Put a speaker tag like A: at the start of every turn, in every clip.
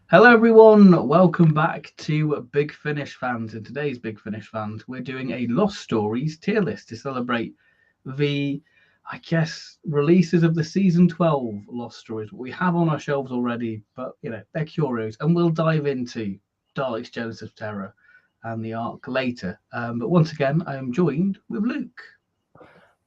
A: Hello, everyone. Welcome back to Big Finish Fans. In today's Big Finish Fans, we're doing a Lost Stories tier list to celebrate the, I guess, releases of the season 12 Lost Stories. We have on our shelves already, but they're curios, and we'll dive into Dalek's Genesis of Terror and the arc later. But once again, I am joined with Luke.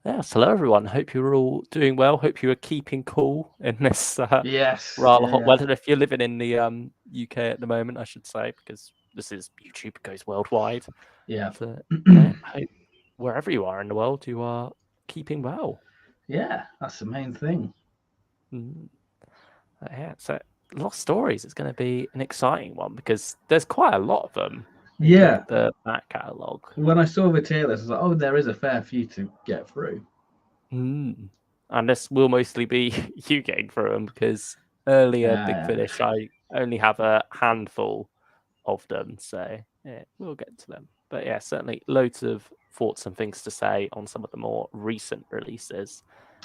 B: Yes, hello everyone. Hope you're all doing well. Hope you are keeping cool in this
A: Yes,
B: rather hot
A: yeah,
B: weather. If you're living in the UK at the moment, I should say, because this is YouTube goes worldwide.
A: yeah,
B: So
A: yeah.
B: hope wherever you are in the world, you are keeping well.
A: Yeah, that's the main thing.
B: Mm. So Lost Stories is going to be an exciting one because there's quite a lot of them. When you look
A: Yeah,
B: at the back catalogue.
A: when I saw the tier list, I was like, oh, there is a fair few to get through.
B: Mm. And this will mostly be you getting through them because earlier Big
A: Yeah,
B: Finish, I only have a handful of them. So yeah, we'll get to them. But yeah, certainly loads of thoughts and things to say on some of the more recent releases,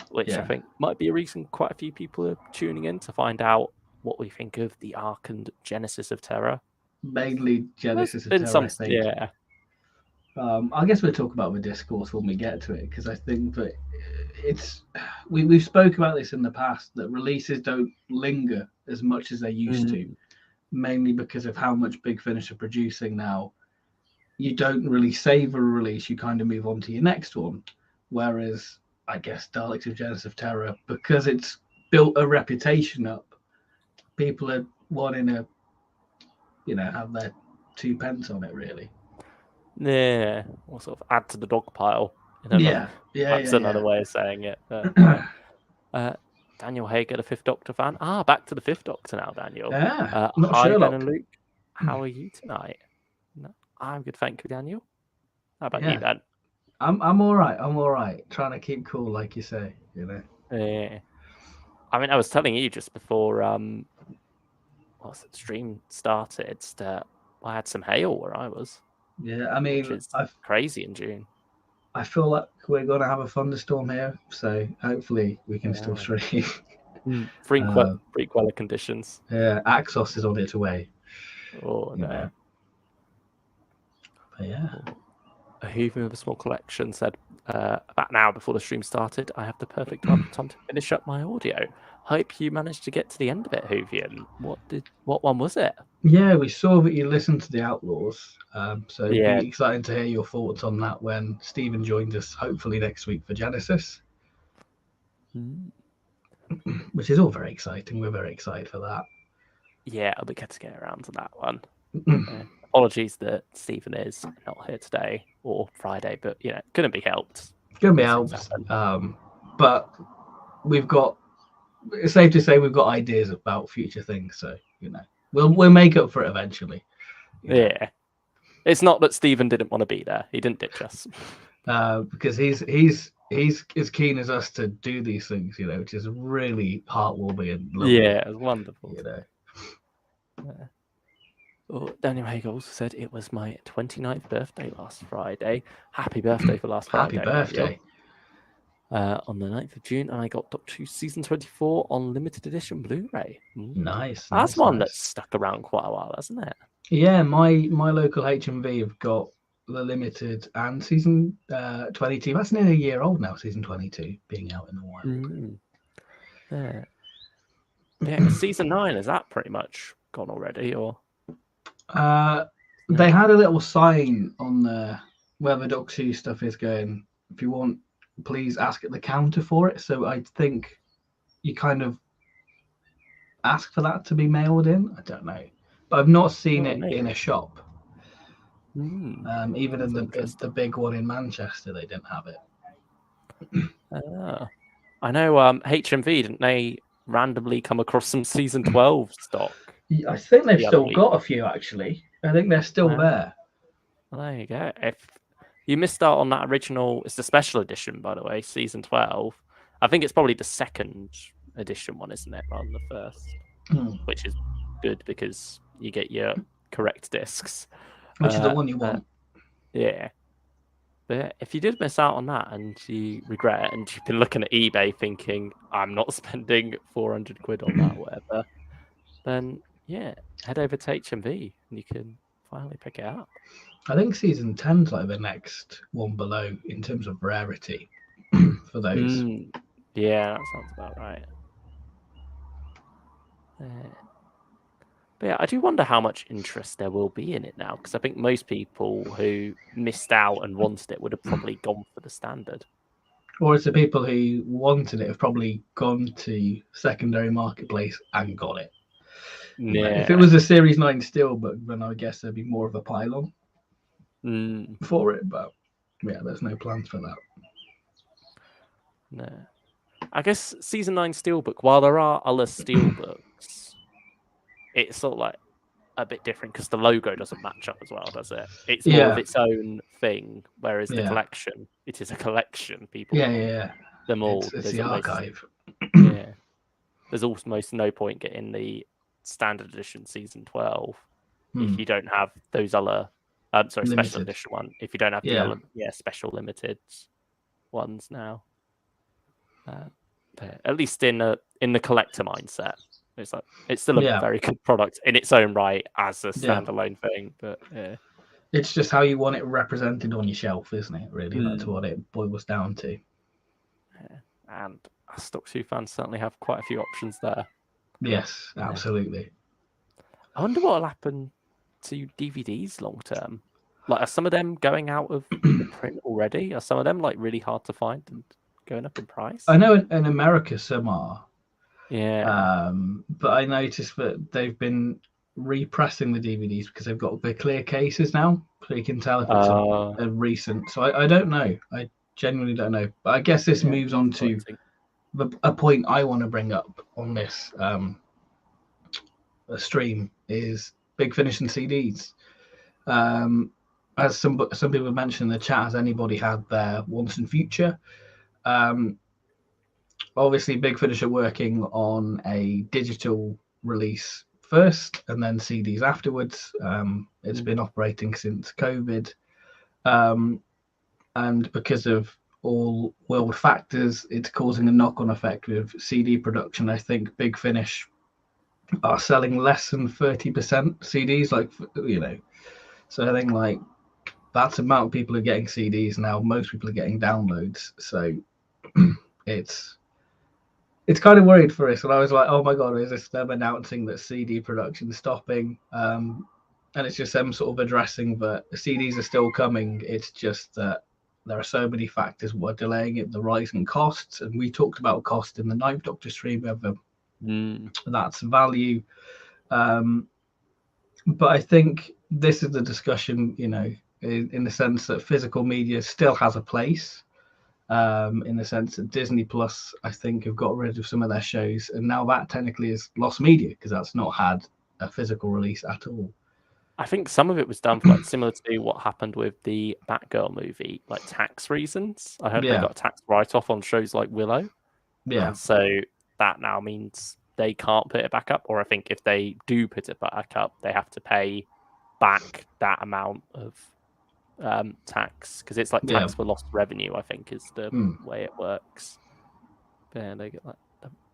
B: which I
A: yeah.
B: think might be a reason quite a few people are tuning in to find out what we think of the arc and genesis of Terror.
A: Mainly
B: There's
A: Genesis of
B: been
A: Terror,
B: some,
A: I think.
B: yeah.
A: I guess we'll talk about the discourse when we get to it, because I think that it's we've spoke about this in the past that releases don't linger as much as they used to,
B: Mm,
A: mainly because of how much Big Finish are producing now. You don't really save a release; you kind of move on to your next one. Whereas, I guess Daleks of Genesis of Terror, because it's built a reputation up, people are wanting to have their two pence on it, really.
B: yeah, or sort of add to the dog pile in
A: Yeah, yeah,
B: perhaps
A: yeah,
B: another way of saying it. But yeah.
A: yeah.
B: Uh, Daniel Hager, the Fifth Doctor fan. Back to the Fifth Doctor now, Daniel.
A: Yeah, not
B: Hi, Ben
A: Sherlock.
B: and Luke. How are you tonight? No, I'm good, thank you, Daniel. How about you,
A: Yeah,
B: Ben?
A: I'm all right. I'm all right. Trying to keep cool, like you say.
B: Yeah. I mean, I was telling you just before stream started that I had some hail where I was,
A: Yeah, I
B: which
A: mean,
B: is crazy in June.
A: I feel like we're gonna have a thunderstorm here, so hopefully we can still
B: Yeah.
A: stream.
B: Freak
A: uh,
B: weather conditions.
A: yeah, Axos is on its way.
B: Oh
A: You know,
B: no.
A: but yeah,
B: Oh. A Hoover with a small collection said about an hour before the stream started, I have the perfect time to finish up my audio. Hope you managed to get to the end of it, Hoovian. What one was it?
A: yeah. We saw that you listened to the Outlaws, so it'd
B: Yeah.
A: be exciting to hear your thoughts on that when Stephen joins us, hopefully next week for Genesis,
B: Mm.
A: which is all very exciting. We're very excited for that.
B: Yeah, I'll be good to get around to that one. Apologies that Stephen is not here today or Friday, but couldn't be helped.
A: It's gonna be
B: These things
A: helped,
B: happen.
A: but we've got. It's safe to say we've got ideas about future things, so we'll make up for it eventually.
B: Yeah. It's not that Stephen didn't want to be there. He didn't ditch us.
A: Because he's as keen as us to do these things, which is really heartwarming and lovely.
B: Yeah, it was wonderful.
A: You know,
B: Yeah. Oh, Daniel Hagel also said it was my 29th birthday last Friday. Happy birthday for last
A: happy
B: Friday, Daniel.
A: birthday!
B: On the 9th of June, and I got Doctor Who Season 24 on limited edition Blu-ray.
A: Nice,
B: That's
A: nice,
B: one that's
A: nice.
B: stuck around quite a while, hasn't it?
A: Yeah, my local HMV have got the limited and season 22. That's nearly a year old now. Season 22 being out in the wild.
B: Mm. Yeah. Yeah, Season 9, is that pretty much gone already, or?
A: Uh,
B: No.
A: they had a little sign on the where the Doctor Who stuff is going. If you want, please ask at the counter for it. So I think you kind of ask for that to be mailed in. I don't know, but I've not seen
B: Oh,
A: it in a
B: maybe.
A: shop. Even in
B: That's
A: the
B: interesting.
A: big one in Manchester, they didn't have it.
B: I know HMV, didn't they randomly come across some Season 12 stock
A: I think they've
B: the other
A: still
B: week?
A: got a few actually. I think they're still
B: Wow.
A: there.
B: Well, there you go. If you missed out on that original, it's the special edition, by the way, Season 12. I think it's probably the second edition one, isn't it, rather than the first,
A: Hmm.
B: which is good because you get your correct discs.
A: Which is the one you
B: But
A: want.
B: yeah. But yeah, if you did miss out on that and you regret it and you've been looking at eBay thinking, I'm not spending 400 quid on that, whatever, then Yeah, head over to HMV and you can finally pick it up.
A: I think season 10's like the next one below in terms of rarity for those.
B: Yeah, that sounds about right. But yeah, I do wonder how much interest there will be in it now, because I think most people who missed out and wanted it would have probably gone for the standard.
A: Or it's the people who wanted it have probably gone to secondary marketplace and got it. You know, if it
B: Yeah.
A: was a Series 9 Steelbook, then I guess there'd be more of a pile
B: Mm,
A: on for it. But yeah, there's no plans for that.
B: no. I guess Season 9 Steelbook, while there are other Steelbooks, it's sort of like a bit different because the logo doesn't match up as well, does it? It's more of
A: Yeah,
B: its own thing, whereas the
A: yeah,
B: collection, it is a collection. People
A: yeah,
B: want
A: yeah.
B: them all.
A: It's
B: There's
A: the
B: almost,
A: archive.
B: yeah, there's almost no point getting the standard edition Season 12 if you don't have those other, special
A: Limited.
B: edition one. If you don't have the
A: Yeah.
B: other, special limited ones now. But at least in the collector mindset, it's still a very good product in its own right as a standalone thing. But yeah,
A: it's just how you want it represented on your shelf, isn't it? Really, that's what it boils down to.
B: Yeah. And us Stock 2 fans certainly have quite a few options there.
A: Yes, absolutely.
B: I wonder what will happen to DVDs long term. Like, are some of them going out of print already? Are some of them like really hard to find and going up in price?
A: I know in America some are.
B: Yeah.
A: But I noticed that they've been repressing the DVDs because they've got the clear cases now, so you can tell if it's a recent. So I don't know. I genuinely don't know. But I guess this moves on to a point I want to bring up on this stream is Big Finish and CDs. As some people mentioned in the chat, has anybody had their once and future? Obviously, Big Finish are working on a digital release first and then CDs afterwards. It's been operating since COVID. And because of all world factors, it's causing a knock-on effect with CD production. I think Big Finish are selling less than 30% CDs, like, you know. So I think like that's the amount of people are getting CDs now. Most people are getting downloads. So it's kind of worried for us. And I was like, oh my God, is this them announcing that CD production is stopping? And it's just them sort of addressing that the CDs are still coming. It's just that there are so many factors what are delaying it, the rising costs. And we talked about cost in the Ninth Doctor stream, whether that's value. But I think this is the discussion, you know, in the sense that physical media still has a place. In the sense that Disney Plus, I think, have got rid of some of their shows, and now that technically is lost media because that's not had a physical release at all.
B: I think some of it was done for like similar to what happened with the Batgirl movie, like tax reasons. I heard they got a tax write-off on shows like Willow.
A: Yeah.
B: And so that now means they can't put it back up, or I think if they do put it back up, they have to pay back that amount of tax, because it's like tax for lost revenue, I think, is the way it works. Yeah, they get that.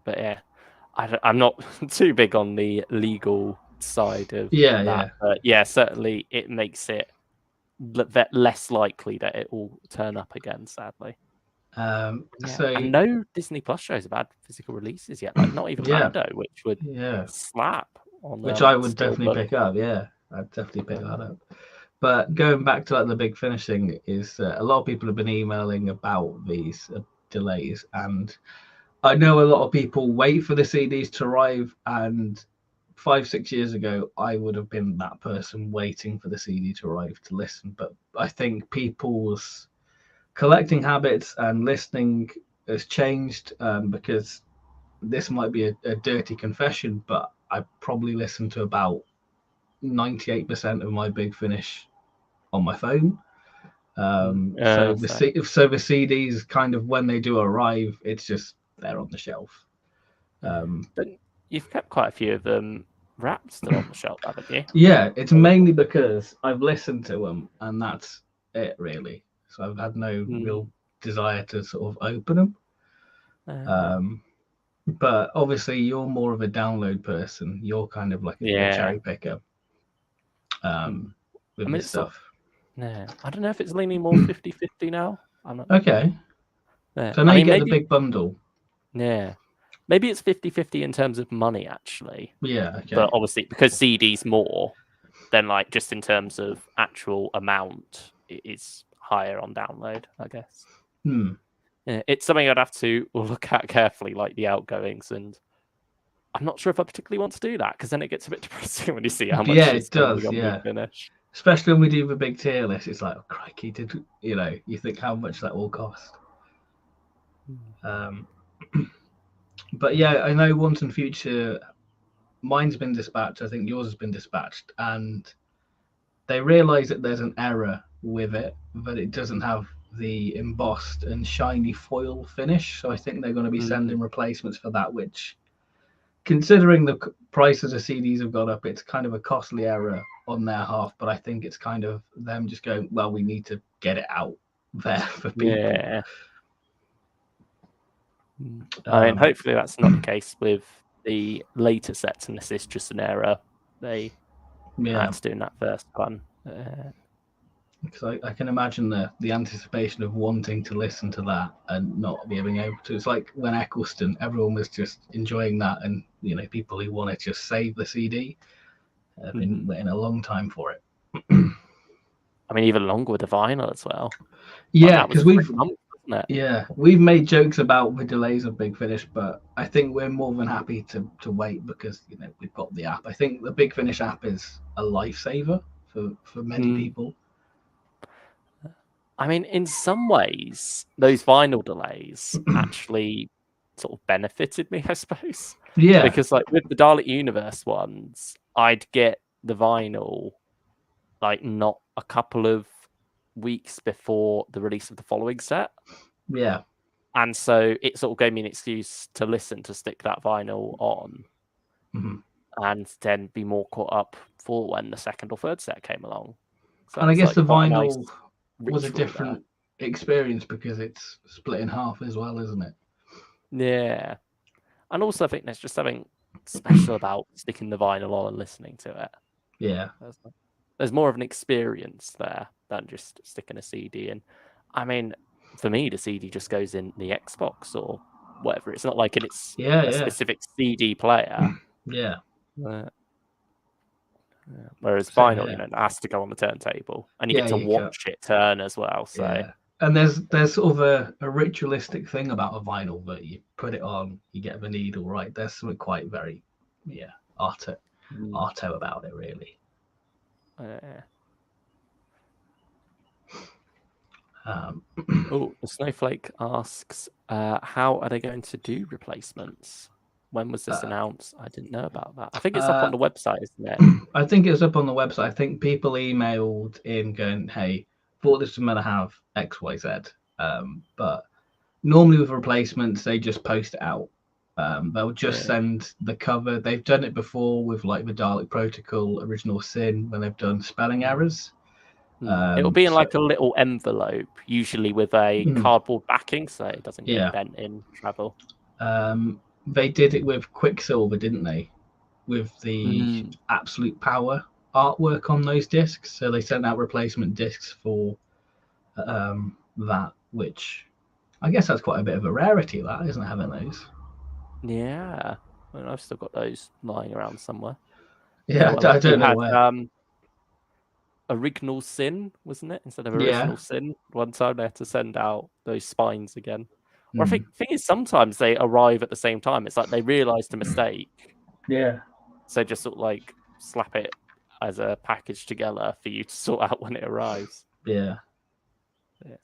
B: But yeah, I'm not too big on the legal side of that. But yeah, certainly it makes it less likely that it will turn up again, sadly.
A: So
B: and no Disney Plus shows have had physical releases yet, like not even Mando, which would slap on
A: which I would definitely pick up. Yeah, I'd definitely pick that up. But going back to like the Big Finish thing, is a lot of people have been emailing about these delays, and I know a lot of people wait for the CDs to arrive, and 5-6 years ago I would have been that person waiting for the CD to arrive to listen. But I think people's collecting habits and listening has changed, because this might be a dirty confession, but I probably listen to about 98% of my Big Finish on my phone. So the CDs, kind of when they do arrive, it's just they're on the shelf.
B: But you've kept quite a few of them wrapped still on the shelf, haven't you?
A: Yeah, it's mainly because I've listened to them, and that's it really. So I've had no real desire to sort of open them. But obviously, you're more of a download person. You're kind of like a
B: Yeah.
A: cherry picker
B: Hmm.
A: with
B: I mean,
A: this stuff.
B: Yeah, I don't know if it's leaning more 50-50 now. I'm not.
A: Okay.
B: Yeah.
A: So now
B: I
A: you
B: mean,
A: get the
B: maybe.
A: big bundle.
B: Yeah, maybe it's 50-50 in terms of money actually,
A: Yeah. Okay.
B: but obviously because CD's more, then like just in terms of actual amount, it's higher on download, I guess.
A: Hmm.
B: Yeah, it's something I'd have to look at carefully, like the outgoings, and I'm not sure if I particularly want to do that because then it gets a bit depressing when you see how much
A: Yeah,
B: you're
A: it
B: spending
A: does.
B: on
A: Yeah.
B: Big Finish.
A: Especially when we do the big tier list, it's like, oh, crikey, you think how much that will cost. But yeah, I know Once and Future, mine's been dispatched. I think yours has been dispatched, and they realise that there's an error with it, that it doesn't have the embossed and shiny foil finish. So I think they're going to be sending replacements for that, which, considering the prices of CDs have gone up, it's kind of a costly error on their half. But I think it's kind of them just going, well, we need to get it out there for people.
B: Yeah. I mean, hopefully that's not the case with the later sets, and this is just an error they had to do in that first one.
A: Because I can imagine the anticipation of wanting to listen to that and not being able to. It's like when Eccleston, everyone was just enjoying that, and people who want to just save the CD have been waiting a long time for it.
B: I mean, even longer with the vinyl as well.
A: Yeah, because we've
B: months,
A: we've made jokes about the delays of Big Finish, but I think we're more than happy to wait because we've got the app. I think the Big Finish app is a lifesaver for many people.
B: I mean, in some ways, those vinyl delays actually sort of benefited me, I suppose.
A: Yeah.
B: Because like with the Dalek Universe ones, I'd get the vinyl like not a couple of weeks before the release of the following set.
A: Yeah.
B: And so it sort of gave me an excuse to listen, to stick that vinyl on, and then be more caught up for when the second or third set came along. So
A: and I guess
B: like
A: the vinyl
B: nice
A: was a different experience because it's split in half as well, isn't it?
B: Yeah. And also I think there's just something special about sticking the vinyl on and listening to it.
A: Yeah.
B: There's more of an experience there than just sticking a CD in. I mean, for me, the CD just goes in the Xbox or whatever. It's not like it's a specific CD player.
A: Yeah.
B: Whereas vinyl, it has to go on the turntable, and you get to watch it turn as well. So,
A: and there's sort of a ritualistic thing about a vinyl that you put it on, you get the needle right. There's something quite very, arto about it, really.
B: The Snowflake asks, how are they going to do replacements? When was this announced? I didn't know about that. I think it's up on the website, isn't it?
A: I think it's up on the website. I think people emailed in going, hey, thought this was going to have X, Y, Z. But normally with replacements, they just post it out. They'll just send the cover. They've done it before with like the Dalek Protocol, Original Sin, when they've done spelling errors.
B: It'll be in like a little envelope, usually with a cardboard backing, so it doesn't get bent in travel.
A: They did it with Quicksilver, didn't they? With the Absolute Power artwork on those discs. So they sent out replacement discs for that, which I guess that's quite a bit of a rarity, that, isn't it, having those?
B: Yeah. I mean, I've still got those lying around somewhere.
A: Yeah, I don't know where.
B: Original Sin, wasn't it? Instead of Original Sin, one time they had to send out those spines again. Or I think the thing is, sometimes they arrive at the same time. It's like they realised a mistake.
A: Yeah.
B: So just sort of like slap it as a package together for you to sort out when it arrives.
A: Yeah.
B: Yes.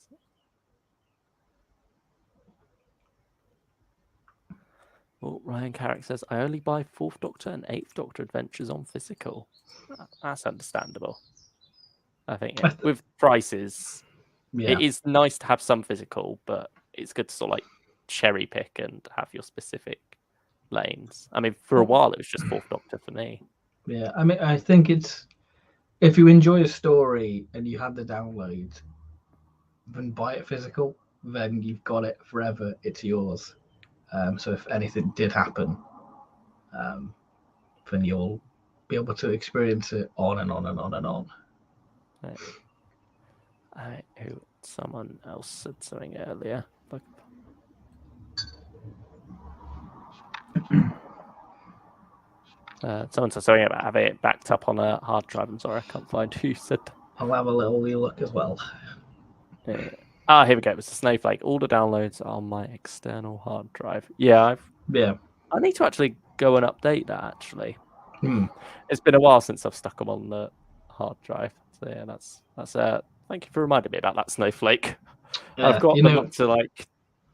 B: Well, Ryan Carrick says, I only buy 4th Doctor and 8th Doctor adventures on physical. That's understandable. I think with prices, it is nice to have some physical, but it's good to sort of like cherry pick and have your specific lanes. I mean, for a while, it was just 4th Doctor for me.
A: Yeah, I mean, I think it's, if you enjoy a story and you have the download, then buy it physical, then you've got it forever. It's yours. So if anything did happen, then you'll be able to experience it on and on and on and on.
B: Someone else said something earlier. Someone said something about having it backed up on a hard drive. I'm sorry, I can't find who said.
A: I'll have a little wee look as well.
B: Here we go. It's a Snowflake. All the downloads are on my external hard drive. I need to actually go and update that. Actually, It's been a while since I've stuck them on the hard drive. So yeah, that's. Thank you for reminding me about that, Snowflake. Yeah, I've got them up to like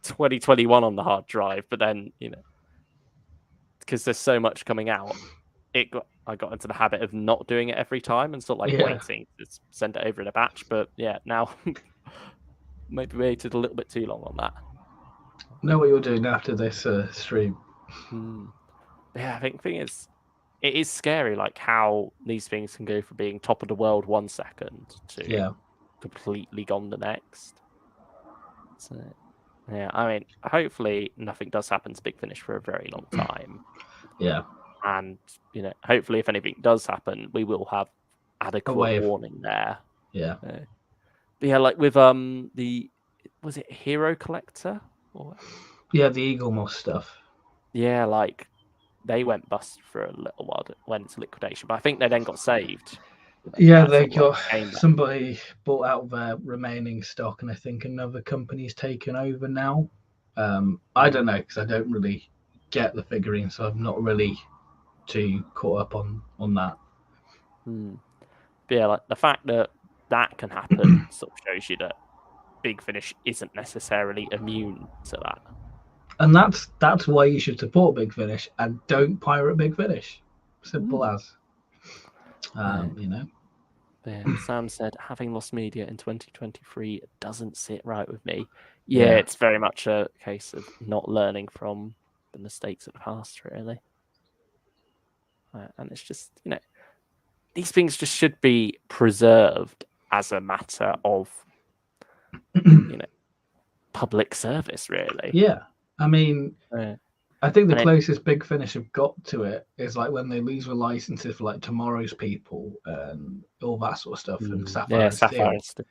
B: 2021 on the hard drive, but then because there's so much coming out, I got into the habit of not doing it every time and sort of like waiting to send it over in a batch. But yeah, now maybe waited a little bit too long on that.
A: Know what you're doing after this stream.
B: Yeah, I think the thing is, it is scary, like how these things can go from being top of the world 1 second to completely gone the next. So, yeah, I mean, hopefully nothing does happen to Big Finish for a very long time.
A: Yeah.
B: And, hopefully if anything does happen, we will have adequate warning there.
A: Yeah.
B: But yeah, like with was it Hero Collector?
A: Yeah, the Eagle Moss stuff.
B: Yeah, like they went bust for a little while, went into liquidation, but I think they then got saved.
A: Yeah, they got somebody bought out their remaining stock, and I think another company's taken over now. I don't know because I don't really get the figurine, so I'm not really too caught up on that.
B: But yeah, like the fact that can happen sort of shows you that Big Finish isn't necessarily immune to that.
A: And that's why you should support Big Finish and don't pirate Big Finish. Simple as.
B: Yeah, Sam said, having lost media in 2023 doesn't sit right with me. Yeah, it's very much a case of not learning from the mistakes of the past, really. And it's just, these things just should be preserved as a matter of, public service, really.
A: Yeah. I mean, I think the closest Big Finish have got to it is like when they lose the licenses for like Tomorrow's People and all that sort of stuff and Sapphire Steel.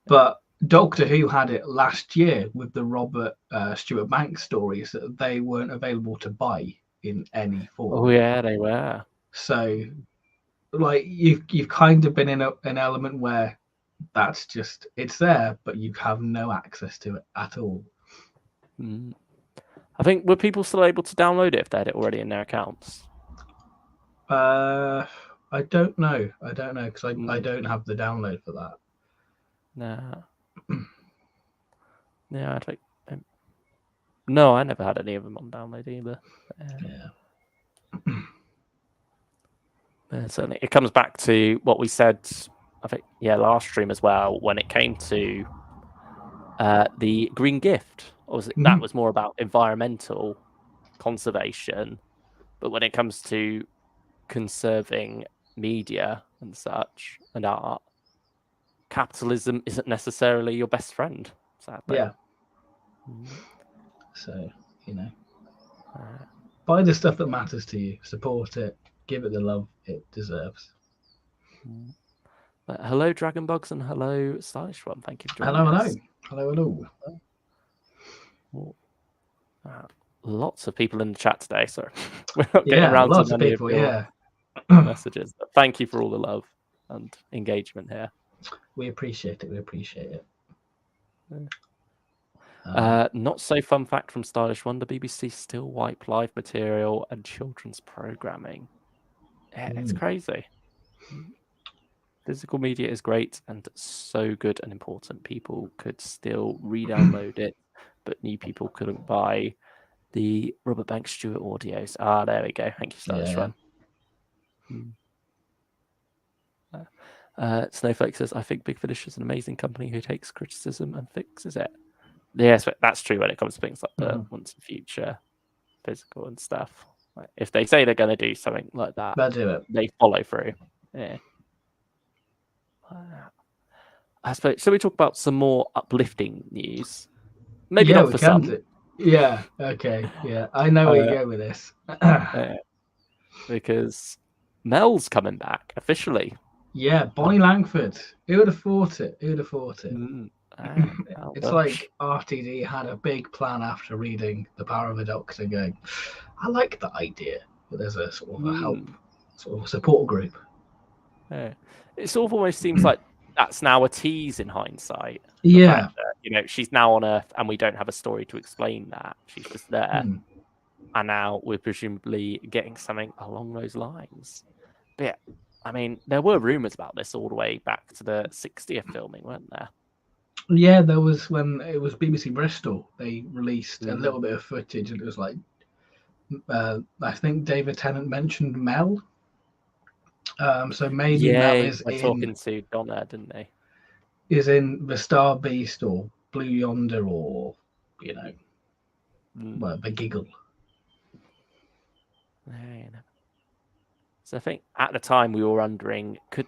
A: But Doctor Who had it last year with the Robert Stewart Banks stories that they weren't available to buy in any form.
B: Oh yeah, they were.
A: So, like you've kind of been in an element where that's just it's there, but you have no access to it at all.
B: I think were people still able to download it if they had it already in their accounts?
A: I don't know because I don't have the download for that.
B: No. Yeah, no, I never had any of them on download either. Certainly, it comes back to what we said. I think last stream as well when it came to the Green Gift. That was more about environmental conservation, but when it comes to conserving media and such and art, capitalism isn't necessarily your best friend, sadly.
A: Yeah. So, buy the stuff that matters to you, support it, give it the love it deserves.
B: Hello, Dragonbugs, and hello, Stylish One. Thank you for joining us.
A: Hello.
B: Lots of people in the chat today, so we're not getting around
A: lots
B: to
A: of
B: many
A: people,
B: of your messages. But thank you for all the love and engagement here.
A: We appreciate it.
B: Not so fun fact from Stylish One: the BBC still wipe live material and children's programming. Yeah, it's crazy. Physical media is great and so good and important. People could still re-download it, but new people couldn't buy the Robert Banks Stewart audios. There we go. Thank you, Stylish One. Snowflake says, I think Big Finish is an amazing company who takes criticism and fixes it. Yes, that's true when it comes to things like the once and future physical and stuff. Like, if they say they're going to do something like that,
A: they'll do it.
B: They follow through. Yeah. I suppose, shall we talk about some more uplifting news? Maybe not for some.
A: Yeah. Okay. Yeah. I know where you
B: Uh,
A: go with this.
B: because Mel's coming back officially.
A: Yeah. Bonnie Langford. Who would have thought it? Who would have thought it?
B: Mel
A: It's
B: Bush.
A: like RTD had a big plan after reading The Power of a Doctor, going, I like that idea. But there's a sort of a help, sort of a support group.
B: Yeah. It sort of almost seems like that's now a tease in hindsight. The
A: Yeah.
B: fact that, she's now on Earth and we don't have a story to explain that. She's just there.
A: Hmm.
B: And now we're presumably getting something along those lines. But yeah, I mean, there were rumors about this all the way back to the 60th filming, weren't there?
A: Yeah, there was when it was BBC Bristol. They released a little bit of footage, and it was like, I think David Tennant mentioned Mel. So maybe
B: Yeah,
A: Mel
B: they were talking to Donna, didn't they?
A: is in the Star Beast or Blue Yonder or well, the Giggle.
B: Yeah. So I think at the time we were wondering, could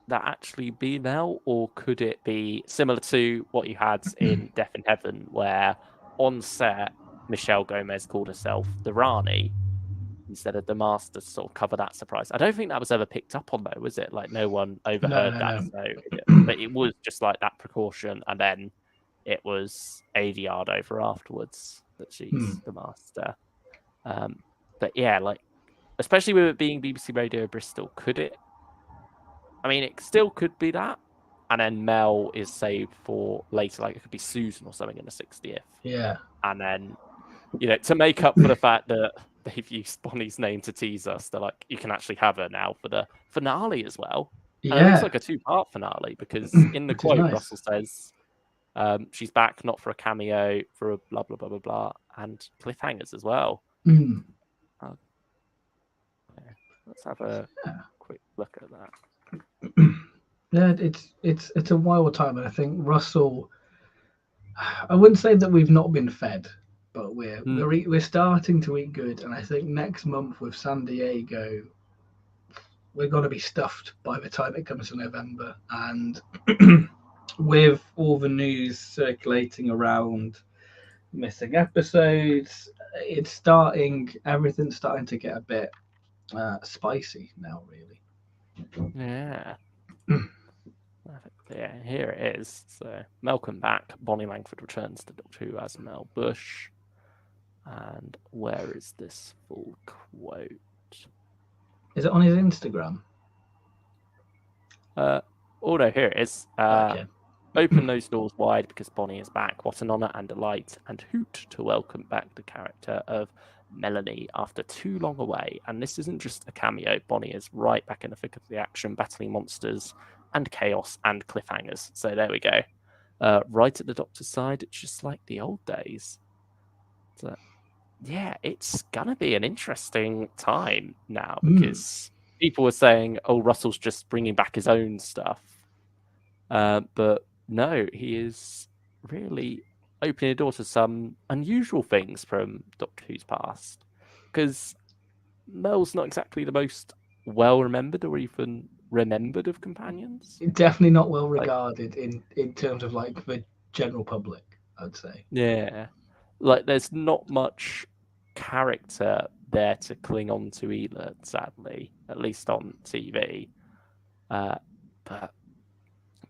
B: that actually be Mel, or could it be similar to what you had in Death in Heaven, where on set Michelle Gomez called herself the Rani instead of the Master to sort of cover that surprise? I don't think that was ever picked up on though, was it? Like no one
A: No,
B: overheard
A: no,
B: that,
A: no.
B: so but it was just like that precaution, and then it was ADR'd over afterwards that she's the Master. But yeah, like especially with it being BBC Radio Bristol, could it? I mean, it still could be that. And then Mel is saved for later, like it could be Susan or something in the 60th.
A: Yeah.
B: And then, to make up for the fact that they've used Bonnie's name to tease us, they're like, you can actually have her now for the finale as well. And it looks
A: Yeah.
B: like a two-part finale because in the
A: Which is
B: quote,
A: nice.
B: Russell says, she's back not for a cameo, for a blah, blah, blah, blah, blah, and cliffhangers as well.
A: Mm.
B: Let's have a quick look at that.
A: Yeah, it's a wild time, and I think Russell. I wouldn't say that we've not been fed, but we're starting to eat good, and I think next month with San Diego, we're going to be stuffed by the time it comes to November, and with all the news circulating around missing episodes, everything's starting to get a bit spicy now, really.
B: Yeah. Yeah, here it is. So, Malcolm back. Bonnie Langford returns to Doctor Who as Mel Bush. And where is this full quote?
A: Is it on his Instagram?
B: Oh no, here it is.
A: Okay.
B: Open those doors wide because Bonnie is back. What an honour and delight and hoot to welcome back the character of Melanie after too long away. And this isn't just a cameo. Bonnie is right back in the thick of the action, battling monsters and chaos and cliffhangers. So there we go. Right at the Doctor's side, just like the old days. So, yeah, it's gonna be an interesting time now because people were saying, "Oh, Russell's just bringing back his own stuff," but no, he is really opening the door to some unusual things from Doctor Who's past. Because Mel's not exactly the most well remembered or even remembered of companions.
A: Definitely not well regarded in terms of like the general public, I'd say.
B: Yeah, like there's not much character there to cling on to either, sadly, at least on TV. But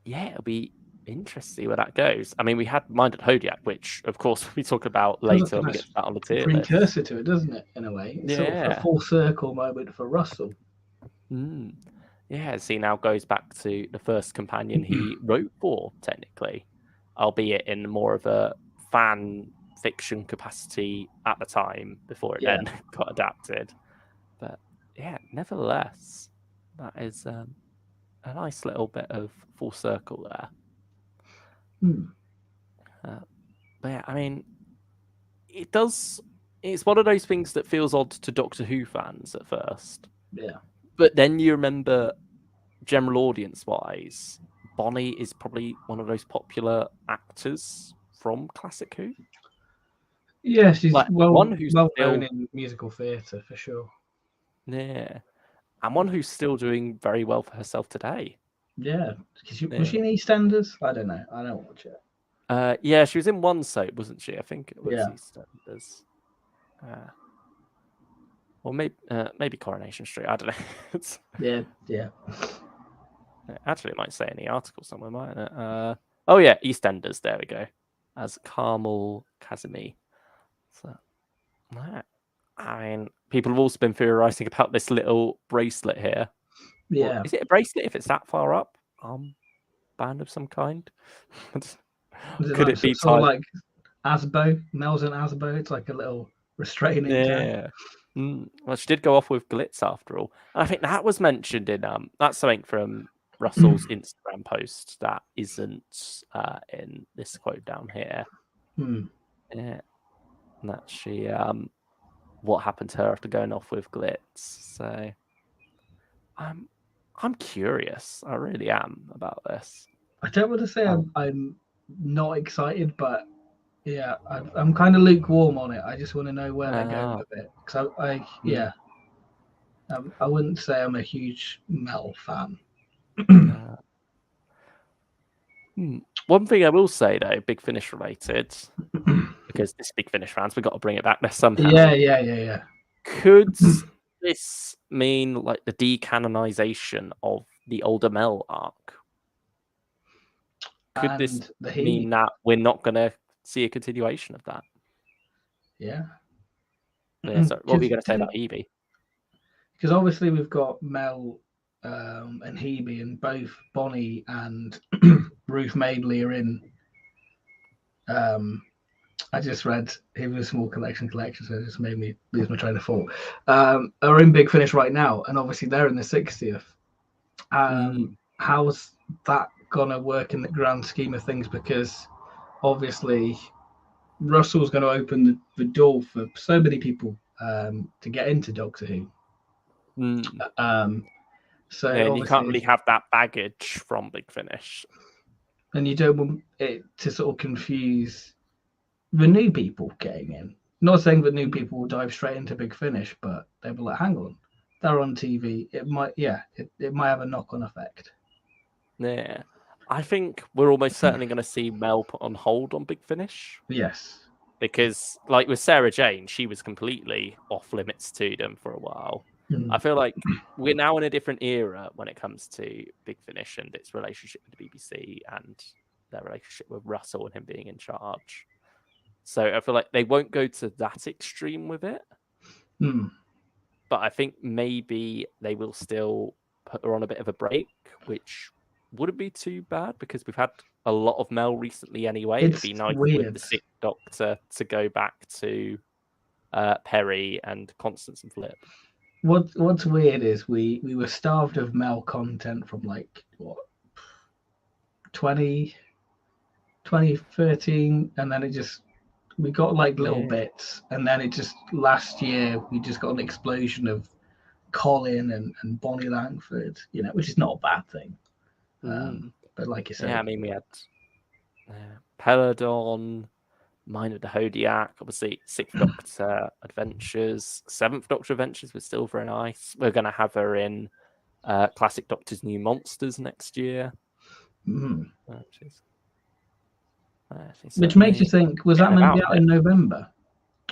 B: yeah, it'll be interesting where that goes. I mean, we had Mind at Hodiak, which of course we talk about later when we get to that on the tier list.
A: Precursor to it, doesn't it? In a way, it's sort of a full circle moment for Russell.
B: Yeah, as he now goes back to the first companion he wrote for, technically, albeit in more of a fan fiction capacity at the time before it then got adapted. But yeah, nevertheless, that is a nice little bit of full circle there. But yeah, I mean, it's one of those things that feels odd to Doctor Who fans at first.
A: Yeah.
B: But then you remember, general audience wise, Bonnie is probably one of those popular actors from Classic Who.
A: Yeah, she's
B: like,
A: well known in musical theatre for sure.
B: Yeah, and one who's still doing very well for herself today.
A: Yeah, was she in EastEnders? I don't know. I don't watch it.
B: Yeah, she was in one soap, wasn't she? I think it was
A: Yeah.
B: EastEnders. Or maybe Coronation Street. I don't know.
A: Yeah.
B: Actually, it might say in the article somewhere, mightn't it? Oh yeah, EastEnders. There we go. As Carmel Kazemi. So, yeah. I mean, people have also been theorizing about this little bracelet here. Well,
A: Yeah.
B: is it a bracelet if it's that far up? Band of some kind.
A: Was it
B: Could
A: like
B: it be
A: sort of
B: tied?
A: like Asbo, Mel's and Asbo? It's like a little restraining tag.
B: Yeah. Well, she did go off with glitz after all. And I think that was mentioned in that's something from Russell's Instagram post that isn't in this quote down here. Yeah. And that she what happened to her after going off with glitz. So I'm curious. I really am about this.
A: I don't want to say I'm not excited, but yeah, I'm kind of lukewarm on it. I just want to know where they're going with it. Because I wouldn't say I'm a huge Mel fan.
B: One thing I will say though, Big Finish related, because this Big Finish fans, we've got to bring it back there somehow.
A: Yeah.
B: Could this mean like the decanonization of the older Mel arc? Could this mean that we're not going to see a continuation of that?
A: Yeah.
B: So what were you going to say about Hebe?
A: Because obviously we've got Mel and Hebe, and both Bonnie and Ruth Madeley are in. I just read Hebe Small Collection, so it just made me lose my train of thought. Are in Big Finish right now, and obviously they're in the 60th. How's that gonna work in the grand scheme of things? Because obviously Russell's going to open the door for so many people to get into Doctor Who. So
B: and you can't really have that baggage from Big Finish,
A: and you don't want it to sort of confuse the new people getting in. Not saying that new people will dive straight into Big Finish, but they'll be like, hang on, they're on TV. It might have a knock-on effect.
B: Yeah, I think we're almost certainly going to see Mel put on hold on Big Finish.
A: Yes,
B: because like with Sarah Jane, she was completely off limits to them for a while. I feel like we're now in a different era when it comes to Big Finish and its relationship with the BBC and their relationship with Russell and him being in charge. So I feel like they won't go to that extreme with it. But I think maybe they will still put her on a bit of a break, which wouldn't be too bad because we've had a lot of Mel recently anyway. It'd be nice with the Sixth Doctor to go back to Perry and Constance and Flip.
A: What's weird is we were starved of Mel content from like what 2013, and then we got like little bits, and then it just last year we just got an explosion of Colin and Bonnie Langford, which is not a bad thing. But like you said,
B: I mean we had Peladon, Mine of the Hodiak, obviously Sixth Doctor Adventures, Seventh Doctor Adventures was still very nice. We're going to have her in Classic Doctor's New Monsters next year.
A: Which makes you think, was that meant to be out in November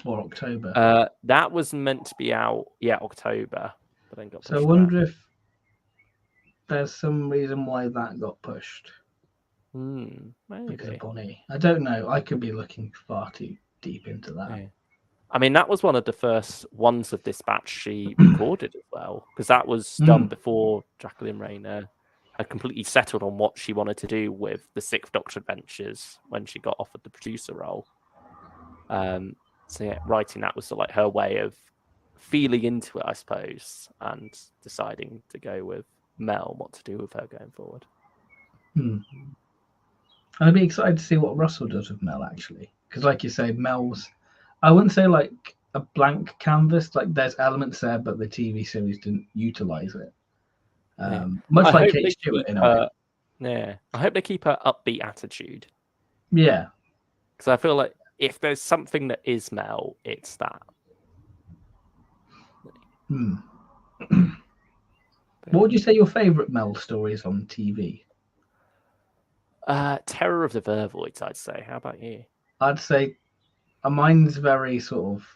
A: or October?
B: That was meant to be out, October, but then got pushed.
A: So I wonder if there's some reason why that got pushed.
B: Maybe.
A: Because of Bonnie. I don't know. I could be looking far too deep into that.
B: Yeah. I mean, that was one of the first ones of this batch she recorded as well, because that was done before Jacqueline Rayner had completely settled on what she wanted to do with the Sixth Doctor Adventures when she got offered the producer role. So yeah, writing that was sort of like her way of feeling into it, I suppose, and deciding to go with Mel, what to do with her going forward.
A: I'd be excited to see what Russell does with Mel, actually, because like you say, Mel's, I wouldn't say like a blank canvas, like there's elements there, but the TV series didn't utilize it. Much like Kate Stewart in a way.
B: Yeah, I hope they keep her upbeat attitude.
A: Yeah,
B: because I feel like if there's something that is Mel, it's that.
A: What would you say your favourite Mel story is on TV?
B: Terror of the Vervoids, I'd say. How about you?
A: I'd say mine's very sort of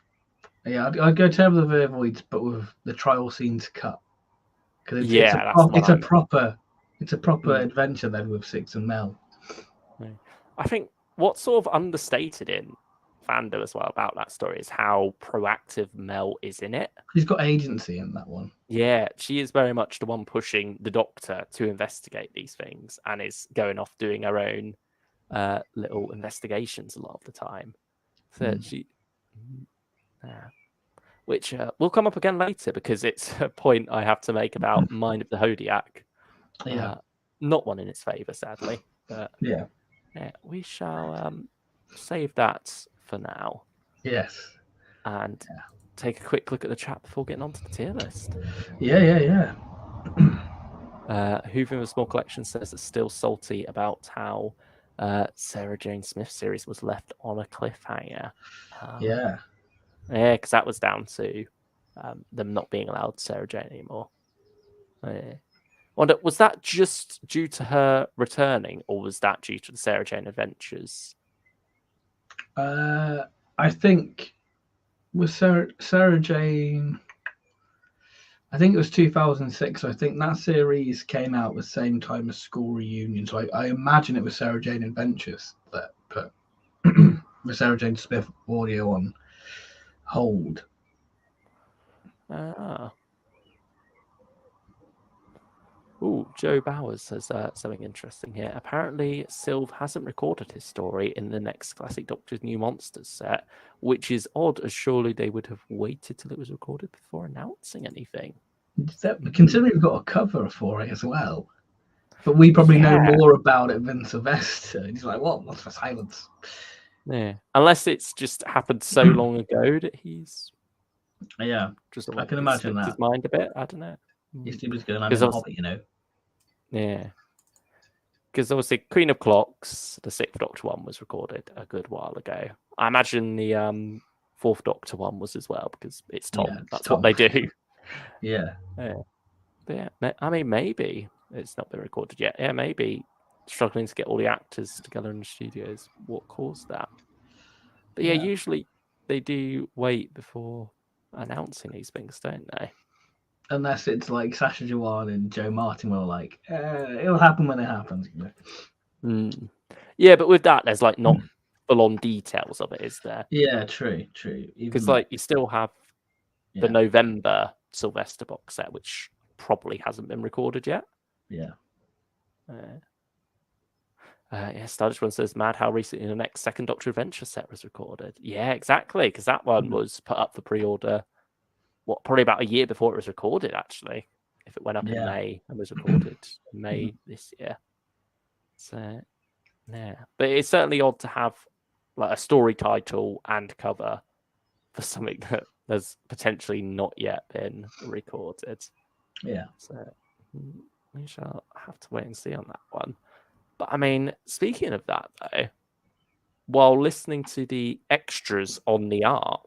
A: I'd go Terror of the Vervoids, but with the trial scenes cut because
B: Yeah, that's the one
A: it's a proper adventure then with Six and Mel.
B: I think what's sort of understated in fandom as well about that story is how proactive Mel is in it.
A: She's got agency in that one.
B: Yeah, she is very much the one pushing the Doctor to investigate these things and is going off doing her own little investigations a lot of the time. So she, which will come up again later because it's a point I have to make about Mind of the Hodiak. Not one in its favour, sadly. But
A: yeah,
B: we shall save that for now.
A: Yes.
B: And take a quick look at the chat before getting onto the tier list.
A: Yeah.
B: Hoover of a Small Collection says it's still salty about how Sarah Jane Smith series was left on a cliffhanger.
A: Yeah,
B: because that was down to them not being allowed Sarah Jane anymore. Wonder, was that just due to her returning, or was that due to the Sarah Jane Adventures?
A: I think with Sarah Jane, I think it was 2006. I think that series came out the same time as School Reunion. So I imagine it was Sarah Jane Adventures that put the Sarah Jane Smith audio on hold.
B: Joe Bowers says something interesting here. Apparently, Sylve hasn't recorded his story in the next Classic Doctor's New Monsters set, which is odd, as surely they would have waited till it was recorded before announcing anything.
A: Considering we've got a cover for it as well, but we probably know more about it than Sylvester. He's like, "What? What's for silence?"
B: Yeah, unless it's just happened so long ago that he's
A: just I can imagine that
B: his mind a bit. I don't know.
A: He was going on a hobby, you know.
B: Yeah, because obviously Queen of Clocks, the Sixth Doctor one, was recorded a good while ago. I imagine the Fourth Doctor one was as well because it's Tom. That's Tom. What they do.
A: Yeah.
B: But yeah, I mean, maybe it's not been recorded yet. Yeah, maybe struggling to get all the actors together in the studios. What caused that? But yeah, usually they do wait before announcing these things, don't they?
A: Unless it's like Sacha Dhawan and Joe Martin were like, it'll happen when it happens.
B: Yeah, but with that, there's like not full-on details of it, is there?
A: Yeah, true.
B: Because like you still have the November Sylvester box set, which probably hasn't been recorded yet.
A: Yeah.
B: Stardust One says, mad how recently the next Second Doctor Adventure set was recorded. Yeah, exactly, because that one was put up for pre-order, probably about a year before it was recorded, actually, if it went up in May and was recorded in May this year. So, yeah. But it's certainly odd to have like a story title and cover for something that has potentially not yet been recorded.
A: Yeah.
B: So we shall have to wait and see on that one. But I mean, speaking of that though, while listening to the extras on the Ark,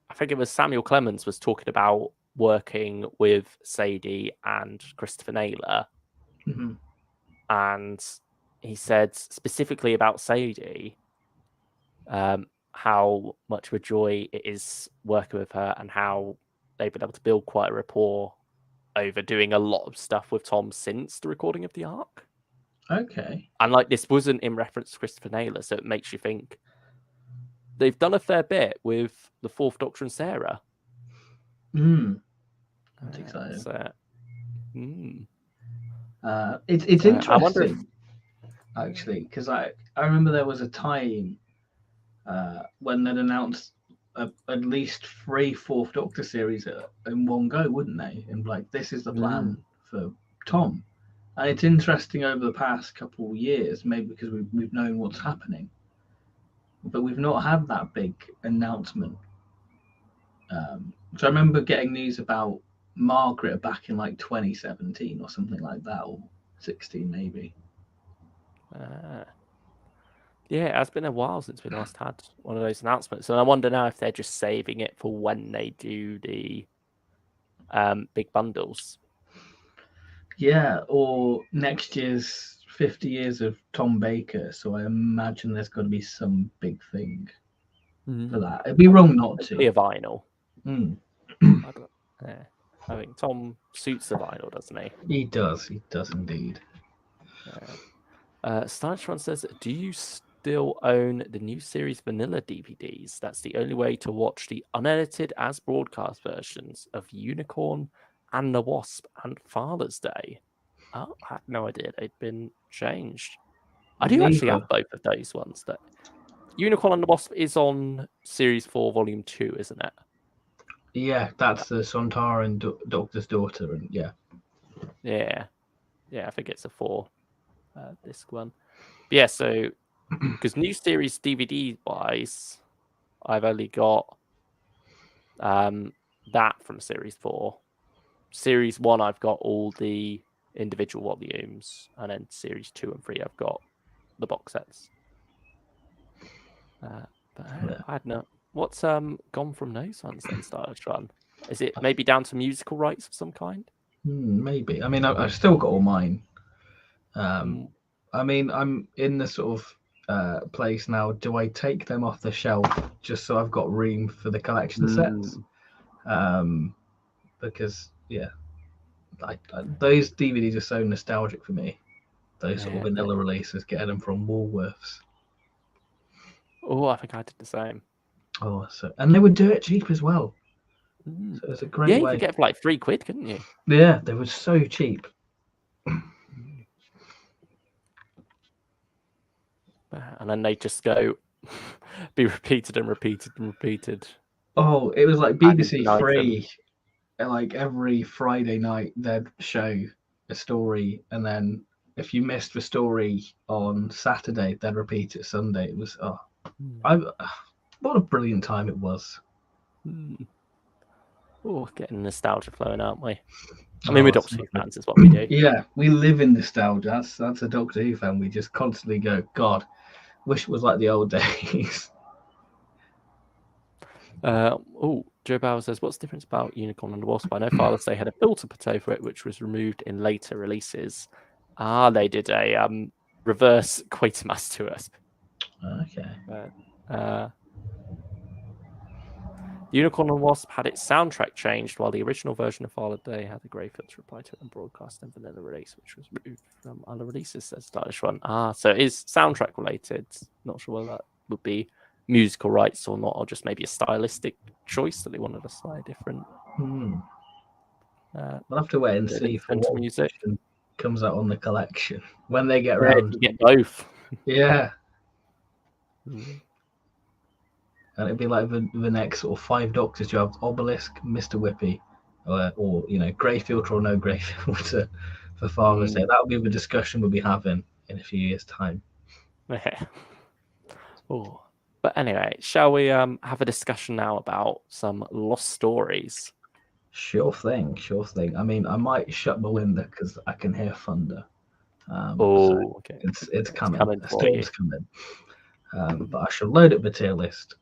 B: I think it was Samuel Clemens was talking about working with Sadie and Christopher Naylor.
A: Mm-hmm.
B: And he said specifically about Sadie, how much of a joy it is working with her and how they've been able to build quite a rapport over doing a lot of stuff with Tom since the recording of the Ark.
A: Okay.
B: And like this wasn't in reference to Christopher Naylor, so it makes you think they've done a fair bit with the Fourth Doctor and Sarah.
A: That's exciting. It's interesting. I wonder if, actually, because I remember there was a time when they'd announced at least 3 Fourth Doctor series in one go, wouldn't they? And like, this is the plan for Tom. And it's interesting over the past couple of years, maybe because we've known what's happening, but we've not had that big announcement. So I remember getting news about Margaret back in like 2017 or something like that, or 16 maybe.
B: Yeah, it has been a while since we last had one of those announcements, and I wonder now if they're just saving it for when they do the big bundles.
A: Yeah, or next year's 50 years of Tom Baker, so I imagine there's got to be some big thing for that. It'd be wrong not
B: Hopefully
A: to.
B: a vinyl.
A: Mm.
B: Yeah. I think Tom suits the vinyl, doesn't he?
A: He does indeed.
B: Starshron says, do you still own the new series vanilla DVDs? That's the only way to watch the unedited as broadcast versions of Unicorn and the Wasp and Father's Day. Oh, I had no idea they'd been changed. I do actually have both of those ones. That Unicorn and the Wasp is on Series 4, Volume 2, isn't it?
A: Yeah, that's the Sontaran Doctor's Daughter, and yeah.
B: Yeah, I think it's a 4 disc one. But yeah, so because new series DVD wise, I've only got that from Series 4. Series 1, I've got all the individual volumes, and then Series 2 and 3, I've got the box sets. But I had no. What's gone from those ones then, Starshron? Is it maybe down to musical rights of some kind?
A: Maybe. I mean, I've still got all mine. I mean, I'm in the sort of place now. Do I take them off the shelf just so I've got room for the collection sets? Because yeah, those DVDs are so nostalgic for me. Those sort of vanilla releases, getting them from Woolworths.
B: Oh, I think I did the same.
A: Oh, and they would do it cheap as well. So it's a great way.
B: You could get it for like £3, couldn't you?
A: Yeah, they were so cheap.
B: And then they just go be repeated and repeated and repeated.
A: Oh, it was like BBC Three. Like every Friday night, they'd show a story, and then if you missed the story on Saturday, they'd repeat it Sunday. It was what a brilliant time it was.
B: Oh, getting nostalgia flowing, aren't we? I mean, we're Doctor Who fans, is what we do.
A: Yeah, we live in nostalgia. That's a Doctor Who fan. We just constantly go, God, wish it was like the old days.
B: Joe Bauer says, what's the difference about Unicorn and the Wasp? I know Father's Day had a filter put over it, which was removed in later releases. They did a reverse Quatermass to us.
A: Okay.
B: Unicorn and Wasp had its soundtrack changed, while the original version of Father's Day had the grey filter applied to it and broadcast in vanilla release, which was removed from other releases, says Stylish One. So it is soundtrack related. Not sure whether that would be musical rights or not, or just maybe a stylistic choice that they wanted to slightly different.
A: We'll have to wait and see for what
B: music
A: comes out on the collection when they get around.
B: You get both.
A: Yeah. And it'd be like the next sort of 5 Doctors. You have Obelisk, Mr. Whippy, or grey filter or no grey filter for Father's Day. That would be the discussion we'll be having in a few years' time.
B: But anyway, shall we have a discussion now about some lost stories?
A: Sure thing. I mean, I might shut my window because I can hear thunder.
B: Okay.
A: It's coming.
B: The
A: storm's coming. But I shall load up the tier list.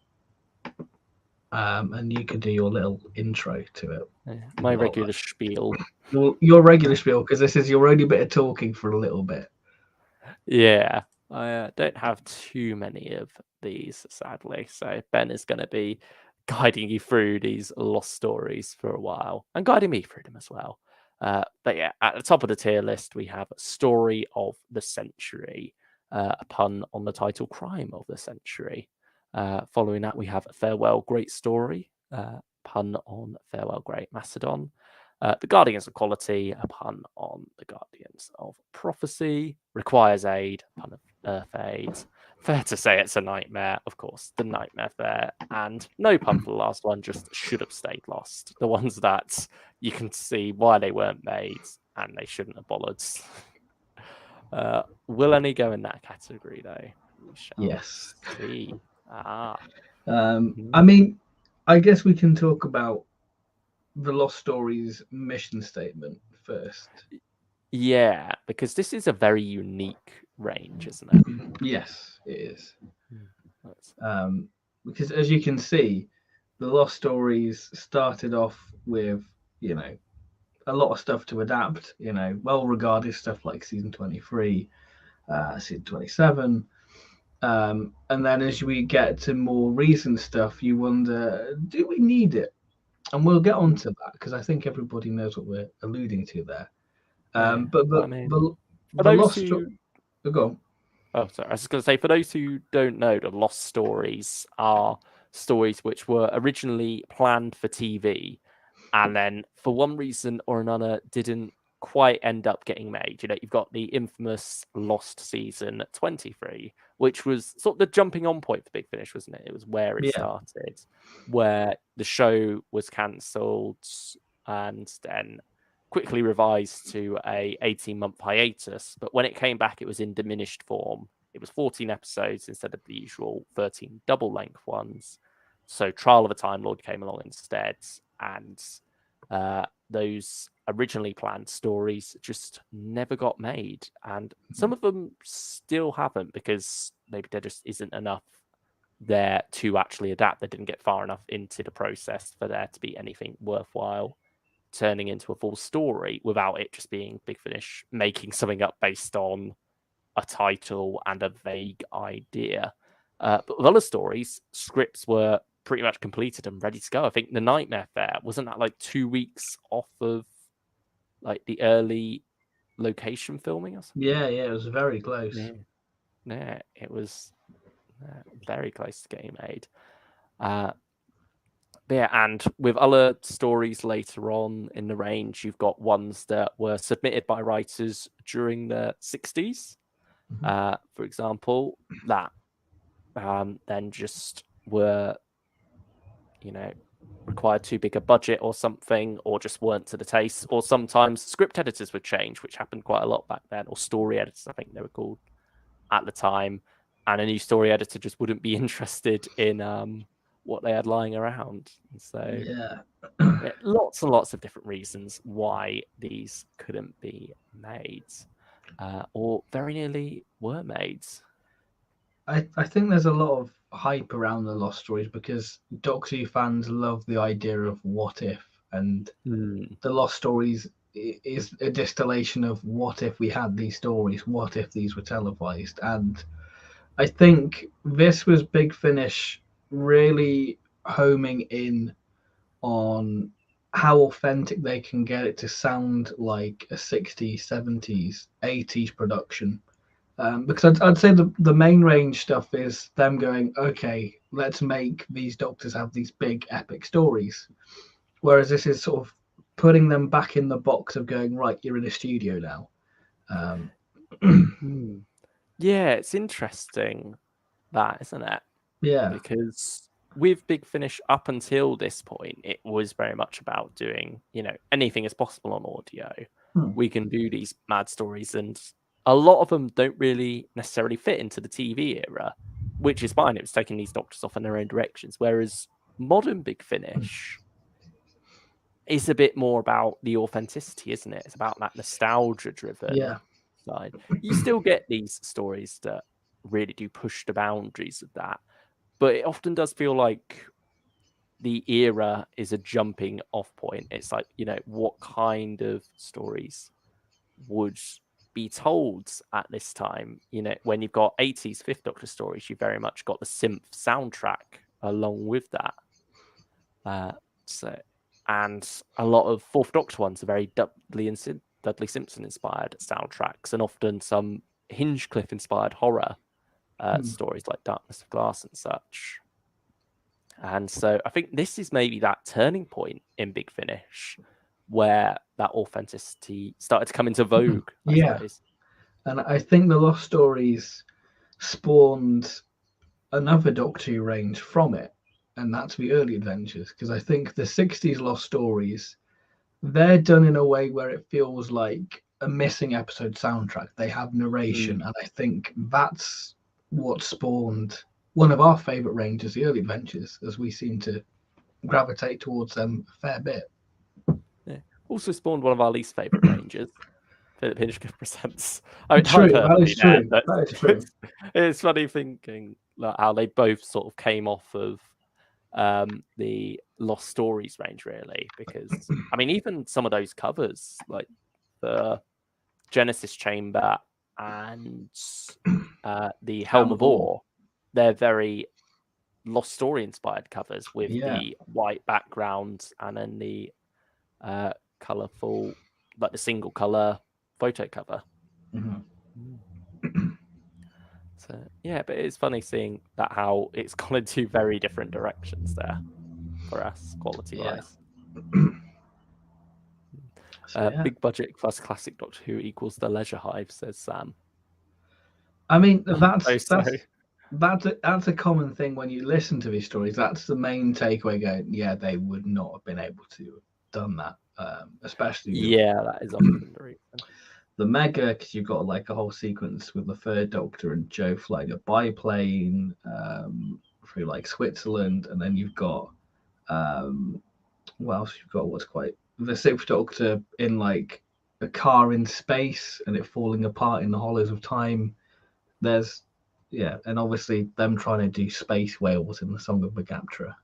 A: And you could do your little intro to it.
B: My regular spiel.
A: Your regular spiel, because this is your only bit of talking for a little bit.
B: Yeah, I don't have too many of these, sadly. So Ben is going to be guiding you through these lost stories for a while and guiding me through them as well. But yeah, at the top of the tier list, we have Story of the Century, a pun on the title Crime of the Century. Following that, we have Farewell Great Story, pun on Farewell Great Macedon. The Guardians of Quality, a pun on the Guardians of Prophecy. Requires Aid, pun of Earth Aid. Fair to say it's a nightmare, of course, the Nightmare Fair. And no pun for the last one, just should have stayed lost. The ones that you can see why they weren't made and they shouldn't have bothered. Will any go in that category, though?
A: Yes.
B: See.
A: I mean, I guess we can talk about the Lost Stories mission statement first.
B: Yeah, because this is a very unique range, isn't it?
A: Yes, it is. Because as you can see, the Lost Stories started off with, a lot of stuff to adapt, well-regarded stuff like season 23, season 27. And then as we get to more recent stuff, you wonder, do we need it? And we'll get on to that because I think everybody knows what we're alluding to there.
B: Yeah.
A: But
B: I mean, for
A: the
B: those
A: lost
B: who
A: go on.
B: Oh, sorry. I was going to say, for those who don't know, the Lost Stories are stories which were originally planned for TV and then, for one reason or another, didn't quite end up getting made. You know, you've got the infamous Lost season 23, which was sort of the jumping on point for Big Finish, wasn't it? It was where it
A: Yeah,
B: started, where the show was cancelled and then quickly revised to a 18-month hiatus, but when it came back, it was in diminished form. It was 14 episodes instead of the usual 13 double-length ones. So Trial of a Time Lord came along instead, and those originally planned stories just never got made. And some of them still haven't because maybe there just isn't enough there to actually adapt. They didn't get far enough into the process for there to be anything worthwhile turning into a full story without it just being Big Finish making something up based on a title and a vague idea. But with other stories, scripts were pretty much completed and ready to go. I think The Nightmare Fair wasn't that like 2 weeks off of like the early location filming or something?
A: yeah, it was very close.
B: Yeah, it was very close to getting made. Yeah, and with other stories later on in the range, you've got ones that were submitted by writers during the 60s, for example, that then just were, required too big a budget or something, or just weren't to the taste, or sometimes script editors would change, which happened quite a lot back then, or story editors, I think they were called at the time, and a new story editor just wouldn't be interested in what they had lying around. And so
A: Yeah,
B: lots and lots of different reasons why these couldn't be made, or very nearly were made.
A: I think there's a lot of hype around the Lost Stories because Doctor Who fans love the idea of what if, and the Lost Stories is a distillation of what if we had these stories, what if these were televised, and I think this was Big Finish really homing in on how authentic they can get it to sound like a 60s, 70s, 80s production. Because I'd say the main range stuff is them going, okay, let's make these doctors have these big epic stories. Whereas this is sort of putting them back in the box of going, right, you're in a studio now.
B: Yeah, it's interesting that, isn't it?
A: Yeah.
B: Because with Big Finish up until this point, it was very much about doing, anything is possible on audio. We can do these mad stories, and a lot of them don't really necessarily fit into the TV era, which is fine. It was taking these doctors off in their own directions. Whereas modern Big Finish is a bit more about the authenticity, isn't it? It's about that nostalgia driven
A: Yeah.
B: side. You still get these stories that really do push the boundaries of that, but it often does feel like the era is a jumping off point. It's like, what kind of stories would be told at this time? When you've got 80s Fifth Doctor stories, you very much got the synth soundtrack along with that. And a lot of Fourth Doctor ones are very Dudley Simpson inspired soundtracks, and often some Hinchcliffe inspired horror stories like Darkness of Glass and such. And so I think this is maybe that turning point in Big Finish where that authenticity started to come into vogue, I suppose.
A: And I think the Lost Stories spawned another Doctor Who range from it, and that's the early adventures. Because I think the 60s Lost Stories, they're done in a way where it feels like a missing episode soundtrack. They have narration, and I think that's what spawned one of our favourite ranges, the early adventures, as we seem to gravitate towards them a fair bit.
B: Yeah. Also spawned one of our least favourite ranges, Philip Hinchcliffe Presents. I mean,
A: True, that
B: hyperbole
A: is
B: there,
A: true.
B: but
A: That is true.
B: it's funny thinking like how they both sort of came off of the Lost Stories range, really, because I mean, even some of those covers, like the Genesis Chamber and the Helm of Ore, they're very Lost Story inspired covers with the white background and then the colourful, like the single colour photo cover. So yeah, but it's funny seeing that how it's gone in two very different directions there for us, quality wise. Big budget plus classic Doctor Who equals the Leisure Hive, says Sam.
A: I mean, that's a common thing when you listen to these stories. That's the main takeaway. Going, yeah, they would not have been able to have done that, especially.
B: That is often the reason.
A: The Mega, because you've got like a whole sequence with the third Doctor and Joe flying a biplane through like Switzerland, and then you've got what else? You've got what's quite the Sixth Doctor in like a car in space and it falling apart in the hollows of time. There's and obviously them trying to do space whales in the Song of Megaptra.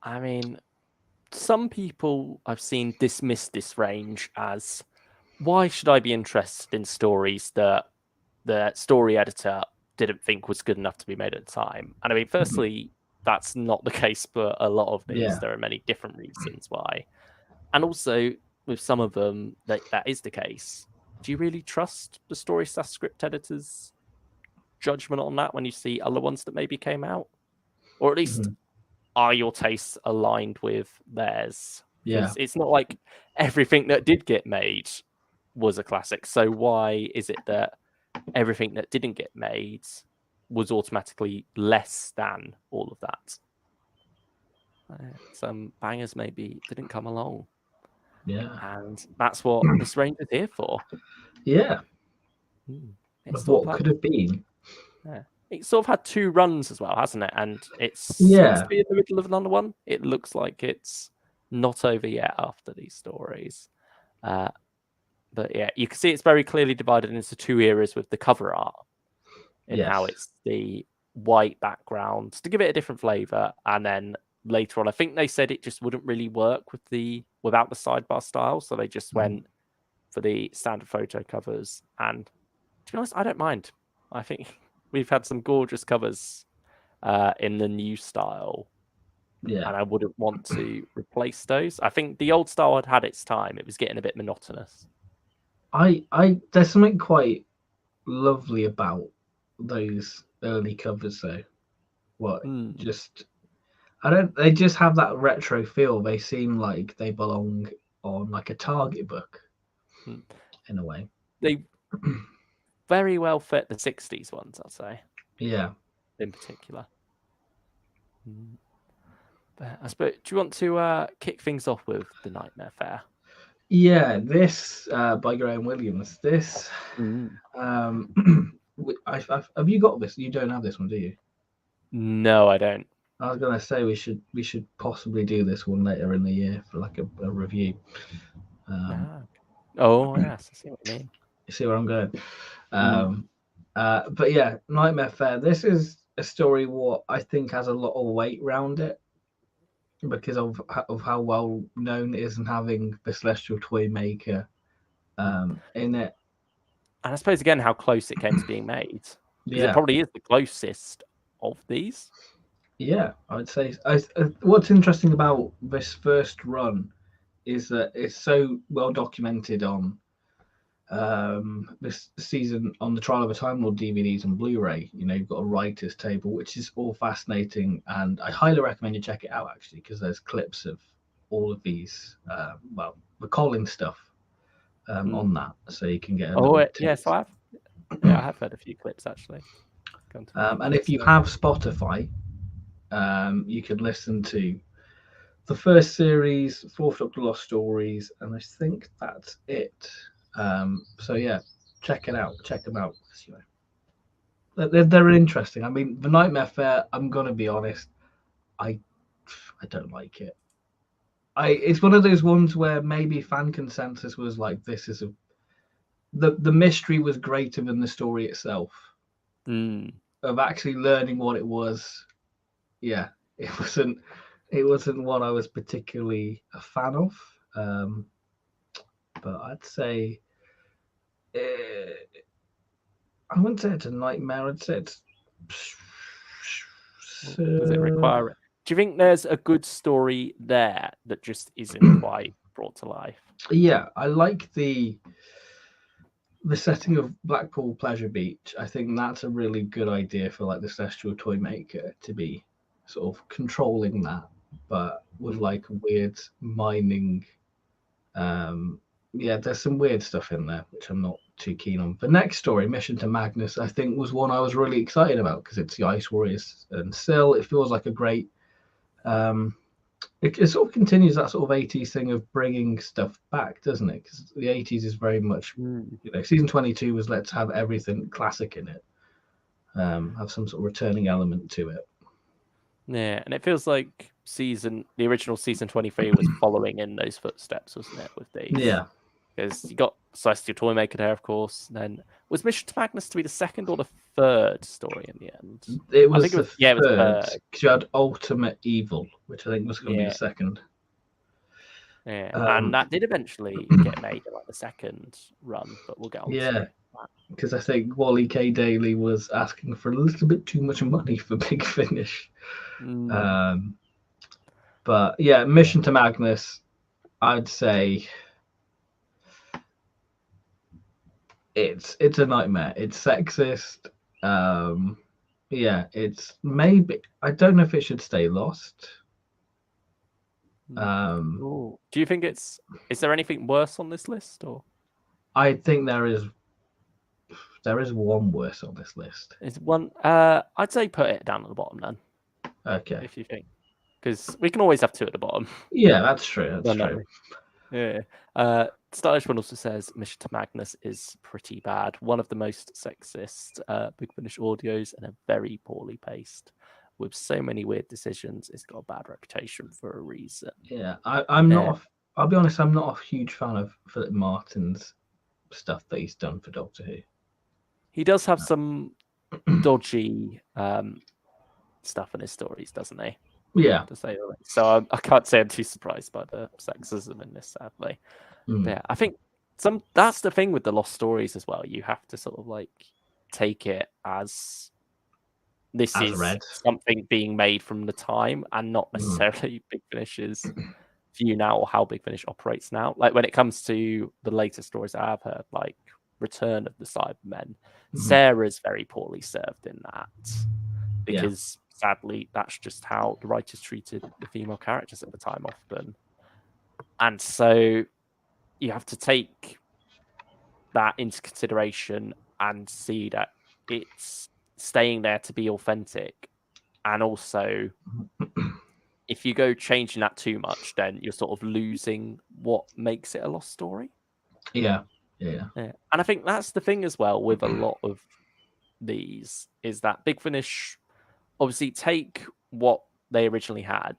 B: I mean, some people I've seen dismiss this range as, why should I be interested in stories that the story editor didn't think was good enough to be made at the time? And I mean, firstly, that's not the case for a lot of these. There are many different reasons why. And also, with some of them, that is the case. Do you really trust the story script editor's judgment on that when you see other ones that maybe came out? Or at least, are your tastes aligned with theirs? Because it's not like everything that did get made was a classic. So why is it that everything that didn't get made was automatically less than all of that? Some bangers maybe didn't come along. And that's what this range is here for.
A: It's what could have been.
B: It sort of had two runs as well, hasn't it? And it seems to be in the middle of another one. It looks like it's not over yet after these stories. But yeah, you can see it's very clearly divided into two eras with the cover art in how it's the white background to give it a different flavor. And then later on, I think they said it just wouldn't really work without the sidebar style. So they just went for the standard photo covers. And to be honest, I don't mind. I think we've had some gorgeous covers in the new style. And I wouldn't want to replace those. I think the old style had its time. It was getting a bit monotonous.
A: There's something quite lovely about those early covers though. They just have that retro feel. They seem like they belong on like a Target book in a way.
B: They very well fit the 60s ones, I'd say. In particular. But I suppose, do you want to kick things off with The Nightmare Fair?
A: This by Graham Williams. This have you got this? You don't have this one, do you?
B: No, I don't.
A: I was gonna say we should possibly do this one later in the year for like a review.
B: Yes, I see what you mean.
A: You see where I'm going. But yeah, Nightmare Fair. This is a story what I think has a lot of weight around it because of how well known it is and having the Celestial Toy Maker in it.
B: And I suppose again how close it came to being made. Because it probably is the closest of these.
A: Yeah, I would say. What's interesting about this first run is that it's so well documented on this season on the Trial of a Time Lord DVDs and Blu-ray. You know, you've got a writer's table, which is all fascinating, and I highly recommend you check it out actually, because there's clips of all of these, the Colin stuff on that, so you can get a
B: yes, I have heard a few clips actually.
A: And if you have Spotify, you could listen to the first series, Fourth Doctor Lost Stories, and I think that's it. So yeah, check it out. Check them out. You know, they're interesting. I mean, the Nightmare Fair. I'm gonna be honest. I don't like it. It's one of those ones where maybe fan consensus was like, this is the mystery was greater than the story itself. Of actually learning what it was. Yeah, it wasn't one I was particularly a fan of. But I'd say I wouldn't say it's a nightmare. I'd say it's.
B: Does it require it? Do you think there's a good story there that just isn't quite brought to life?
A: Yeah, I like the setting of Blackpool Pleasure Beach. I think that's a really good idea for like the Celestial Toy Maker to be sort of controlling that, but with like weird mining. Yeah, there's some weird stuff in there which I'm not too keen on. The next story, Mission to Magnus, I think was one I was really excited about because it's the Ice Warriors and still it feels like a great. It sort of continues that sort of 80s thing of bringing stuff back, doesn't it? Because the 80s is very much, season 22 was let's have everything classic in it, have some sort of returning element to it.
B: Yeah, and it feels like the original season 23 was following in those footsteps, wasn't it? With these,
A: Yeah,
B: because you got Celestial Toymaker there, of course. And then was Mission to Magnus to be the second or the third story in the end?
A: it was
B: I think it was.
A: the
B: Yeah, it was
A: third.
B: third.
A: Because you had Ultimate Evil, which I think was going to be the second.
B: Yeah, and that did eventually get made in like the second run, but we'll get on to that.
A: Because I think Wally K. Daly was asking for a little bit too much money for Big Finish. But yeah, Mission to Magnus, I'd say it's a nightmare. It's sexist. Yeah, it's maybe I don't know if it should stay lost.
B: Do you think is there anything worse on this list, or?
A: I think there is one worse on this list.
B: Is one? I'd say put it down at the bottom then.
A: Okay.
B: If you think, because we can always have two at the bottom.
A: Yeah, that's true. That's true.
B: Yeah. Stylish One also says Mission to Magnus is pretty bad. One of the most sexist Big Finish audios and a very poorly paced. With so many weird decisions, it's got a bad reputation for a reason.
A: Yeah, I'm not. I'll be honest. I'm not a huge fan of Philip Martin's stuff that he's done for Doctor Who.
B: He does have some dodgy stuff in his stories, doesn't he?
A: Yeah.
B: To say so, I can't say I'm too surprised by the sexism in this, sadly. Yeah, I think that's the thing with the lost stories as well. You have to sort of like take it as this is something being made from the time and not necessarily Big Finish's view now or how Big Finish operates now. Like when it comes to the latest stories I've heard, like Return of the Cybermen, Sarah's very poorly served in that because sadly that's just how the writers treated the female characters at the time often. And so you have to take that into consideration and see that it's staying there to be authentic. And also, if you go changing that too much, then you're sort of losing what makes it a lost story.
A: Yeah.
B: And I think that's the thing as well with a lot of these is that Big Finish obviously take what they originally had,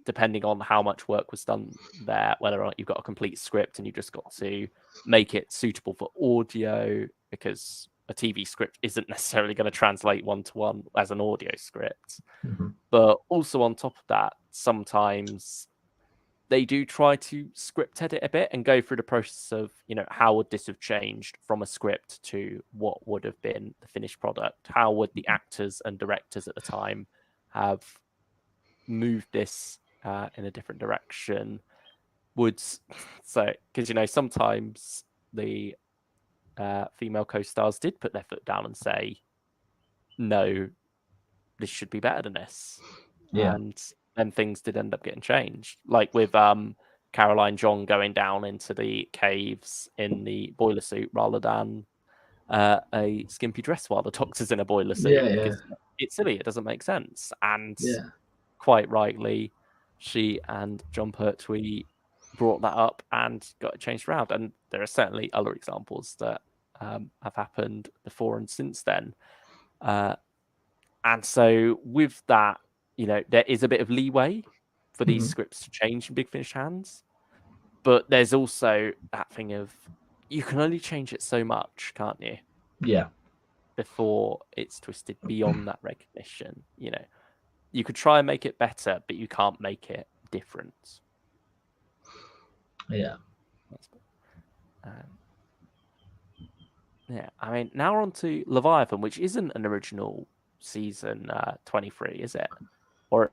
B: depending on how much work was done there, whether or not you've got a complete script and you just got to make it suitable for audio, because a TV script isn't necessarily going to translate one-to-one as an audio script. But also on top of that, sometimes they do try to script edit a bit and go through the process of, how would this have changed from a script to what would have been the finished product? How would the actors and directors at the time have moved this in a different direction? Because sometimes the female co-stars did put their foot down and say, no, this should be better than this. And then things did end up getting changed, like with Caroline John going down into the caves in the boiler suit rather than a skimpy dress while the Doctor's in a boiler suit, because it's silly, it doesn't make sense. And quite rightly, she and John Pertwee brought that up and got it changed around. And there are certainly other examples that have happened before and since then. And so with that, there is a bit of leeway for these scripts to change in Big Finish hands. But there's also that thing of you can only change it so much, can't you?
A: Yeah.
B: Before it's twisted beyond that recognition. You could try and make it better, but you can't make it different.
A: Yeah.
B: Yeah, I mean, now we're on to Leviathan, which isn't an original season 23, is it? Or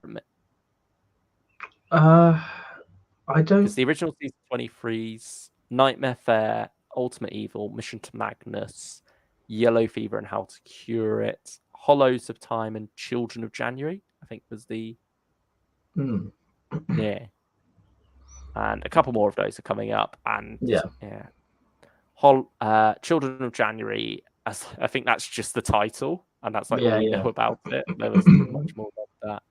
A: Uh, I
B: because
A: don't.
B: the original season 23's Nightmare Fair, Ultimate Evil, Mission to Magnus, Yellow Fever and How to Cure It, Hollows of Time, and Children of January, I think was the.
A: Hmm.
B: Yeah. And a couple more of those are coming up. And
A: Yeah.
B: yeah. Children of January, I think that's just the title, and that's like all
A: Yeah.
B: we
A: Yeah.
B: know about it. There wasn't much more than that.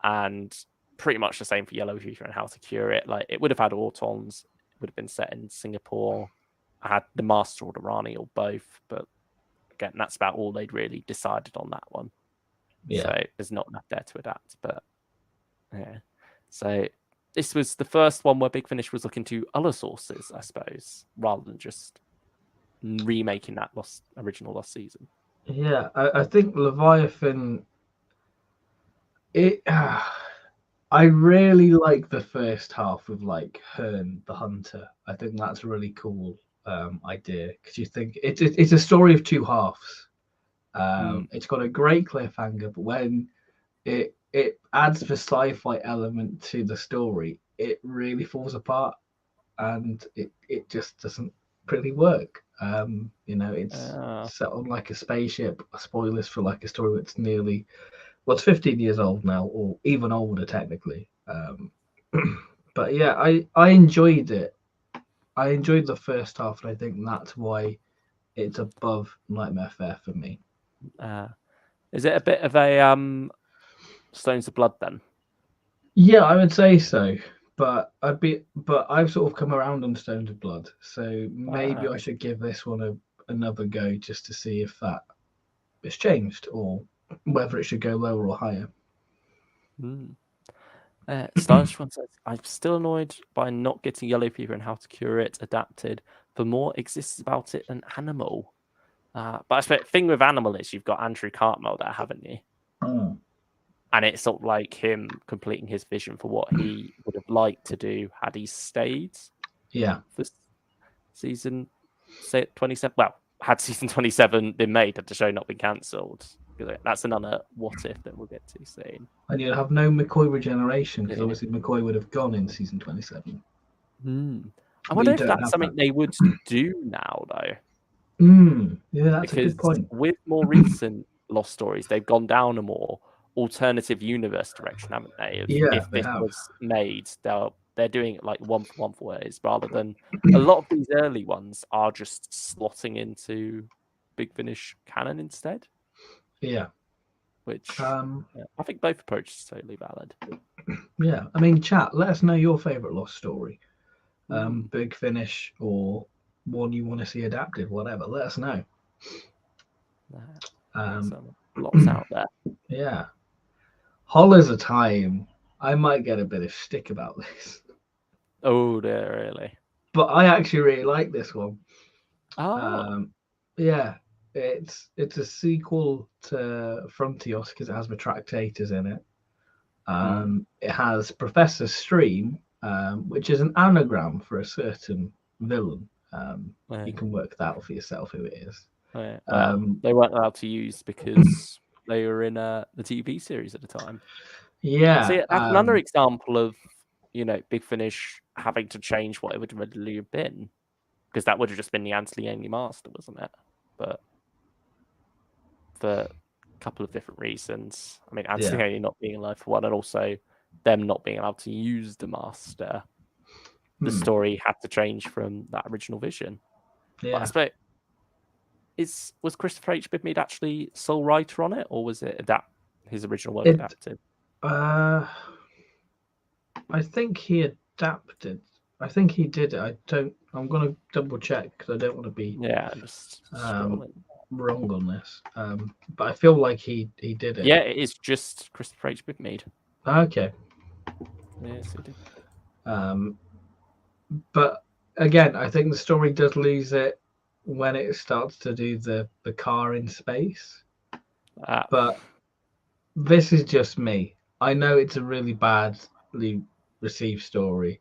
B: And pretty much the same for Yellow Fever and How to Cure It. Like it would have had autons, it would have been set in Singapore. I had the Master or the Rani or both, but again, that's about all they'd really decided on that one.
A: Yeah.
B: So there's not enough there to adapt. But yeah. So this was the first one where Big Finish was looking to other sources, I suppose, rather than just remaking that original Lost season.
A: Yeah. I think Leviathan. It. I really like the first half of like Hearn the Hunter. I think that's a really cool idea because you think it's a story of two halves. It's got a great cliffhanger, but when it adds the sci-fi element to the story, it really falls apart, and it just doesn't really work. It's set on like a spaceship. Spoilers for like a story that's nearly, well, it's 15 years old now, or even older technically. But yeah, I enjoyed it. I enjoyed the first half, and I think that's why it's above Nightmare Fair for me.
B: Is it a bit of a Stones of Blood then?
A: Yeah, I would say so. But I've sort of come around on Stones of Blood, so maybe I should give this one another go just to see if that has changed or whether it should go lower or higher.
B: Stylish one says, I'm still annoyed by not getting Yellow Fever and How to Cure It adapted. For more exists about it than Animal. But I suppose the thing with Animal is you've got Andrew Cartmel there, haven't you?
A: Oh.
B: And it's sort of like him completing his vision for what he would have liked to do had he stayed
A: Yeah,
B: for season 27. Well, had season 27 been made, had the show not been cancelled. That's another what if that we'll get to soon.
A: and you'd have no McCoy regeneration because obviously McCoy would have gone in season 27.
B: I wonder if that's something they would do now, though.
A: Yeah, that's a
B: Because
A: good point.
B: with more recent Lost stories, they've gone down a more alternative universe direction, haven't they?
A: Yeah,
B: If
A: they
B: this
A: have.
B: was made, they're doing it like one for one for ways, rather than a lot of these early ones are just slotting into Big Finish canon instead.
A: Yeah.
B: Which I think both approaches are totally valid.
A: Yeah, I mean, chat. Let us know your favorite Lost story, Big Finish, or one you want to see adapted. Whatever. Let us know.
B: Lots out there.
A: Yeah. Hollows of Time. I might get a bit of stick about this.
B: Oh, dear, really?
A: But I actually really like this one.
B: Oh.
A: Yeah, it's a sequel to Frontios because it has the Tractators in it. It has Professor Stream, which is an anagram for a certain villain. You can work that out for yourself who it is.
B: Well, they weren't allowed to use because they were in the TV series at the time.
A: Yeah.
B: See, that's another example of, Big Finish having to change what it would originally have been. Because that would have just been the Anthony Ainley Master, wasn't it? But for a couple of different reasons. I mean, Anthony Ainley not being alive for one, and also them not being allowed to use the Master. The story had to change from that original vision.
A: Yeah.
B: But I suppose, was Christopher H. Bidmead actually sole writer on it, or was it his original work adapted?
A: I think he adapted. I think he did it. I'm gonna double check because I don't want to be
B: just
A: wrong on this. But I feel like he did it.
B: Yeah, it is just Christopher H. Bidmead.
A: Okay.
B: Yes, he did.
A: But again, I think the story does lose it when it starts to do the car in space. But this is just me. I know it's a really badly received story,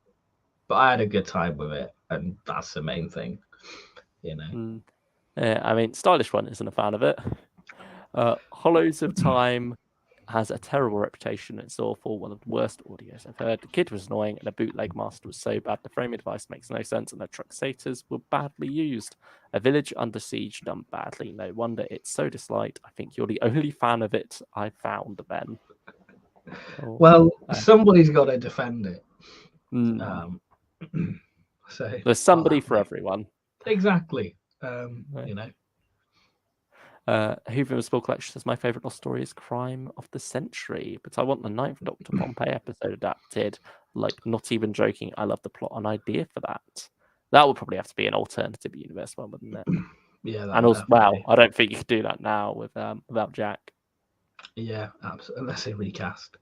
A: but I had a good time with it, and that's the main thing,
B: I mean, Stylish One isn't a fan of it. Hollows of Time has a terrible reputation. It's awful, one of the worst audios I've heard. The kid was annoying, and the bootleg master was so bad. The framing device makes no sense, and the truxators were badly used. A village under siege done badly. No wonder it's so disliked. I think you're the only fan of it I found, Ben. Oh,
A: Well, somebody's got to defend it. So
B: there's somebody for everyone.
A: Exactly.
B: Right.
A: You know.
B: Hoover Small Collection says my favourite lost story is Crime of the Century, but I want the 9th Dr. Pompey episode adapted. Like, not even joking, I love the plot and idea for that. That would probably have to be an alternative universe one, wouldn't it?
A: Yeah.
B: And also, well, I don't think you could do that now without Jack.
A: Yeah, absolutely. Unless they recast.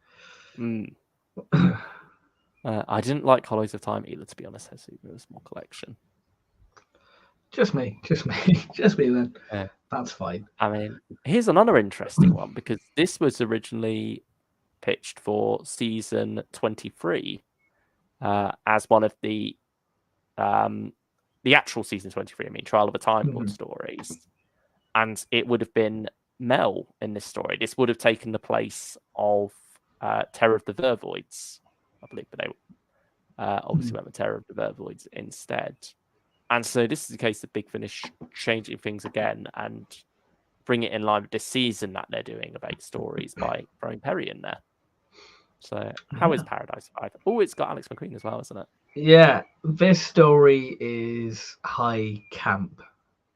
B: I didn't like Hollows of Time either, to be honest. Says Hoover Small Collection.
A: Just me then. That's fine.
B: I mean, here's another interesting one, because this was originally pitched for season 23 as one of the actual season 23, I mean, Trial of a Time Lord stories. And it would have been Mel in this story. This would have taken the place of Terror of the Vervoids, I believe, but they obviously went with Terror of the Vervoids instead. And so this is a case of Big Finish changing things again and bring it in line with this season that they're doing of 8 stories by throwing Perry in there. So how is Paradise 5? Oh, it's got Alex McQueen as well, isn't it?
A: Yeah, this story is high camp,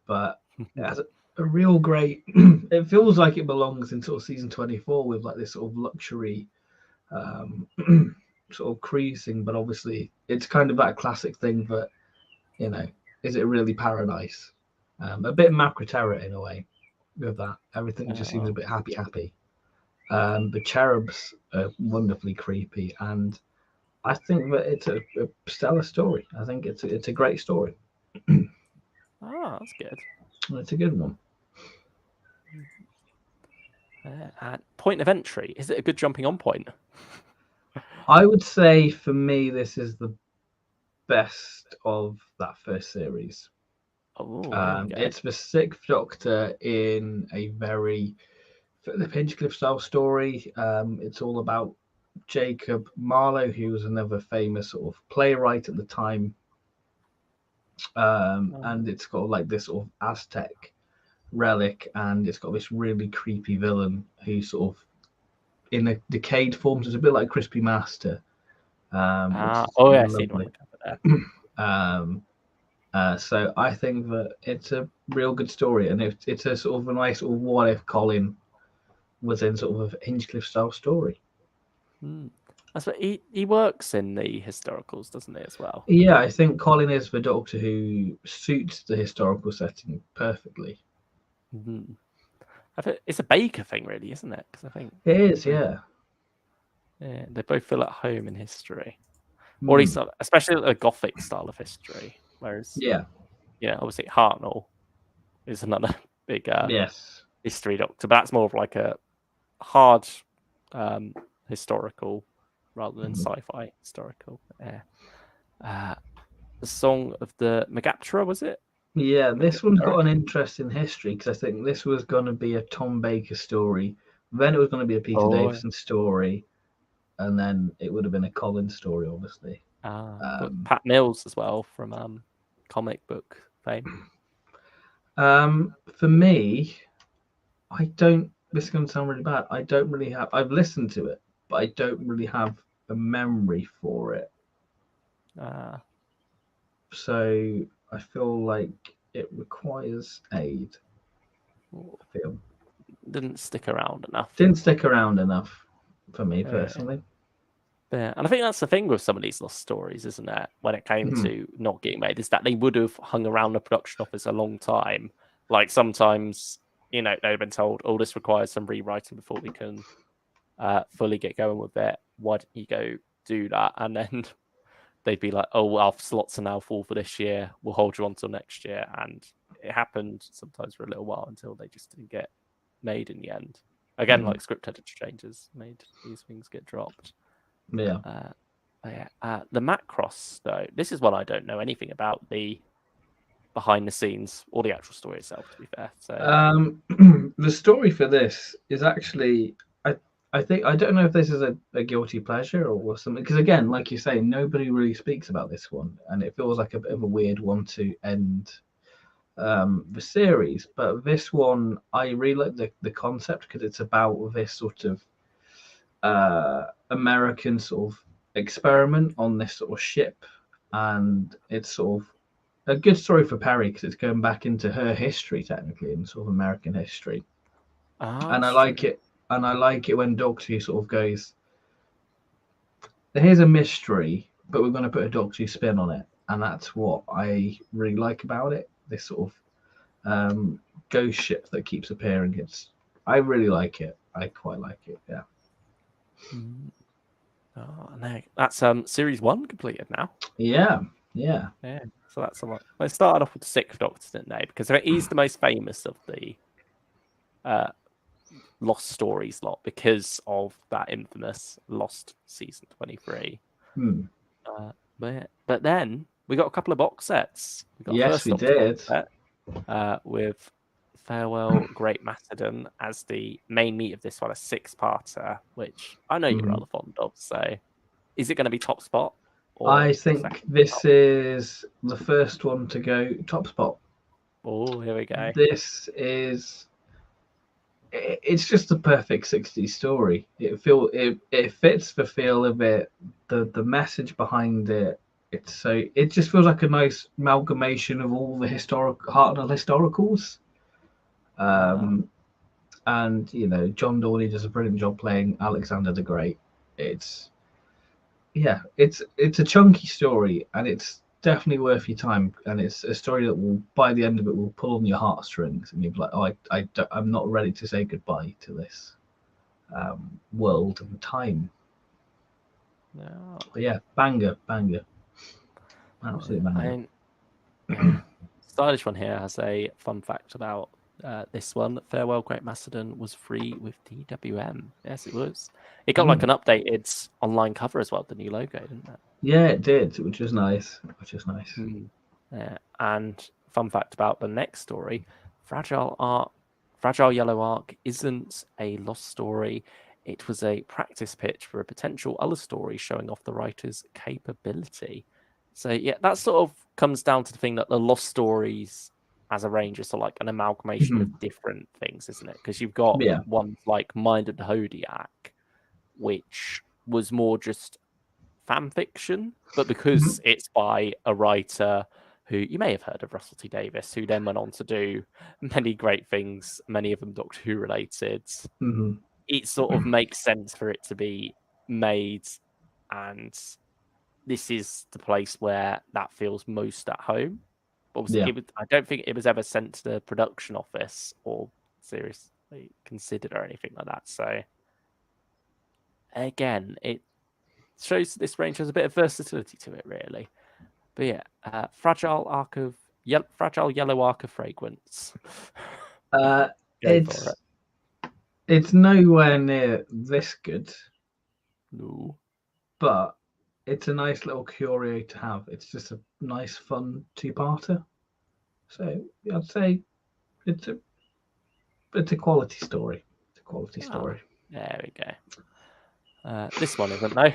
A: but it has a real great... it feels like it belongs in sort of season 24 with like this sort of luxury sort of cruising, but obviously it's kind of that classic thing that, you know, is it really paradise? A bit Macra Terror in a way with that. Everything just seems a bit happy. The cherubs are wonderfully creepy, and I think that it's a stellar story. I think it's a great story.
B: That's good.
A: It's a good one.
B: Point of entry. Is it a good jumping on point?
A: I would say for me, this is the best of that first series. It's the 6th Doctor in a very the Pinchcliffe style story. It's all about Jacob Marlowe, who was another famous sort of playwright at the time. And it's got like this sort of Aztec relic, and it's got this really creepy villain who's sort of in a decayed form. So it's a bit like Crispy Master.
B: I see the one there.
A: So I think that it's a real good story, and it's a sort of a nice sort of what if Colin was in sort of a Hinchcliffe style story.
B: That's what he works in the historicals, doesn't he, as well?
A: Yeah, I think Colin is the Doctor who suits the historical setting perfectly.
B: It's a Baker thing, really, isn't it? Because I think
A: it is, yeah.
B: Yeah, they both feel at home in history, or at least, especially a Gothic style of history. Whereas, obviously Hartnell is another big history Doctor, but that's more of like a hard historical rather than sci-fi historical. The Song of the Megaptera, was it?
A: Yeah, this one's got an interesting history, because I think this was going to be a Tom Baker story, then it was going to be a Peter Davison story, and then it would have been a Colin story, obviously.
B: Pat Mills as well from comic book fame.
A: For me, I don't. This is going to sound really bad. I don't really have. I've listened to it, but I don't really have a memory for it. So I feel like it requires aid. I feel
B: didn't stick around
A: enough for me personally.
B: Yeah, and I think that's the thing with some of these lost stories, isn't it? When it came to not getting made, is that they would have hung around the production office a long time. Like sometimes, they've been told, "Oh, this requires some rewriting before we can fully get going with it. Why don't you go do that?" And then they'd be like, "Oh, our slots are now full for this year. We'll hold you on till next year." And it happened sometimes for a little while until they just didn't get made in the end. Again, like script editor changes made these things get dropped.
A: Yeah.
B: The Macross, though, this is one I don't know anything about. The behind the scenes or the actual story itself, to be fair. So
A: The story for this is actually, I think, I don't know if this is a guilty pleasure or something, because again, like you say, nobody really speaks about this one, and it feels like a bit of a weird one to end the series. But this one, I really like the concept, because it's about this sort of American sort of experiment on this sort of ship, and it's sort of a good story for Perry because it's going back into her history technically, in sort of American history. And I
B: that's
A: like
B: true.
A: it. And I like it when Doctor Who sort of goes, here's a mystery, but we're going to put a Doctor Who spin on it, and that's what I really like about it. This sort of ghost ship that keeps appearing. I really like it. I quite like it. Yeah.
B: Mm. Oh, no. That's series 1 completed now.
A: Yeah. Yeah.
B: Yeah, so that's a lot. They started off with the Sixth Doctor, didn't they? Because he's the most famous of the Lost Stories lot because of that infamous Lost season 23.
A: Hmm.
B: But then we got a couple of box sets. We got
A: Yes,
B: first
A: we
B: Doctor
A: did.
B: box set with Farewell Great Macedon as the main meat of this one, a 6-parter, which I know you're rather fond of. So, is it going to be top spot? Or
A: I think this is the first one to go top spot.
B: Oh, here we go.
A: This is, it's just a perfect 60s story. It fits the feel of it, the message behind it. It just feels like a nice amalgamation of all the Hartnell historicals. And John Dorney does a brilliant job playing Alexander the Great. It's it's a chunky story, and it's definitely worth your time. And it's a story that will, by the end of it, will pull on your heartstrings, and you'll be like, oh, I'm not ready to say goodbye to this world and time.
B: No.
A: But yeah, banger, absolute banger.
B: Stylish one here has a fun fact about this one. Farewell Great Macedon was free with DWM. Yes, it was. It got like an updated online cover as well, the new logo, didn't it?
A: Yeah, it did, which is nice.
B: Yeah. And fun fact about the next story, Fragile Yellow Ark isn't a lost story. It was a practice pitch for a potential other story showing off the writer's capability. So yeah, that sort of comes down to the thing that the lost stories as a range is sort of like an amalgamation of different things, isn't it? Because you've got ones like Mind of the Hodiak, which was more just fan fiction, but because it's by a writer who you may have heard of, Russell T Davies, who then went on to do many great things, many of them Doctor Who related. It sort of makes sense for it to be made, and this is the place where that feels most at home. But I don't think it was ever sent to the production office or seriously considered or anything like that. So again, it shows this range has a bit of versatility to it, really. But yeah, Fragile Yellow Arc of Fragrance.
A: It's nowhere near this good.
B: No.
A: But it's a nice little curio to have. It's just a nice, fun 2-parter. So I'd say it's a quality story. It's a quality story.
B: There we go. This one isn't, though.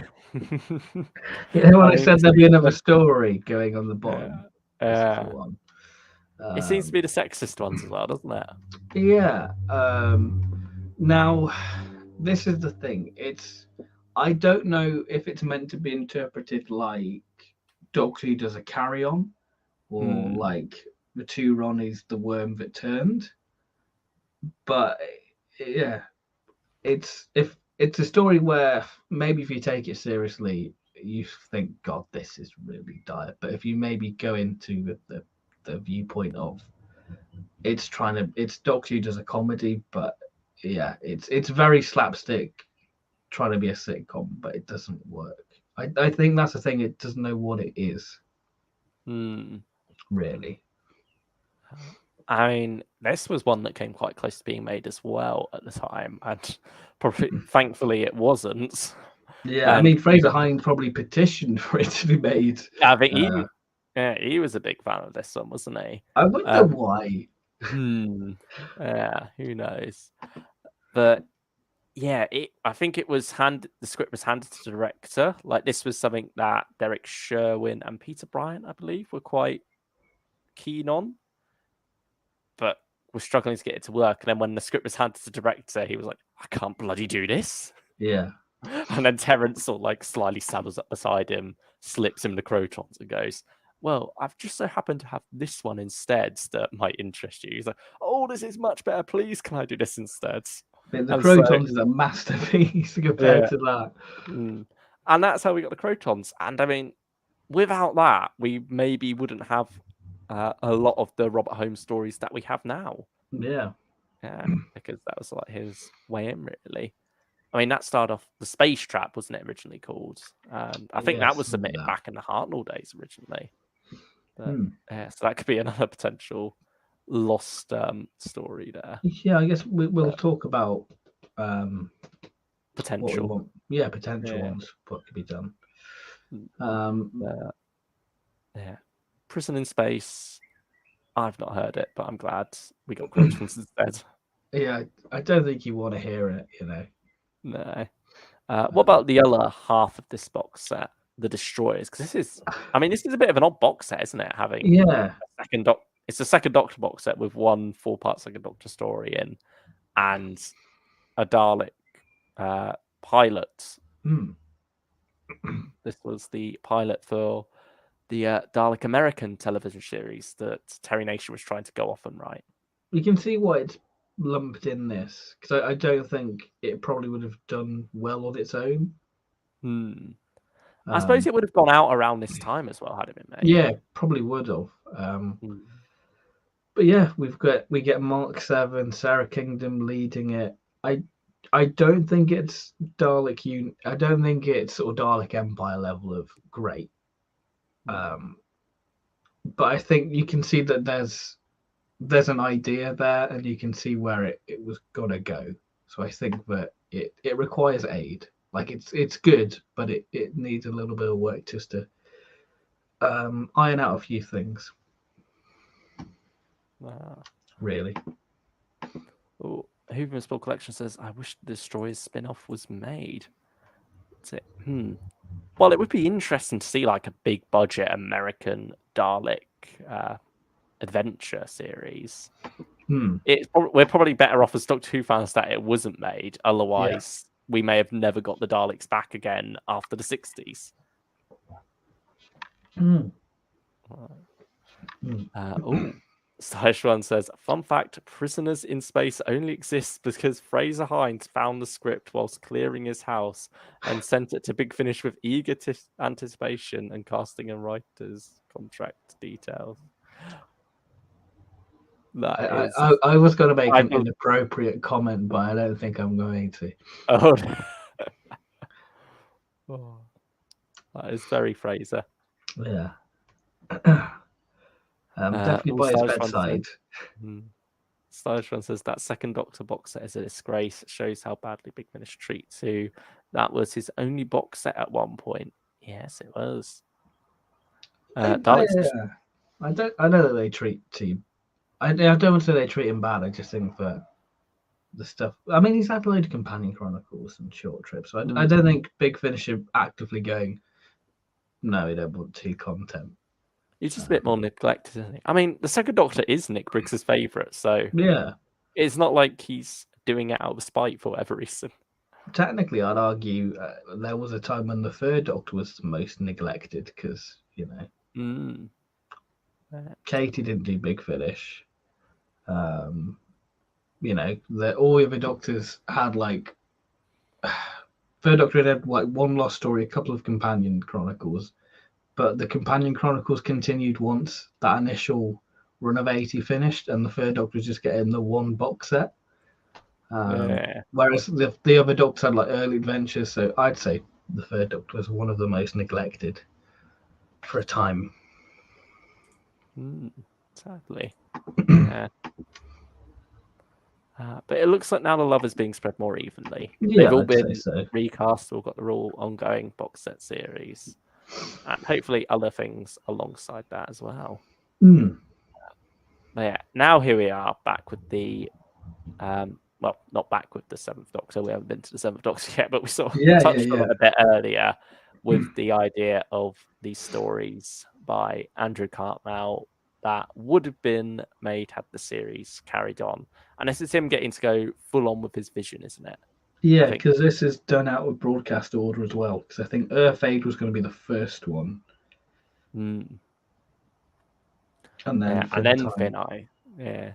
A: When I said there'd be another story going on the bottom, this is the one.
B: It seems to be the sexist ones as well, doesn't it?
A: Yeah. Now, this is the thing. I don't know if it's meant to be interpreted like Doctor Who does a carry-on, or like the two Ronnies, the worm that turned. But yeah, it's a story where maybe if you take it seriously, you think, God, this is really dire. But if you maybe go into the viewpoint of it's Doctor Who does a comedy, but yeah, it's very slapstick, trying to be a sitcom, but it doesn't work. I think that's the thing. It doesn't know what it is. Really.
B: I mean, this was one that came quite close to being made as well at the time, and probably, thankfully, it wasn't.
A: Yeah, I mean, Fraser Hines probably petitioned for it to be made.
B: I think Yeah, he was a big fan of this one, wasn't he?
A: I wonder why.
B: Yeah, who knows? But yeah, I think it was the script was handed to the director. Like, this was something that Derek Sherwin and Peter Bryant, I believe, were quite keen on, but was struggling to get it to work. And then when the script was handed to the director, he was like, I can't bloody do this.
A: Yeah.
B: And then Terrence sort of like slyly saddles up beside him, slips him the crotons and goes, well, I've just so happened to have this one instead that might interest you. He's like, oh, this is much better. Please, can I do this instead?
A: The Crotons is a masterpiece compared to that.
B: And that's how we got the Crotons. And I mean, without that, we maybe wouldn't have a lot of the Robert Holmes stories that we have now.
A: Yeah.
B: Yeah, because that was like his way in, really. I mean, that started off the Space Trap, wasn't it, originally called? I think that was submitted back in the Hartnell days originally. But, yeah, so that could be another potential lost story there.
A: Yeah, I guess we'll talk about
B: potential.
A: Potential ones. What could be done?
B: Yeah, Prison in Space. I've not heard it, but I'm glad we got Crotons instead.
A: Yeah, I don't think you want to hear it, you know.
B: No. What about the other half of this box set, the Destroyers? Because this is a bit of an odd box set, isn't it? Having it's a second Doctor box set with one 4-part second Doctor story in, and a Dalek pilot. This was the pilot for the Dalek American television series that Terry Nation was trying to go off and write.
A: You can see why it's lumped in this, because I don't think it probably would have done well on its own.
B: I suppose it would have gone out around this time as well, had it been made.
A: Yeah, probably would have. But yeah, we get Mark 7, Sarah Kingdom leading it. I don't think it's Dalek I don't think it's sort of Dalek Empire level of great. But I think you can see that there's an idea there, and you can see where it was gonna go. So I think that it requires aid. Like, it's good, but it needs a little bit of work just to iron out a few things. Really.
B: Oh, Hoover's Spell Collection says, I wish the Destroyers spin-off was made. That's it. Well, it would be interesting to see like a big budget American Dalek adventure series. We're probably better off as Doctor Who fans that it wasn't made. Otherwise, we may have never got the Daleks back again after the 60s. Stylish One says, fun fact, Prisoners in Space only exists because Fraser Hines found the script whilst clearing his house and sent it to Big Finish with eager anticipation and casting and writers contract details.
A: I was going to make an inappropriate comment, but I don't think I'm going to.
B: That is very Fraser.
A: Yeah. Definitely by his bedside.
B: Stylish One says that second Doctor box set is a disgrace. It shows how badly Big Finish treats who. That was his only box set at one point. Yes, it was.
A: I know that they treat Team. I don't want to say they treat him bad. I just think that the stuff. I mean, he's had a load of companion chronicles and short trips. So I don't think Big Finish are actively going, no, we don't want T content.
B: He's just a bit more neglected, isn't he? I mean, the second Doctor is Nick Briggs' favourite, so
A: yeah,
B: it's not like he's doing it out of spite for whatever reason.
A: Technically, I'd argue there was a time when the third Doctor was the most neglected because, you know, Katie didn't do Big Finish. You know, all the other Doctors had like third Doctor had like one lost story, a couple of companion chronicles, but the companion chronicles continued once that initial run of 80 finished, and the third Doctor was just getting the one box set. Whereas the other Doctors had like early adventures, so I'd say the third Doctor was one of the most neglected for a time.
B: Sadly. Yeah. But it looks like now the love is being spread more evenly.
A: Yeah,
B: they've all been recast, all got their all ongoing box set series. and hopefully other things alongside that as well.
A: Mm.
B: But yeah, now here we are back with the well, not back with the Seventh Doctor. We haven't been to the Seventh Doctor yet, but we sort of
A: Yeah,
B: touched on
A: yeah,
B: it a bit earlier with the idea of these stories by Andrew Cartmel that would have been made had the series carried on. And this is him getting to go full on with his vision, isn't it?
A: yeah.
B: I think.
A: Because this is done out of broadcast order as well. Because I think Earth Aid was going to be the first one,
B: Mm,
A: and then
B: yeah, and then
A: Time.
B: Thin Eye. Yeah.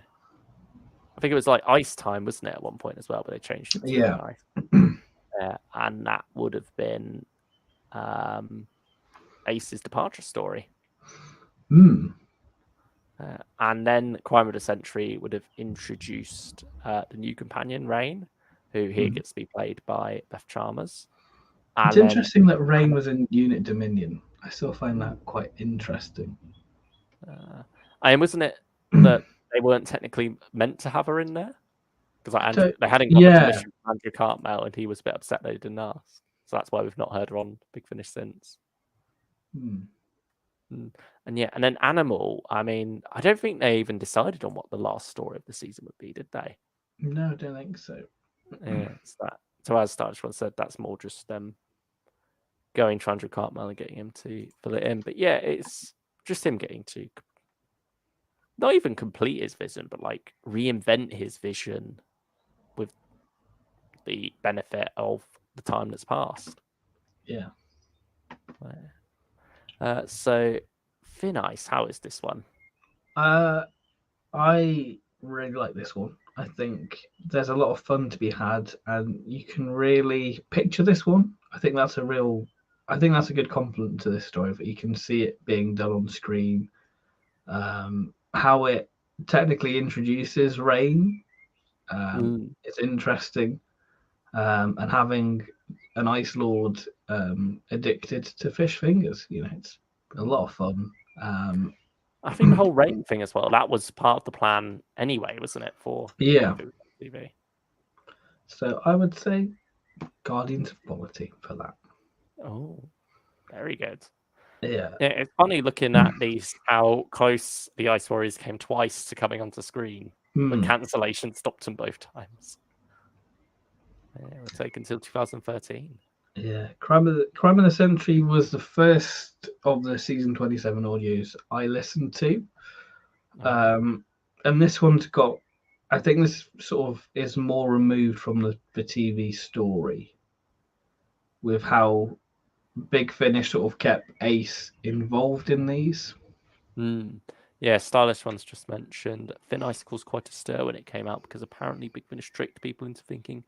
B: I think it was like Ice Time, wasn't it, at one point as well, but they changed it to
A: Yeah.
B: Thin Eye. And that would have been Ace's departure story.
A: Mm.
B: And then Crime of the Century would have introduced the new companion, Rain, who here gets to be played by Beth Chalmers.
A: It's
B: And then,
A: interesting that Rain was in Unit Dominion. I still find that quite interesting.
B: and wasn't it that they weren't technically meant to have her in there? Because like they hadn't got the
A: Yeah.
B: permission from Andrew Cartmel, and he was a bit upset they didn't ask. So that's why we've not heard her on Big Finish since.
A: Mm.
B: And yeah, and then Animal. I mean, I don't think they even decided on what the last story of the season would be, did they?
A: No, I don't think so.
B: Yeah, it's that. So as Starch said, that's more just going to Andrew Cartmel and getting him to fill it in. But yeah, it's just him getting to not even complete his vision, but like reinvent his vision with the benefit of the time that's passed.
A: Yeah.
B: So Thin Ice, how is this one?
A: I really like this one. I think there's a lot of fun to be had, and you can really picture this one. I think that's a good compliment to this story, that you can see it being done on screen. How it technically introduces Rain is interesting, and having an Ice Lord addicted to fish fingers, it's a lot of fun.
B: I think the whole Rain thing as well, that was part of the plan anyway, wasn't it, for
A: Yeah.
B: TV?
A: So I would say Guardians of Quality for that.
B: Oh, very good.
A: Yeah.
B: Yeah, it's funny looking at these, how close the Ice Warriors came twice to coming onto screen, but cancellation stopped them both times. Yeah, it would take until 2013.
A: Yeah, Crime of the Century was the first of the season 27 audios I listened to. And this one's got, I think this sort of is more removed from the TV story, with how Big Finish sort of kept Ace involved in these.
B: Yeah, Stylish One's just mentioned Thin Ice caused quite a stir when it came out, because apparently Big Finish tricked people into thinking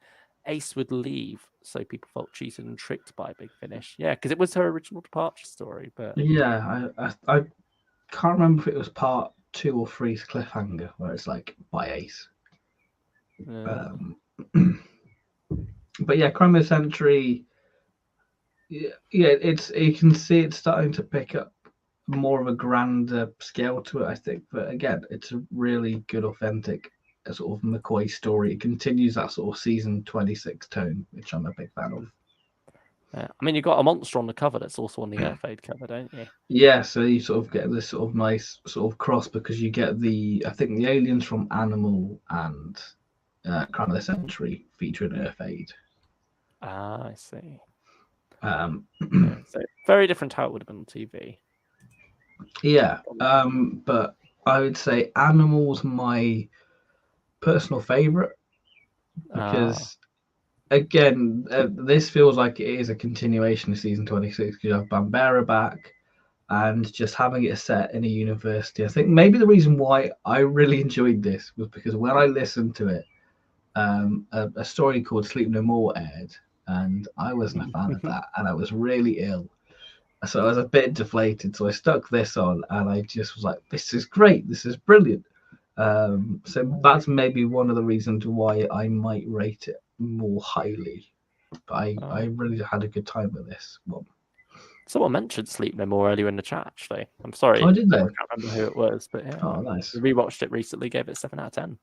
B: Ace would leave, so people felt cheated and tricked by Big Finish. Yeah, because it was her original departure story. But
A: yeah, I can't remember if it was part 2 or 3's cliffhanger where it's like by Ace. But yeah, Crime of the Century. Yeah, it's, you can see it's starting to pick up more of a grander scale to it, I think. But again, it's a really good, authentic sort of McCoy story. It continues that sort of season 26 tone, which I'm a big fan of.
B: I mean, you've got a monster on the cover that's also on the Earth Aid cover, don't you?
A: Yeah, so you sort of get this sort of nice sort of cross, because you get I think the aliens from Animal and Crime of the Century featuring Earth Aid.
B: Ah, I see.
A: Yeah,
B: so very different to how it would have been on TV.
A: Yeah, but I would say Animal's my personal favorite, because again, this feels like it is a continuation of season 26, because you have Bambera back, and just having it set in a university. I think maybe the reason why I really enjoyed this was because when I listened to it, a story called Sleep No More aired, and I wasn't a fan of that, and I was really ill. So I was a bit deflated. So I stuck this on, and I just was like, "This is great. This is brilliant." So that's maybe one of the reasons why I might rate it more highly. But I really had a good time with this one.
B: Someone mentioned Sleep No More earlier in the chat, actually. I'm sorry.
A: Oh, did they?
B: I can't remember who it was, but yeah.
A: Oh, nice.
B: We rewatched it recently, gave it 7 out of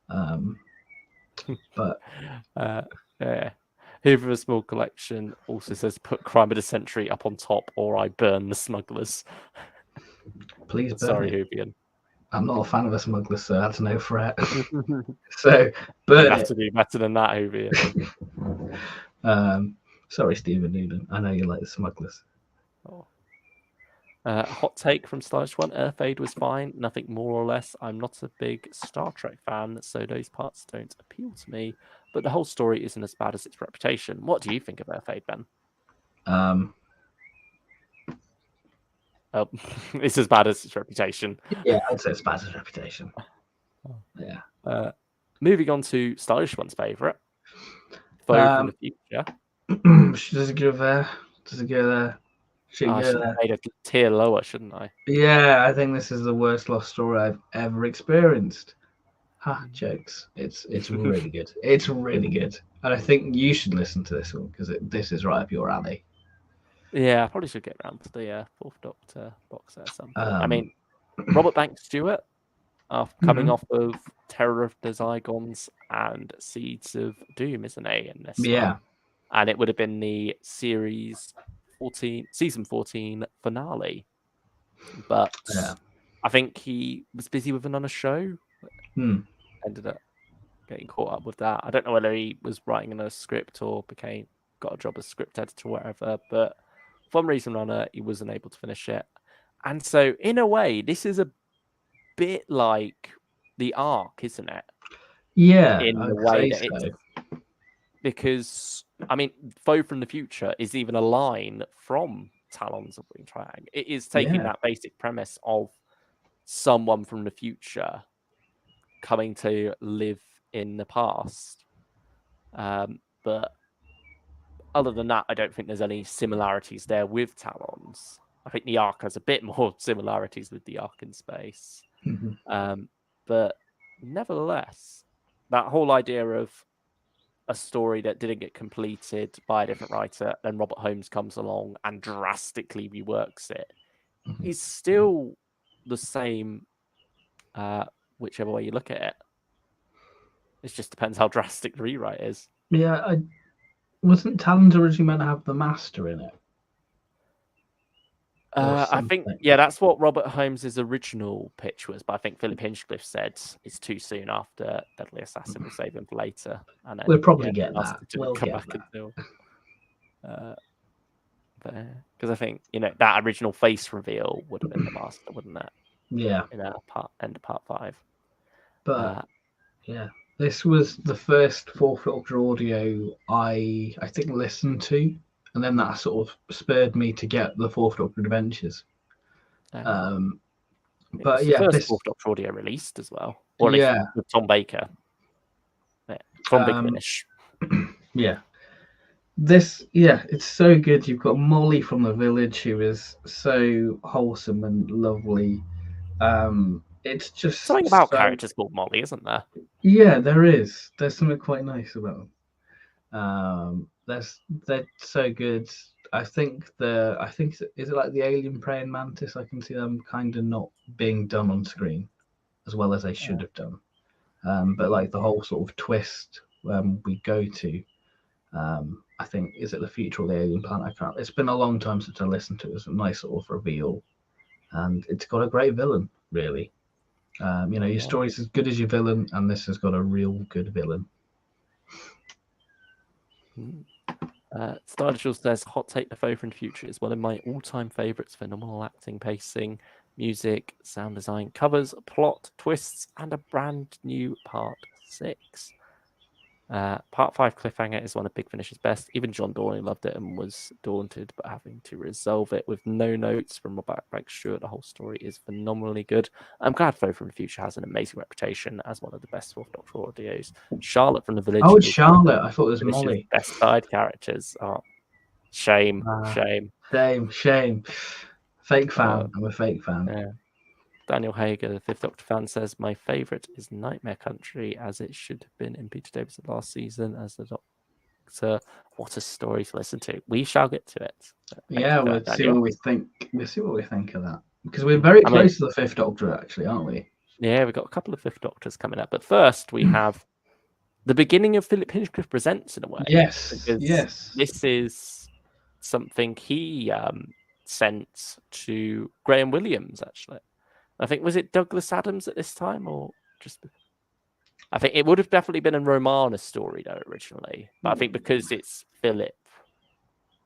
B: 10.
A: But
B: yeah. Hoover of a Small Collection also says put Crime of the Century up on top or I burn the smugglers.
A: Please burn
B: Sorry,
A: it.
B: Hoovian.
A: I'm not a fan of the smugglers, so that's no threat. So burn
B: You have
A: it.
B: to do better than that, Hoovian.
A: Sorry, Stephen Noonan. I know you like the smugglers.
B: Oh. Hot take from Stylish One. Earth Aid was fine, nothing more or less. I'm not a big Star Trek fan, so those parts don't appeal to me. But the whole story isn't as bad as its reputation. What do you think of Earth Aid, Ben? It's as bad as its reputation.
A: Yeah, I'd say it's bad as its reputation. Yeah.
B: Moving on to Stylish One's favourite. Foe from the Future.
A: Does it go there? Does it go there?
B: Should have made a tier lower, shouldn't I?
A: Yeah, I think this is the worst lost story I've ever experienced. Ha, jokes. It's really good. It's really good. And I think you should listen to this one because this is right up your alley.
B: Yeah, I probably should get around to the Fourth Doctor box set at some point. I mean, Robert Banks Stewart, coming off of Terror of the Zygons and Seeds of Doom, isn't he, in this one? And it would have been the season 14 finale. But I think he was busy with another show. Ended up getting caught up with that. I don't know whether he was writing in a script or got a job as script editor or whatever, but for some reason or another, he wasn't able to finish it. And so, in a way, this is a bit like the Ark, isn't it?
A: Yeah,
B: in the way that it's because I mean, Foe from the Future is even a line from Talons of Winged Triang. It is taking that basic premise of someone from the future coming to live in the past. But other than that, I don't think there's any similarities there with Talons. I think the Ark has a bit more similarities with the Ark in space. But nevertheless, that whole idea of a story that didn't get completed by a different writer, then Robert Holmes comes along and drastically reworks it, is still the same, whichever way you look at it. It just depends how drastic the rewrite is.
A: Yeah, wasn't Talons originally meant to have the Master in it?
B: I think, that's what Robert Holmes' original pitch was, but I think Philip Hinchcliffe said it's too soon after Deadly Assassin, will save him for later. And then,
A: we'll probably get that. We'll
B: come
A: get
B: back
A: that.
B: Because I think, that original face reveal would have been the Master, wouldn't it?
A: Yeah.
B: In end of part 5.
A: But, this was the first Fourth Doctor audio I think listened to. And then that sort of spurred me to get the Fourth Doctor Adventures.
B: But
A: this
B: Fourth Doctor audio released as well, or with Tom Baker from Big Finish.
A: It's so good. You've got Molly from the village who is so wholesome and lovely. It's just
B: something about characters called Molly, isn't there?
A: Yeah, there is. There's something quite nice about them. They're so good. I think is it like the alien praying mantis? I can see them kind of not being done on screen as well as they should have done. But like the whole sort of twist we go to, I think, is it the future or the alien planet? I can't. It's been a long time since I listened to it. It's a nice sort of reveal, and it's got a great villain, really. Your story's as good as your villain, and this has got a real good villain.
B: Stylish says, hot take, The Foe from the Future is one of my all-time favourites. Phenomenal acting, pacing, music, sound design, covers, plot, twists, and a brand new part 6. Part 5 cliffhanger is one of Big Finish's best. Even John Dorney loved it and was daunted, but having to resolve it with no notes from Robert Banks Stewart, the whole story is phenomenally good. I'm glad Foe from the Future has an amazing reputation as one of the best Fourth Doctor audios. Charlotte from the Village.
A: Oh, it's Charlotte. I thought it was Molly.
B: Best side characters. Oh, shame.
A: Fake fan. I'm a fake fan.
B: Yeah. Daniel Hager, the Fifth Doctor fan, says, my favourite is Nightmare Country, as it should have been in Peter Davis' last season as the Doctor. What a story to listen to. We shall get to it.
A: We'll see what we think. We'll see what we think of that. Because we're very close to the Fifth Doctor, actually, aren't we?
B: Yeah, we've got a couple of Fifth Doctors coming up. But first, we have the beginning of Philip Hinchcliffe Presents in a way.
A: Yes,
B: Because
A: yes.
B: this is something he sent to Graham Williams, actually. I think, was it Douglas Adams at this time, or just... I think it would have definitely been a Romana story, though, originally. But I think because it's Philip,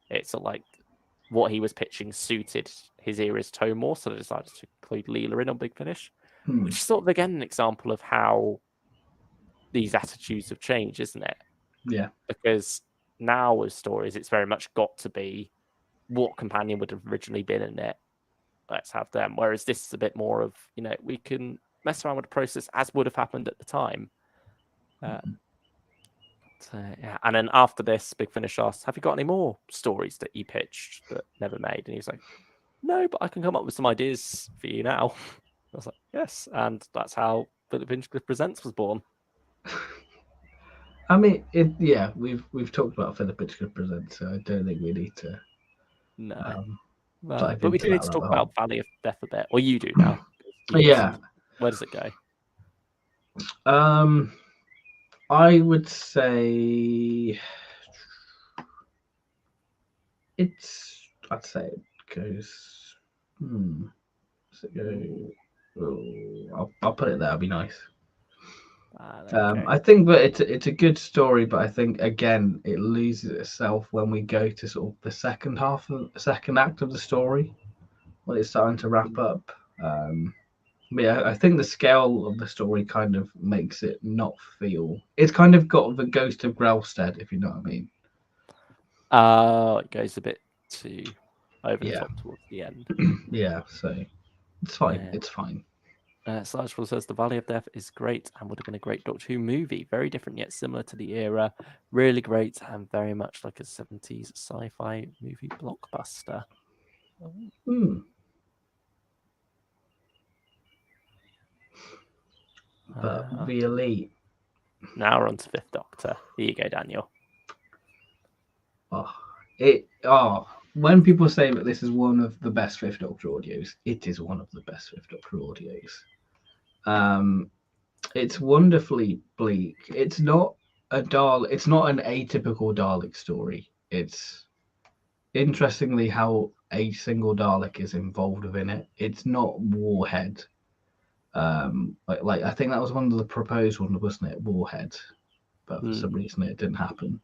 B: it's like what he was pitching suited his era's tone more, so they decided to include Leela in on Big Finish, which is sort of, again, an example of how these attitudes have changed, isn't it?
A: Yeah.
B: Because now with stories, it's very much got to be what companion would have originally been in it. Let's have them. Whereas this is a bit more of, we can mess around with the process as would have happened at the time. Yeah. And then after this, Big Finish asked, have you got any more stories that you pitched but never made? And he was like, no, but I can come up with some ideas for you now. I was like, yes. And that's how Philip Hinchcliffe Presents was born.
A: I mean, we've talked about Philip Hitchcock Presents, so I don't think we need to.
B: No.
A: Dive
B: But we
A: into
B: do need
A: that
B: to talk
A: rabbit hole.
B: about Valley of Death a bit. Or you do now.
A: Yeah.
B: Where does it go?
A: I would say I'd say it goes. Does it go? Oh, I'll put it there. It'll be nice. I think that it's a good story, but I think again it loses itself when we go to sort of the second act of the story, when it's starting to wrap up. But yeah, I think the scale of the story kind of makes it not feel. It's kind of got the ghost of Grelstead, if you know what I mean.
B: It goes a bit too over the top towards the end.
A: Yeah, so it's fine.
B: Yeah.
A: It's fine.
B: Slashful says The Valley of Death is great and would have been a great Doctor Who movie. Very different yet similar to the era. Really great and very much like a 70s sci-fi movie blockbuster.
A: But the Elite.
B: Now we're on to Fifth Doctor. Here you go, Daniel.
A: When people say that this is one of the best Fifth Doctor audios, it is one of the best Fifth Doctor audios. It's wonderfully bleak. It's not it's not an atypical Dalek story. It's interestingly how a single Dalek is involved within it. It's not Warhead. Like I think that was one of the proposed ones, wasn't it? Warhead, but for some reason it didn't happen.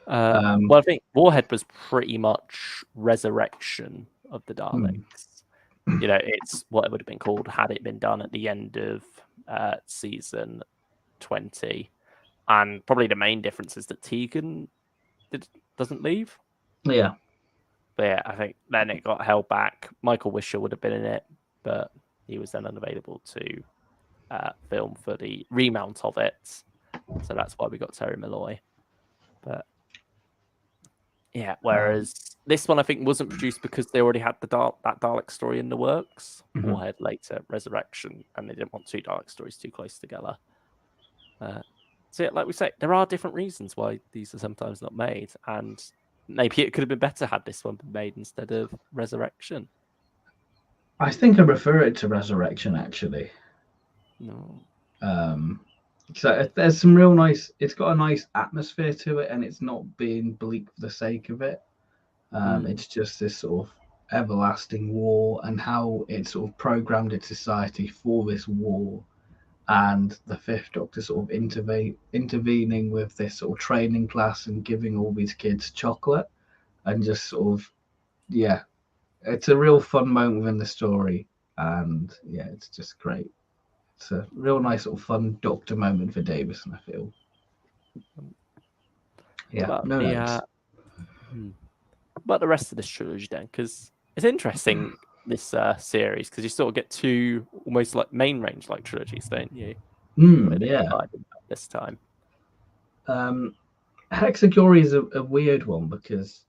B: Well, I think Warhead was pretty much resurrection of the Daleks. It's what it would have been called had it been done at the end of season 20. And probably the main difference is that Tegan doesn't leave.
A: Yeah.
B: But yeah, I think then it got held back. Michael Wisher would have been in it, but he was then unavailable to film for the remount of it. So that's why we got Terry Malloy. But yeah, whereas this one I think wasn't produced because they already had that Dalek story in the works. Warhead later, Resurrection, and they didn't want two Dalek stories too close together. So yeah, like we say, there are different reasons why these are sometimes not made, and maybe it could have been better had this one been made instead of Resurrection.
A: I think I prefer it to Resurrection, actually.
B: No.
A: So there's some real nice. It's got a nice atmosphere to it, and it's not being bleak for the sake of it. It's just this sort of everlasting war, and how it sort of programmed its society for this war, and the Fifth Doctor sort of intervening with this sort of training class and giving all these kids chocolate, and just sort of it's a real fun moment within the story, and yeah, it's just great. It's a real nice sort of fun Doctor moment for Davison, I feel. Yeah, no notes.
B: But the rest of this trilogy then, because it's interesting, this series, because you sort of get two almost like main range like trilogies, don't you?
A: Yeah.
B: This time.
A: Hexagori is a weird one because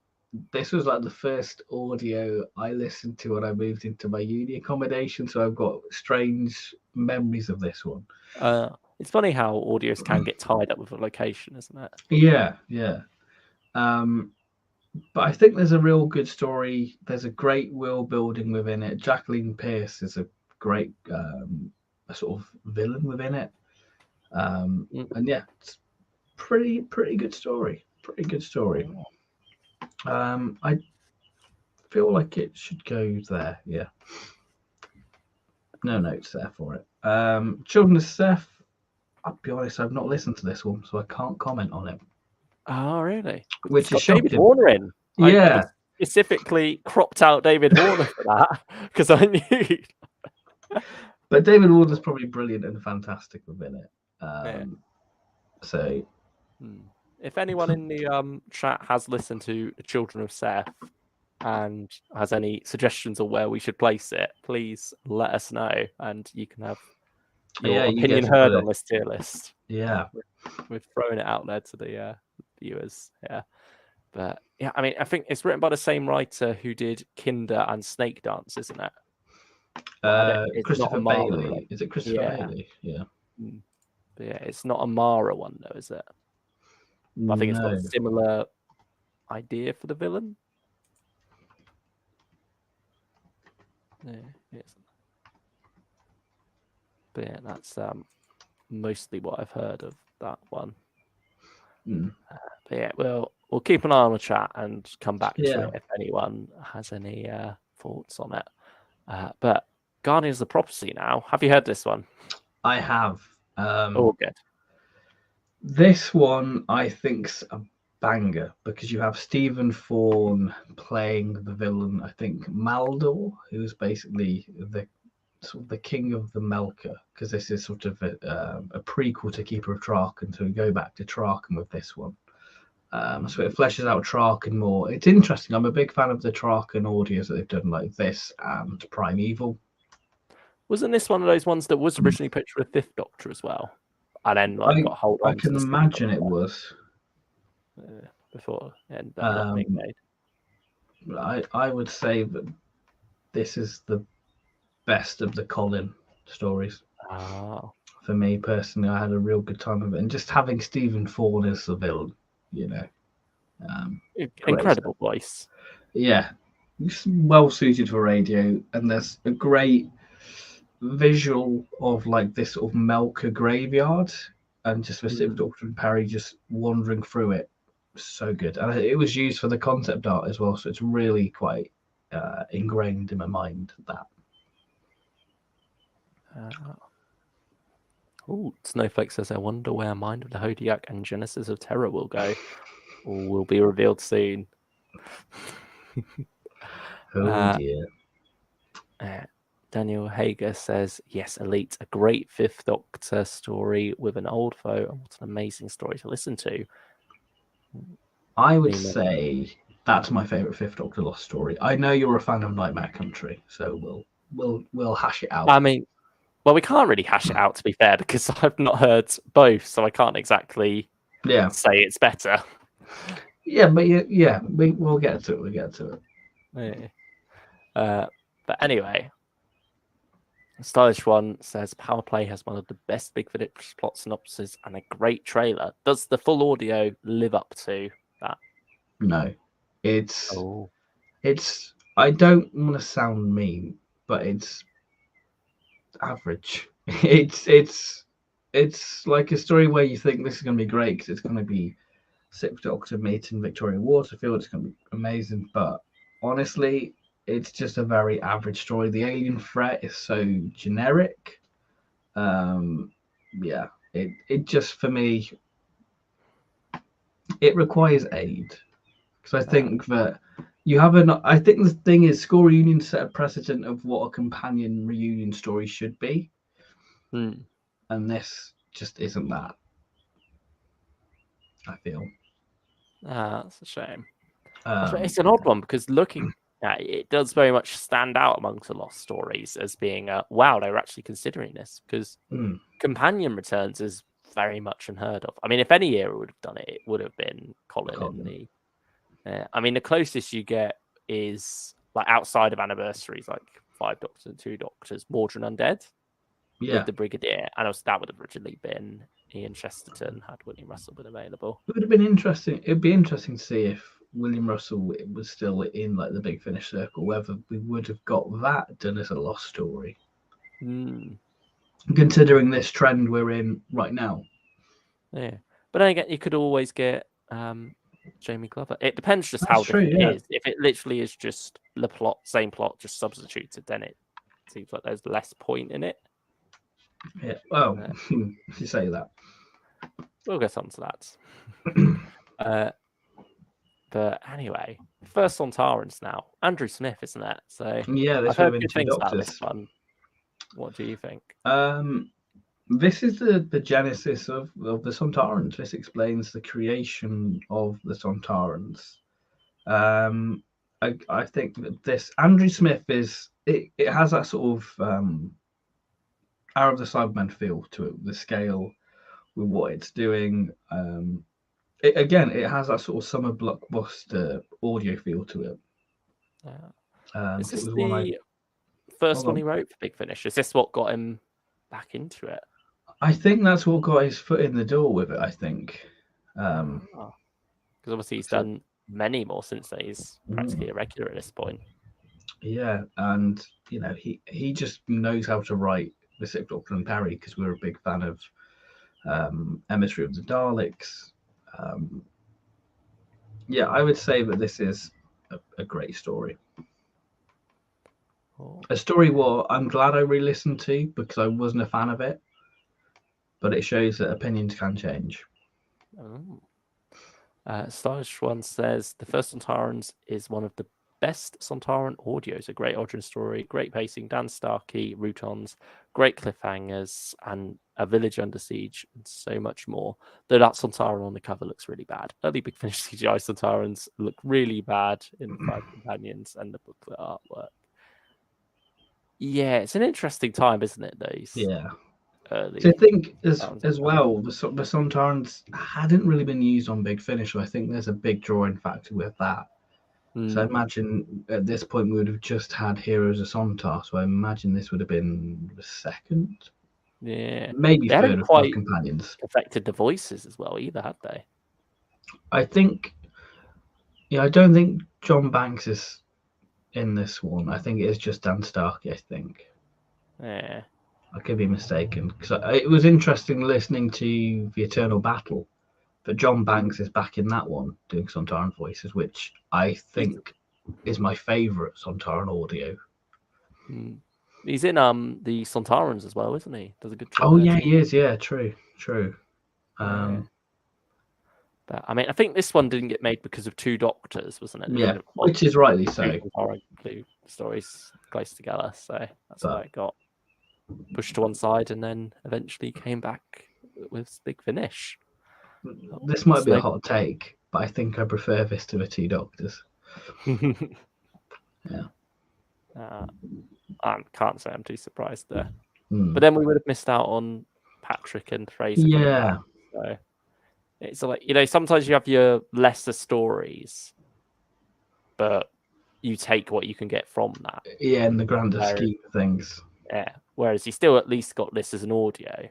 A: this was like the first audio I listened to when I moved into my uni accommodation, so I've got strange memories of this one.
B: It's funny how audios can get tied up with a location, isn't it?
A: Yeah. But I think there's a real good story. There's a great world building within it. Jacqueline Pearce is a great a sort of villain within it. And yeah, pretty good story. Pretty good story. I feel like it should go there. Yeah. No notes there for it. Children of Seth. I'll be honest, I've not listened to this one, so I can't comment on it.
B: Oh, really?
A: Which is
B: It's got David
A: shocking.
B: Warner in.
A: Yeah.
B: I specifically cropped out David Warner for that because I knew.
A: But David Warner's probably brilliant and fantastic within it. So,
B: if anyone in the chat has listened to Children of Seth and has any suggestions on where we should place it, please let us know, and you can have your opinion heard on this tier list.
A: Yeah,
B: we've thrown it out there to the viewers. Yeah, but yeah, I mean, I think it's written by the same writer who did Kinder and Snake Dance, isn't it?
A: Christopher Bailey. Is it Christopher Bailey? Yeah.
B: But yeah, it's not a Mara one though, is it? No. I think it's got a similar idea for the villain. Yeah, yes. But yeah, that's mostly what I've heard of that one. But yeah, we'll keep an eye on the chat and come back to it if anyone has any thoughts on it. But Guardians of the Prophecy now. Have you heard this one?
A: I have.
B: Good.
A: This one I think's a banger because you have Stephen Fawn playing the villain. I think Maldor, who's basically the king of the Melka, because this is sort of a prequel to Keeper of Traken, so we go back to Traken with this one. So it fleshes out Traken more. It's interesting. I'm a big fan of the Traken audios that they've done, like this and Primeval.
B: Wasn't this one of those ones that was originally pitched with Fifth Doctor as well, and then got hold on?
A: I can imagine it was
B: before and being made.
A: I would say that this is the best of the Colin stories. For me personally, I had a real good time with it, and just having Stephen Fawn as the villain,
B: incredible voice.
A: Yeah, it's well suited for radio, and there's a great visual of like this sort of Melka graveyard, and just for Doctor and Perry just wandering through it. So good, and it was used for the concept art as well, so it's really quite ingrained in my mind that.
B: Snowflake says, I wonder where Mind of the Hodiak and Genesis of Terror will go. Or will be revealed soon.
A: Dear.
B: Daniel Hager says, yes, Elite, a great Fifth Doctor story with an old foe, and what an amazing story to listen to.
A: I would say that's my favourite Fifth Doctor Lost story. I know you're a fan of Nightmare Country, so we'll hash it out.
B: I mean, well, we can't really hash it out, to be fair, because I've not heard both, so I can't exactly say it's better.
A: Yeah, but we'll get to it. We'll get to
B: it. Yeah. But anyway, Stylish One says Power Play has one of the best Big Finish plot synopses and a great trailer. Does the full audio live up to that?
A: No, it's. I don't want to sound mean, but it's average. It's like a story where you think this is going to be great because it's going to be Sixth Doctor meeting Victoria Waterfield. It's going to be amazing, but honestly, it's just a very average story. The alien threat is so generic. It just, for me, it requires aid, because I think that you have I think the thing is, School Reunion set a precedent of what a companion reunion story should be, and this just isn't that. I feel.
B: That's a shame. It's an odd one because looking at it, it does very much stand out amongst the Lost stories as being wow, they were actually considering this, because companion returns is very much unheard of. I mean, if any era would have done it, it would have been Colin in the. I mean, the closest you get is like outside of anniversaries, like 5 Doctors and 2 Doctors, Mordred Undead, with the Brigadier, and that would have originally been Ian Chesterton had William Russell been available.
A: It would have been interesting. It'd be interesting to see if William Russell was still in like the Big Finish circle, whether we would have got that done as a Lost story. Considering this trend we're in right now.
B: Yeah. But then again, you could always get Jamie Glover. It depends just how
A: That's true,
B: different
A: yeah.
B: it is. If it literally is just the plot, same plot, just substituted, then it seems like there's less point in it.
A: Yeah. Well, you say that.
B: We'll get on to that. But anyway, first Sontarans now. Andrew Smith, isn't it? So
A: Yeah, this
B: I've
A: would have
B: heard
A: been
B: good
A: two
B: things about this
A: doctors.
B: one. What do you think?
A: This is the genesis of the Sontarans. This explains the creation of the Sontarans. I think that this Andrew Smith it has that sort of Hour of the Cybermen feel to it, the scale with what it's doing. It has that sort of summer blockbuster audio feel to it.
B: Is
A: It
B: this
A: was
B: the first one he wrote for Big Finish? Is this what got him back into it?
A: I think that's what got his foot in the door with it. I think.
B: Because obviously he's done many more since then. He's practically a regular at this point.
A: Yeah, and he just knows how to write the Sixth Doctor and Perry because we're a big fan of Emissary of the Daleks. Yeah, I would say that this is a great story. A story what I'm glad I re-listened to because I wasn't a fan of it, but it shows that opinions can change.
B: Stylish One says the first Sontarans is one of the best Sontaran audios. A great origin story, great pacing, Dan Starkey, Routons, great cliffhangers, and a village under siege, and so much more. Though that Sontaran on the cover looks really bad. Early Big Finish CGI Sontarans look really bad in the Five Companions and the booklet artwork. Yeah, it's an interesting time, isn't it? Those.
A: Yeah.
B: Early.
A: So I think as well, the Sontarans hadn't really been used on Big Finish, so I think there's a big drawing factor with that. So I imagine at this point we would have just had Heroes of Sontar, so I imagine this would have been the second.
B: Yeah.
A: Maybe
B: they
A: third of Five Companions.
B: Affected the voices as well, either, had they?
A: I think, I don't think John Banks is in this one. I think it is just Dan Starkey, I think.
B: Yeah.
A: I could be mistaken. Because it was interesting listening to The Eternal Battle, but John Banks is back in that one doing Sontaran voices, which I think is my favourite Sontaran audio.
B: He's in the Sontarans as well, isn't he? Does a good job.
A: Oh yeah, he is. Yeah, true.
B: But I mean, I think this one didn't get made because of two doctors, wasn't it?
A: Yeah, which is rightly so.
B: Stories close together, so that's why it got pushed to one side, and then eventually came back with Big Finish.
A: This might be a hot take, but I think I prefer this to the two doctors. Yeah.
B: I can't say I'm too surprised there. But then we would have missed out on Patrick and Fraser.
A: Yeah.
B: So it's like, sometimes you have your lesser stories, but you take what you can get from that.
A: Yeah, in the grander scheme of things.
B: Yeah. Whereas you still at least got this as an audio.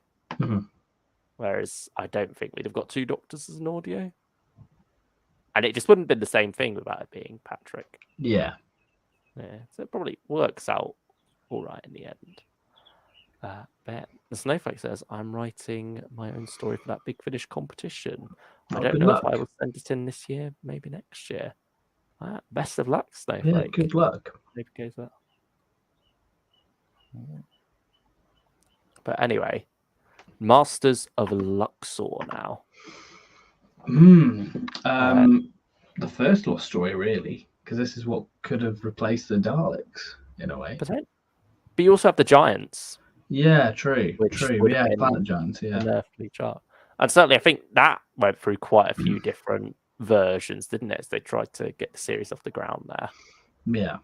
B: Whereas I don't think we'd have got two doctors as an audio. And it just wouldn't have been the same thing without it being Patrick.
A: Yeah.
B: Yeah. So it probably works out all right in the end. But the Snowflake says, I'm writing my own story for that Big Finish competition. I don't know if I will send it in this year, maybe next year. Best of luck, Snowflake.
A: Yeah, good luck.
B: Maybe goes that. But anyway, Masters of Luxor now.
A: The first Lost story, really, because this is what could have replaced the Daleks in a way.
B: But you also have the Giants.
A: Yeah, true. Yeah, Planet Giants. Yeah,
B: an earthly chart. And certainly, I think that went through quite a few different versions, didn't it? As they tried to get the series off the ground there.
A: Yeah.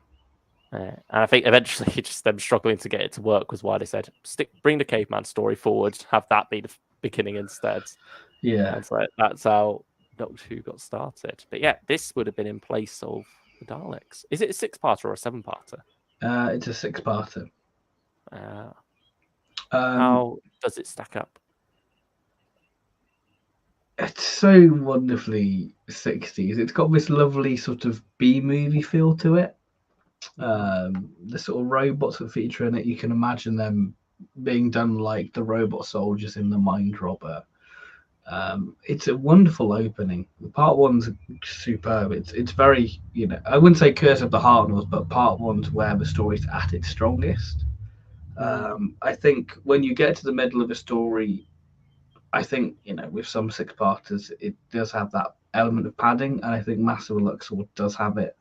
B: And I think eventually, just them struggling to get it to work was why they said, bring the caveman story forward, have that be the beginning instead.
A: Yeah.
B: And so that's how Doctor Who got started. But yeah, this would have been in place of the Daleks. Is it a 6-parter or a 7-parter?
A: It's a 6-parter.
B: How does it stack up?
A: It's so wonderfully 60s. It's got this lovely sort of B-movie feel to it. The sort of robots that feature in it, you can imagine them being done like the robot soldiers in The Mind Robber. It's a wonderful opening. Part one's superb. It's very, I wouldn't say Curse of the Harkness, but part one's where the story's at its strongest. I think when you get to the middle of a story, I think with some six-parters, it does have that element of padding, and I think Master of Luxor does have it.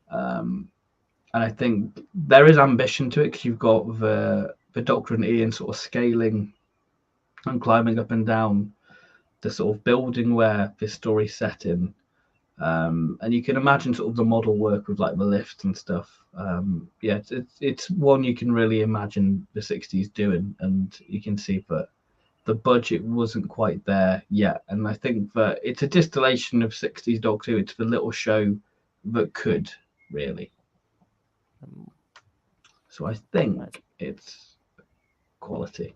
A: And I think there is ambition to it because you've got the Doctor and Ian sort of scaling and climbing up and down the sort of building where this story's set in. And you can imagine sort of the model work with like the lifts and stuff. Yeah, it's one you can really imagine the 60s doing, and you can see that the budget wasn't quite there yet. And I think that it's a distillation of 60s Doctor Who. It's the little show that could, really. So I think it's quality.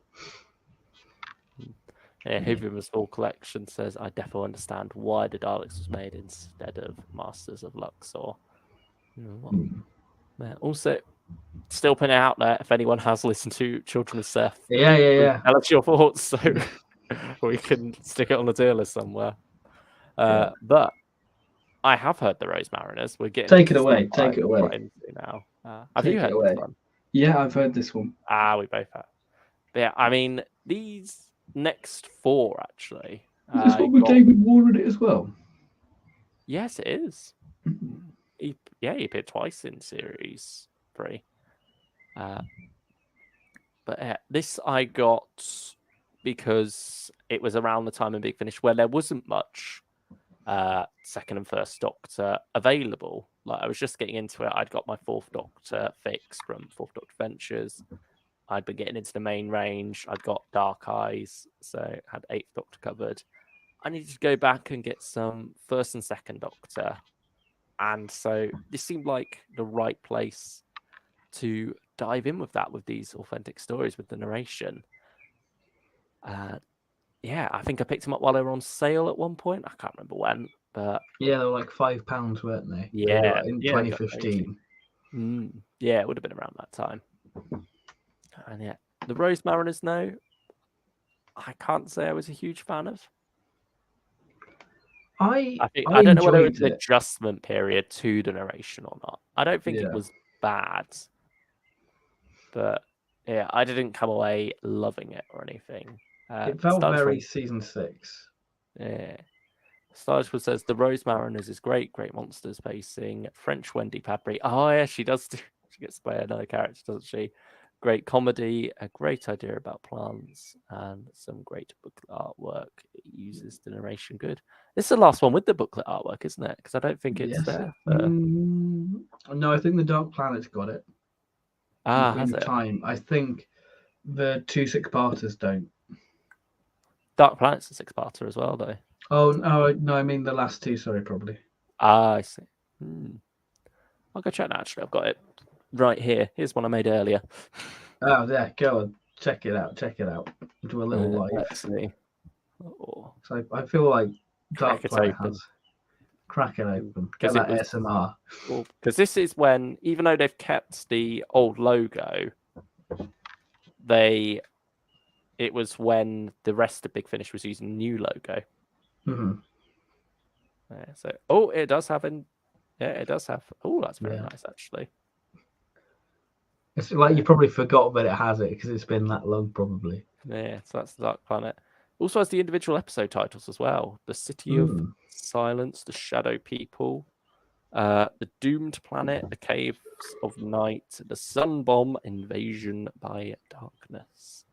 B: Yeah, Whovian the Small Collection says, I definitely understand why the Daleks was made instead of Masters of Luxor. Yeah, also, still putting it out there, if anyone has listened to Children of Seth, tell us your thoughts so we can stick it on the tier list somewhere. But I have heard the Rose Mariners. We're getting
A: take it away
B: now. Have you heard this one?
A: Yeah, I've heard this one.
B: We both have. But yeah, I mean, these next four actually.
A: Is this one with David Warner in it as well?
B: Yes, it is. He appeared twice in series 3. But yeah, this I got because it was around the time in Big Finish where there wasn't much second and first Doctor available. Like I was just getting into it. I'd got my fourth Doctor fix from Fourth Doctor Ventures. I'd been getting into the main range. I'd got Dark Eyes, so had Eighth Doctor covered. I needed to go back and get some first and second Doctor. And so this seemed like the right place to dive in with that, with these authentic stories, with the narration. Yeah, I think I picked them up while they were on sale at one point. I can't remember when, but
A: yeah, they were like £5, weren't they?
B: Yeah,
A: in 2015.
B: Yeah, it would have been around that time. And yeah, the Rose Mariners, no, I can't say I was a huge fan of.
A: I
B: don't know whether it's an adjustment period to the narration or not. I don't think it was bad, but yeah, I didn't come away loving it or anything.
A: It felt very season 6.
B: Yeah. Starshwood says the Rose Mariners is great monsters pacing. French Wendy Padbury. Oh yeah, she does. She gets to play another character, doesn't she? Great comedy, a great idea about plants, and some great booklet artwork. It uses the narration good. This is the last one with the booklet artwork, isn't it? Because I don't think it's there.
A: No, I think the Dark Planet's got it.
B: Has it?
A: Time. I think the 2 6-parters don't.
B: Dark Planet's a 6-parter as well, though.
A: Oh no, I mean the last 2. Sorry, probably.
B: I see. I'll go check that. Actually, I've got it right here. Here's one I made earlier.
A: Oh, there. Go on. Check it out. Do a little live.
B: Let's see.
A: So I feel like Dark Planet has crack it open. Get that ASMR.
B: Because this is when, even though they've kept the old logo, it was when the rest of Big Finish was using a new logo. So, it does have it does have. Oh, that's very nice, actually.
A: It's like you probably forgot that it has it because it's been that long, probably.
B: Yeah, so that's the Dark Planet. Also has the individual episode titles as well. The City of Silence, The Shadow People, The Doomed Planet, The Caves of Night, The Sun Bomb, Invasion by Darkness.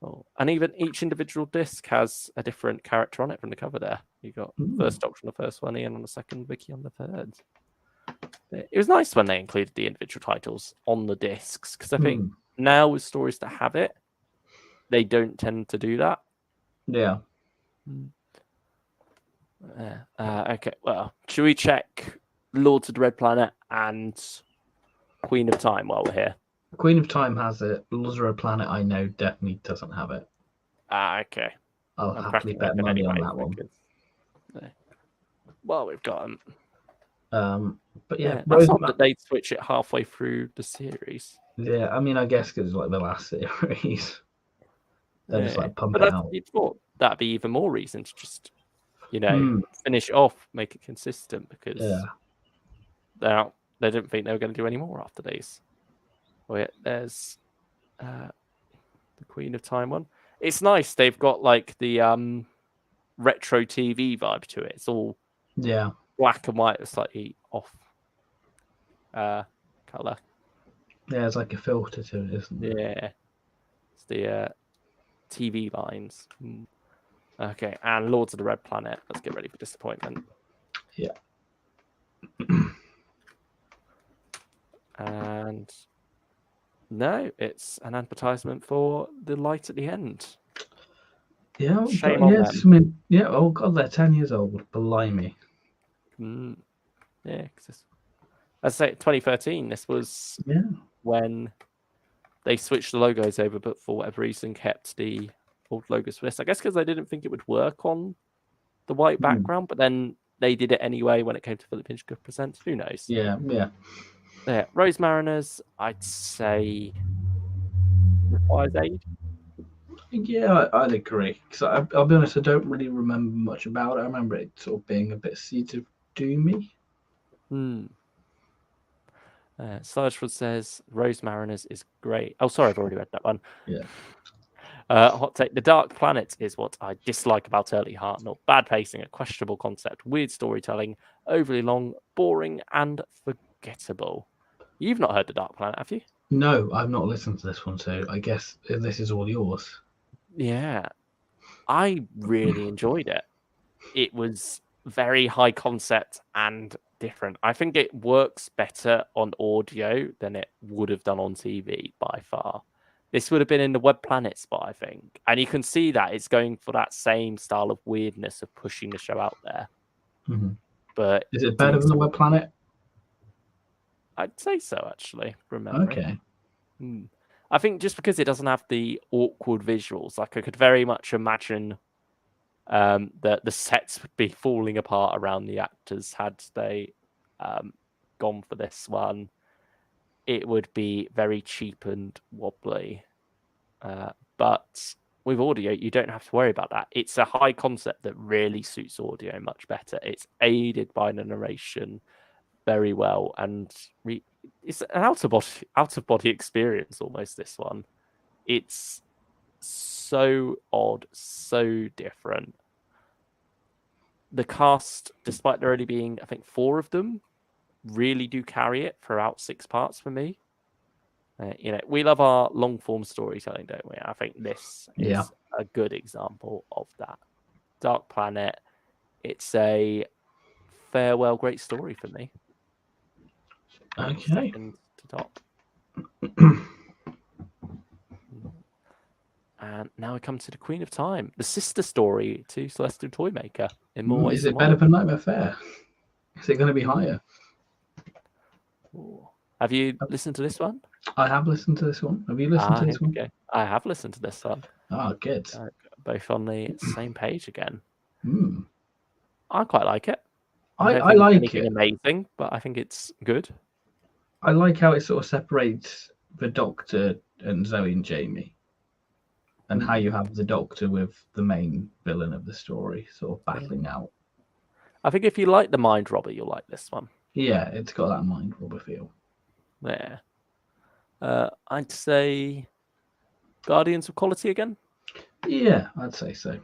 B: Oh, and even each individual disc has a different character on it from the cover there. You got first Doctor on the first one, Ian on the second, Vicky on the third. It was nice when they included the individual titles on the discs, because I think now with stories that have it, they don't tend to do that.
A: Yeah.
B: Okay, well, should we check Lords of the Red Planet and Queen of Time while we're here?
A: Queen of Time has it. Lords of the Red Planet, I know, definitely doesn't have it.
B: Okay.
A: I'll happily bet money on that one.
B: Well, we've got
A: them. But yeah,
B: that's odd that they'd switch it halfway through the series.
A: Yeah, I mean, I guess because it's like the last series. They're just like pumping out.
B: You'd thought that'd be even more reason to just, finish off, make it consistent, because they didn't think they were going to do any more after these. Oh yeah, there's the Queen of Time one. It's nice. They've got like the retro TV vibe to it. It's all black and white with slightly off color.
A: Yeah, it's like a filter to it, isn't it?
B: Yeah, it's the TV lines. Okay, and Lords of the Red Planet. Let's get ready for disappointment.
A: Yeah.
B: And no, it's an advertisement for the light at the end.
A: Yeah,
B: shame on them.
A: I mean, yeah. Oh God, they're 10 years old. Blimey.
B: Yeah, because as I say, 2013. This was when they switched the logos over, but for whatever reason kept the old logos for this. I guess because they didn't think it would work on the white background, but then they did it anyway when it came to Philip Hitchcock Presents. Who knows?
A: Yeah.
B: Yeah, Rose Mariners, I'd say requires aid.
A: Yeah, I'd agree. Because I'll be honest, I don't really remember much about it. I remember it sort of being a bit Seeds of Doomy.
B: Sargeford says Rose Mariners is great. Oh, sorry, I've already read that one.
A: Yeah.
B: Hot take. The Dark Planet is what I dislike about early Hartnell. Bad pacing, a questionable concept, weird storytelling, overly long, boring, and forgettable. You've not heard The Dark Planet, have you?
A: No, I've not listened to this one, so I guess this is all yours.
B: Yeah. I really enjoyed it. It was very high concept and different. I think it works better on audio than it would have done on TV by far. This would have been in the Web Planet spot, I think. And you can see that it's going for that same style of weirdness of pushing the show out there. But
A: is it better than the Web Planet?
B: I'd say so, actually. Remember.
A: Okay.
B: I think just because it doesn't have the awkward visuals, like I could very much imagine that the sets would be falling apart around the actors had they gone for this one. It would be very cheap and wobbly. But with audio, you don't have to worry about that. It's a high concept that really suits audio much better. It's aided by the narration very well, and it's an out of body experience almost. This one, it's so odd, so different. The cast, despite there only being I think 4 of them, really do carry it throughout 6 parts for me. We love our long form storytelling, don't we? I think this is a good example of that. Dark Planet, it's a farewell great story for me.
A: Okay.
B: Second to top. And now we come to the Queen of Time, the sister story to Celestial Toymaker. In more ways,
A: is it better than Nightmare Fair? Is it going to be higher?
B: Ooh. Have you listened to this one?
A: I have listened to this one. Have you listened to this one?
B: Okay. I have listened to this one.
A: Oh, good.
B: Both on the same page again.
A: Mm.
B: I quite like it.
A: I like
B: anything amazing, but I think it's good.
A: I like how it sort of separates the Doctor and Zoe and Jamie, and how you have the Doctor with the main villain of the story sort of battling out.
B: I think if you like the Mind Robber, you'll like this one.
A: Yeah, it's got that Mind Robber feel.
B: Yeah. I'd say Guardians of Quality again.
A: Yeah, I'd say so.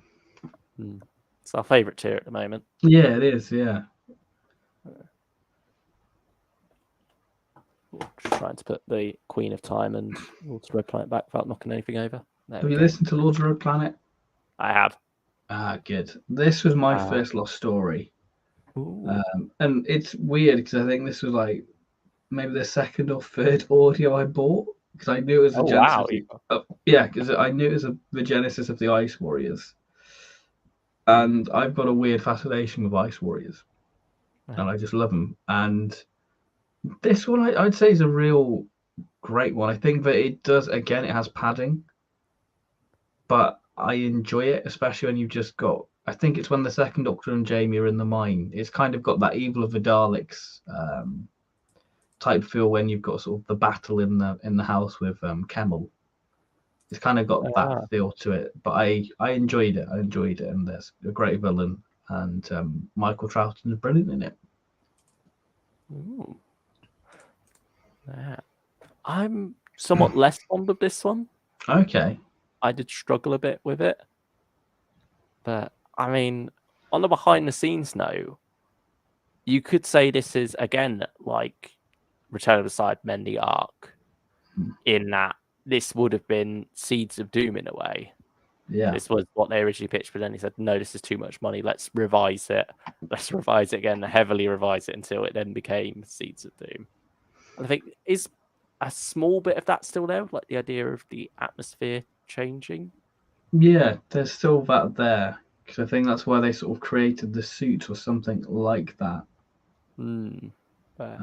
B: It's our favourite tier at the moment.
A: Yeah, it is, yeah.
B: Just trying to put the Queen of Time and Lords of the Red Planet back without knocking anything over.
A: Have you listened to Lords of the Red Planet?
B: I have.
A: Ah, good. This was my first Lost story. And it's weird because I think this was like maybe the second or third audio I bought, because I knew it was the genesis. Because I knew it was the genesis of the Ice Warriors. And I've got a weird fascination with Ice Warriors. And I just love them. And this one, I'd say, is a real great one. I think that it does, again, it has padding. But I enjoy it, especially when you've just got, I think it's when the second Doctor and Jamie are in the mine. It's kind of got that Evil of the Daleks type feel when you've got sort of the battle in the house with Kemmel. It's kind of got that
B: Ah,
A: feel to it, but I enjoyed it. I enjoyed it, and there's a great villain, and Michael Troughton is brilliant in it.
B: ooh, yeah. I'm somewhat less fond of this one.
A: Okay.
B: I did struggle a bit with it, but I mean, on the behind the scenes note, you could say this is again like Return of the Cybermen, the arc, in that this would have been Seeds of Doom in a way.
A: Yeah.
B: This was what they originally pitched, but then he said, no, this is too much money. Let's revise it. Let's revise it again, heavily revise it until it then became Seeds of Doom. And I think is a small bit of that still there, like the idea of the atmosphere changing.
A: Yeah, there's still that there because I think that's why they sort of created the suit or something like that.
B: But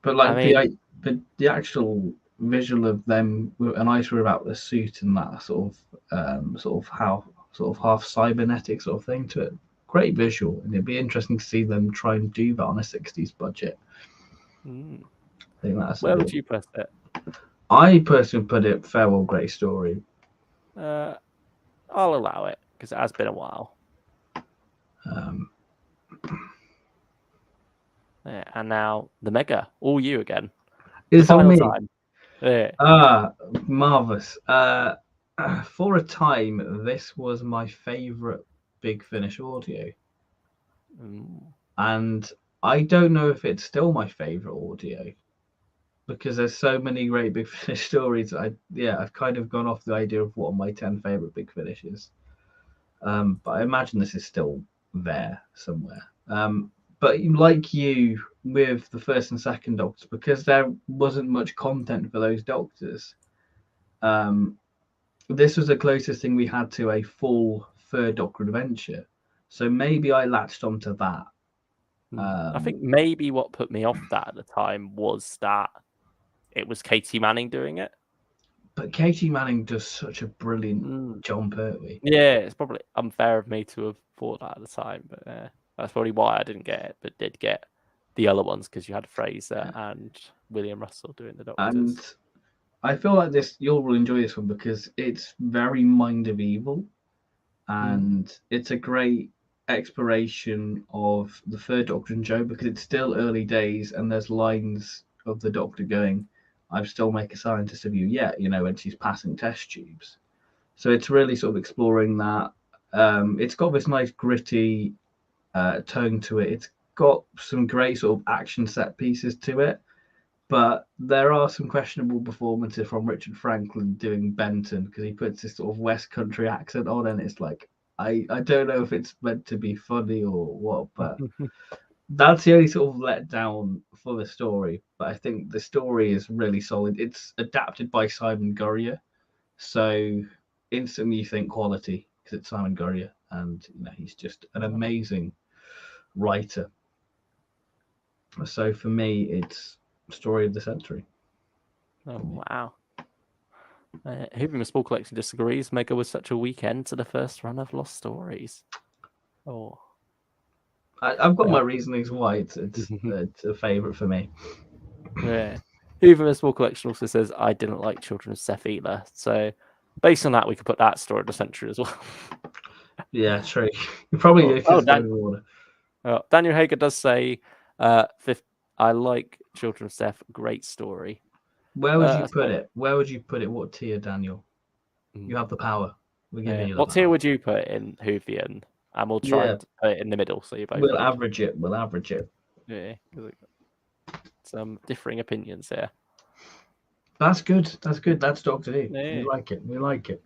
A: But
B: I
A: like
B: mean,
A: the actual visual of them with an ice about the suit and that sort of how sort of half cybernetic sort of thing to it. Great visual, and it'd be interesting to see them try and do that on a '60s budget. I think that's a
B: where
A: bit.
B: would you put it?
A: I personally put it farewell, great story.
B: Uh, I'll allow it because it has been a while.
A: Um,
B: Yeah, and now the Mega, all you again. The
A: it's on
B: final
A: me.
B: time. Yeah.
A: Marvelous. For a time, this was my favorite Big Finish audio, and I don't know if it's still my favorite audio because there's so many great Big Finish stories. I've kind of gone off the idea of what are my 10 favorite Big Finishes. But I imagine this is still there somewhere. But like you with the first and second Doctor, because there wasn't much content for those Doctors, um, this was the closest thing we had to a full third Doctor adventure. So maybe I latched onto that.
B: I think maybe what put me off that at the time was that it was Katie Manning doing it.
A: But Katie Manning does such a brilliant John Pertwee.
B: Yeah, it's probably unfair of me to have thought that at the time, but that's probably why I didn't get it, but did get the other ones because you had Fraser and William Russell doing the
A: And
B: Doctors.
A: I feel like this you'll enjoy this one because it's very Mind of Evil, and it's a great exploration of the third Doctor and Joe because it's still early days and there's lines of the Doctor going, "I still make a scientist of you yet," when she's passing test tubes. So it's really sort of exploring that. It's got this nice gritty tone to it. It's got some great sort of action set pieces to it, but there are some questionable performances from Richard Franklin doing Benton because he puts this sort of West Country accent on, and it's like I don't know if it's meant to be funny or what, but that's the only sort of letdown for the story. But I think the story is really solid. It's adapted by Simon Gurrier, so instantly you think quality because it's Simon Gurrier, and he's just an amazing writer. So for me, it's story of the century.
B: Oh, wow. Who in Small Collection disagrees. Mega was such a weekend to the first run of Lost Stories. Oh.
A: I've got my reasonings why it's a favourite for me.
B: Yeah. Hoover Small Collection also says, I didn't like Children of Seth either. So, based on that, we could put that story of the century as well.
A: Yeah, true. You probably if it's going in order.
B: Daniel Hager does say, fifth, I like Children of Seth, great story.
A: Where would you put it? Where would you put it? What tier, Daniel? You have the power. We're giving you the
B: What
A: power.
B: tier would you put in Hoovian? And we'll try and put it in the middle so you both.
A: We'll average it.
B: Yeah, some differing opinions here.
A: That's good. That's Doctor Who.
B: Yeah.
A: We like it.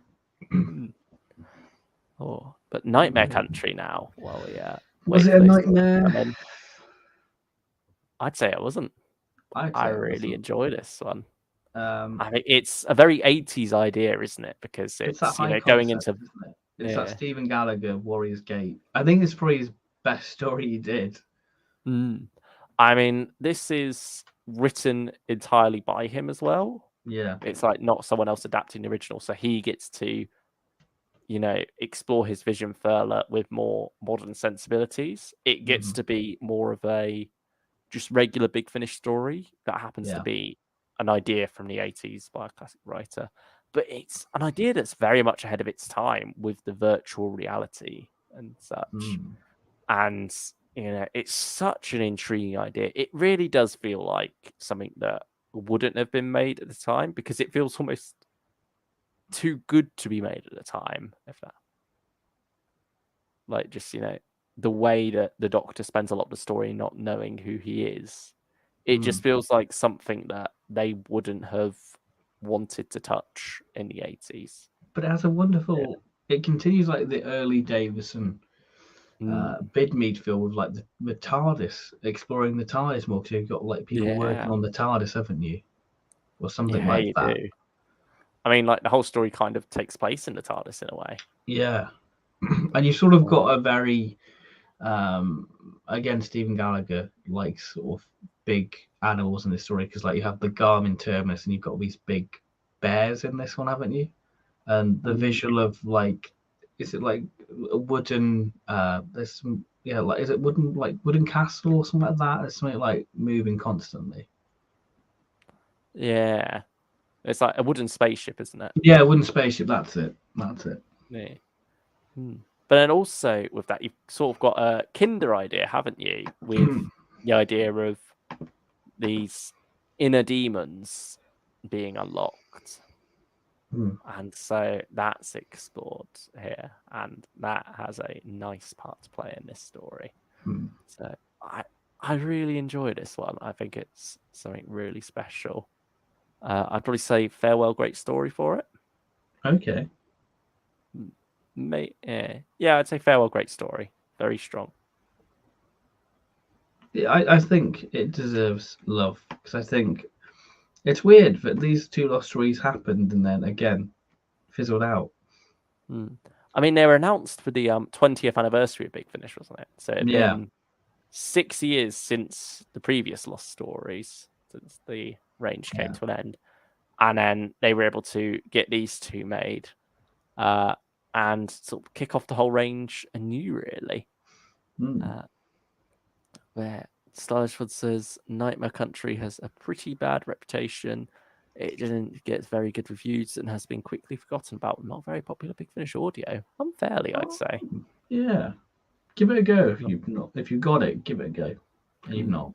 B: Oh, but Nightmare Country now. Well, yeah.
A: Was it a nightmare?
B: I'd say it wasn't. I really enjoy this one. I mean, it's a very 80s idea, isn't it? Because it's
A: that high
B: going
A: concept,
B: into.
A: Isn't it? It's that Stephen Gallagher Warriors Gate. I think it's probably his best story he did.
B: I mean, this is written entirely by him as well.
A: Yeah.
B: It's like not someone else adapting the original, so he gets to, explore his vision further with more modern sensibilities. It gets to be more of a just regular Big Finish story that happens to be an idea from the 80s by a classic writer. but it's an idea that's very much ahead of its time with the virtual reality and such. And it's such an intriguing idea. It really does feel like something that wouldn't have been made at the time, because it feels almost too good to be made at the time. If that, like, just the way that the Doctor spends a lot of the story not knowing who he is, it just feels like something that they wouldn't have wanted to touch in the 80s.
A: But it has a wonderful. It continues like the early Davison Bidmead feel with like the TARDIS, exploring the TARDIS more, because you've got like people working on the TARDIS, haven't you, or something
B: Yeah,
A: like
B: you
A: that.
B: do. I mean, like, the whole story kind of takes place in the TARDIS in a way.
A: Yeah, and you sort of got a very again, Stephen Gallagher likes sort of big animals in this story, because like you have the Garmin Terminus and you've got these big bears in this one, haven't you? And the visual of like, is it like a wooden? There's some, yeah, like, is it wooden castle or something like that? There's something like moving constantly.
B: Yeah, it's like a wooden spaceship, isn't it?
A: Yeah, wooden spaceship. That's it. That's it.
B: Yeah. But then also with that, you've sort of got a Kinder idea, haven't you? With the idea of these inner demons being unlocked. And so that's explored here, and that has a nice part to play in this story. So I really enjoy this one. I think it's something really special. I'd probably say Farewell Great Story for it.
A: Okay.
B: Yeah, I'd say Farewell Great Story. Very strong.
A: Yeah, I think it deserves love, because I think it's weird that these two lost stories happened and then again fizzled out.
B: I mean, they were announced for the 20th anniversary of Big Finish, wasn't it? So it had been 6 years since the previous Lost Stories, since the range came to an end. And then they were able to get these two made and sort of kick off the whole range anew, really. Where Stylishwood says Nightmare Country has a pretty bad reputation. It didn't get very good reviews and has been quickly forgotten about. Not very popular Big Finish audio. Unfairly, I'd say.
A: Yeah. Give it a go if you've got it, give it a go. And you've not.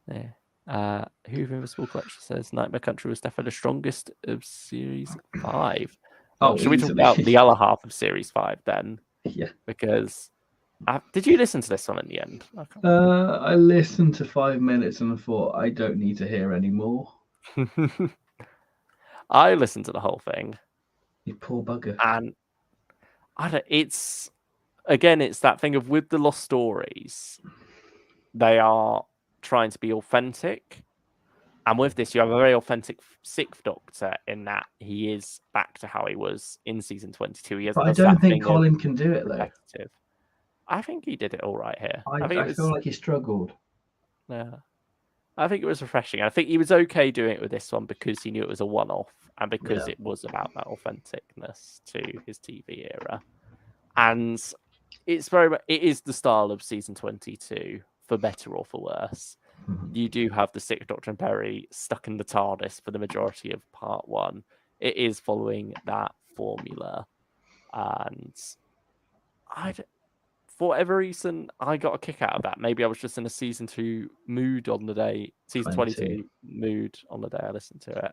B: Yeah. Hoover Invisible Collection says Nightmare Country was definitely the strongest of Series 5. Well, should we talk about the other half of Series 5 then?
A: Yeah.
B: Because did you listen to this one in the end?
A: I listened to 5 minutes and I thought, I don't need to hear any more.
B: I listened to the whole thing.
A: You poor bugger.
B: And it's that thing of, with the Lost Stories, they are trying to be authentic. And with this, you have a very authentic Sixth Doctor in that he is back to how he was in season 22.
A: But I don't think Colin can do it, though.
B: I think he did it all right here.
A: I feel like he struggled.
B: Yeah. I think it was refreshing. I think he was okay doing it with this one because he knew it was a one-off and because it was about that authenticness to his TV era. And it is the style of season 22, for better or for worse. You do have the Sixth Doctor and Perry stuck in the TARDIS for the majority of part 1. It is following that formula. And for whatever reason, I got a kick out of that. Maybe I was just in a season 2 mood on the day, season 22 mood on the day I listened to it.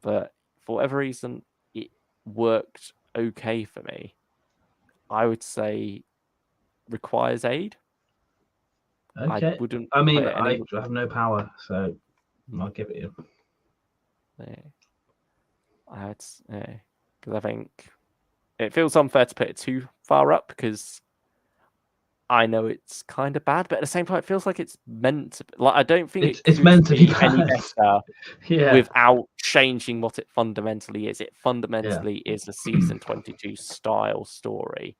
B: But for whatever reason, it worked okay for me. I would say requires aid.
A: Okay.
B: I wouldn't.
A: I mean, I have no power, so I'll give it you.
B: Because I think it feels unfair to put it too far up, because I know it's kind of bad, but at the same time, it feels like it's meant to. Like, I don't think
A: it's meant to be
B: any better
A: yeah.
B: without changing what it fundamentally is. It fundamentally is a season 22 style story,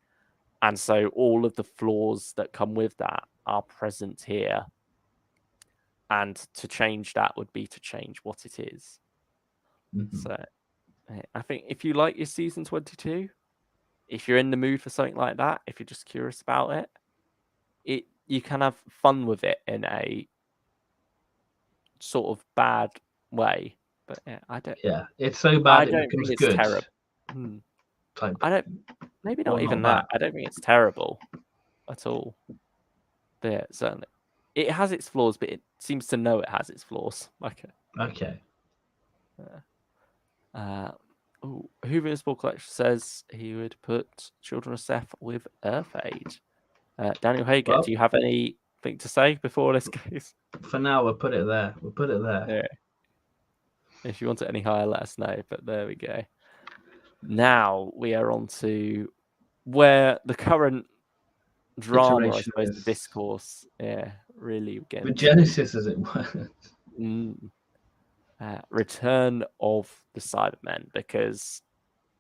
B: and so all of the flaws that come with that are present here. And to change that would be to change what it is. So I think if you like your season 22, if you're in the mood for something like that, if you're just curious about it, you can have fun with it in a sort of bad way. But yeah, I don't.
A: Yeah, it's so
B: I
A: bad it
B: don't
A: becomes
B: think it's
A: good.
B: terrible. Hmm.
A: Type,
B: I don't. Maybe
A: or
B: not even
A: not
B: that. I don't think it's terrible at all. But yeah, certainly, it has its flaws, but it seems to know it has its flaws. Okay.
A: Okay.
B: Hoover Sport Collection says he would put Children of Seth with Earth Aid. Daniel Hager,
A: Well,
B: do you have anything to say before this goes?
A: for now, we'll put it there. We'll put it there.
B: Yeah. If you want it any higher, let us know. But there we go. Now we are on to where the current drama, I
A: Iteration
B: suppose, the
A: is
B: discourse, really
A: the
B: getting to.
A: genesis, as it were.
B: Return of the Cybermen, because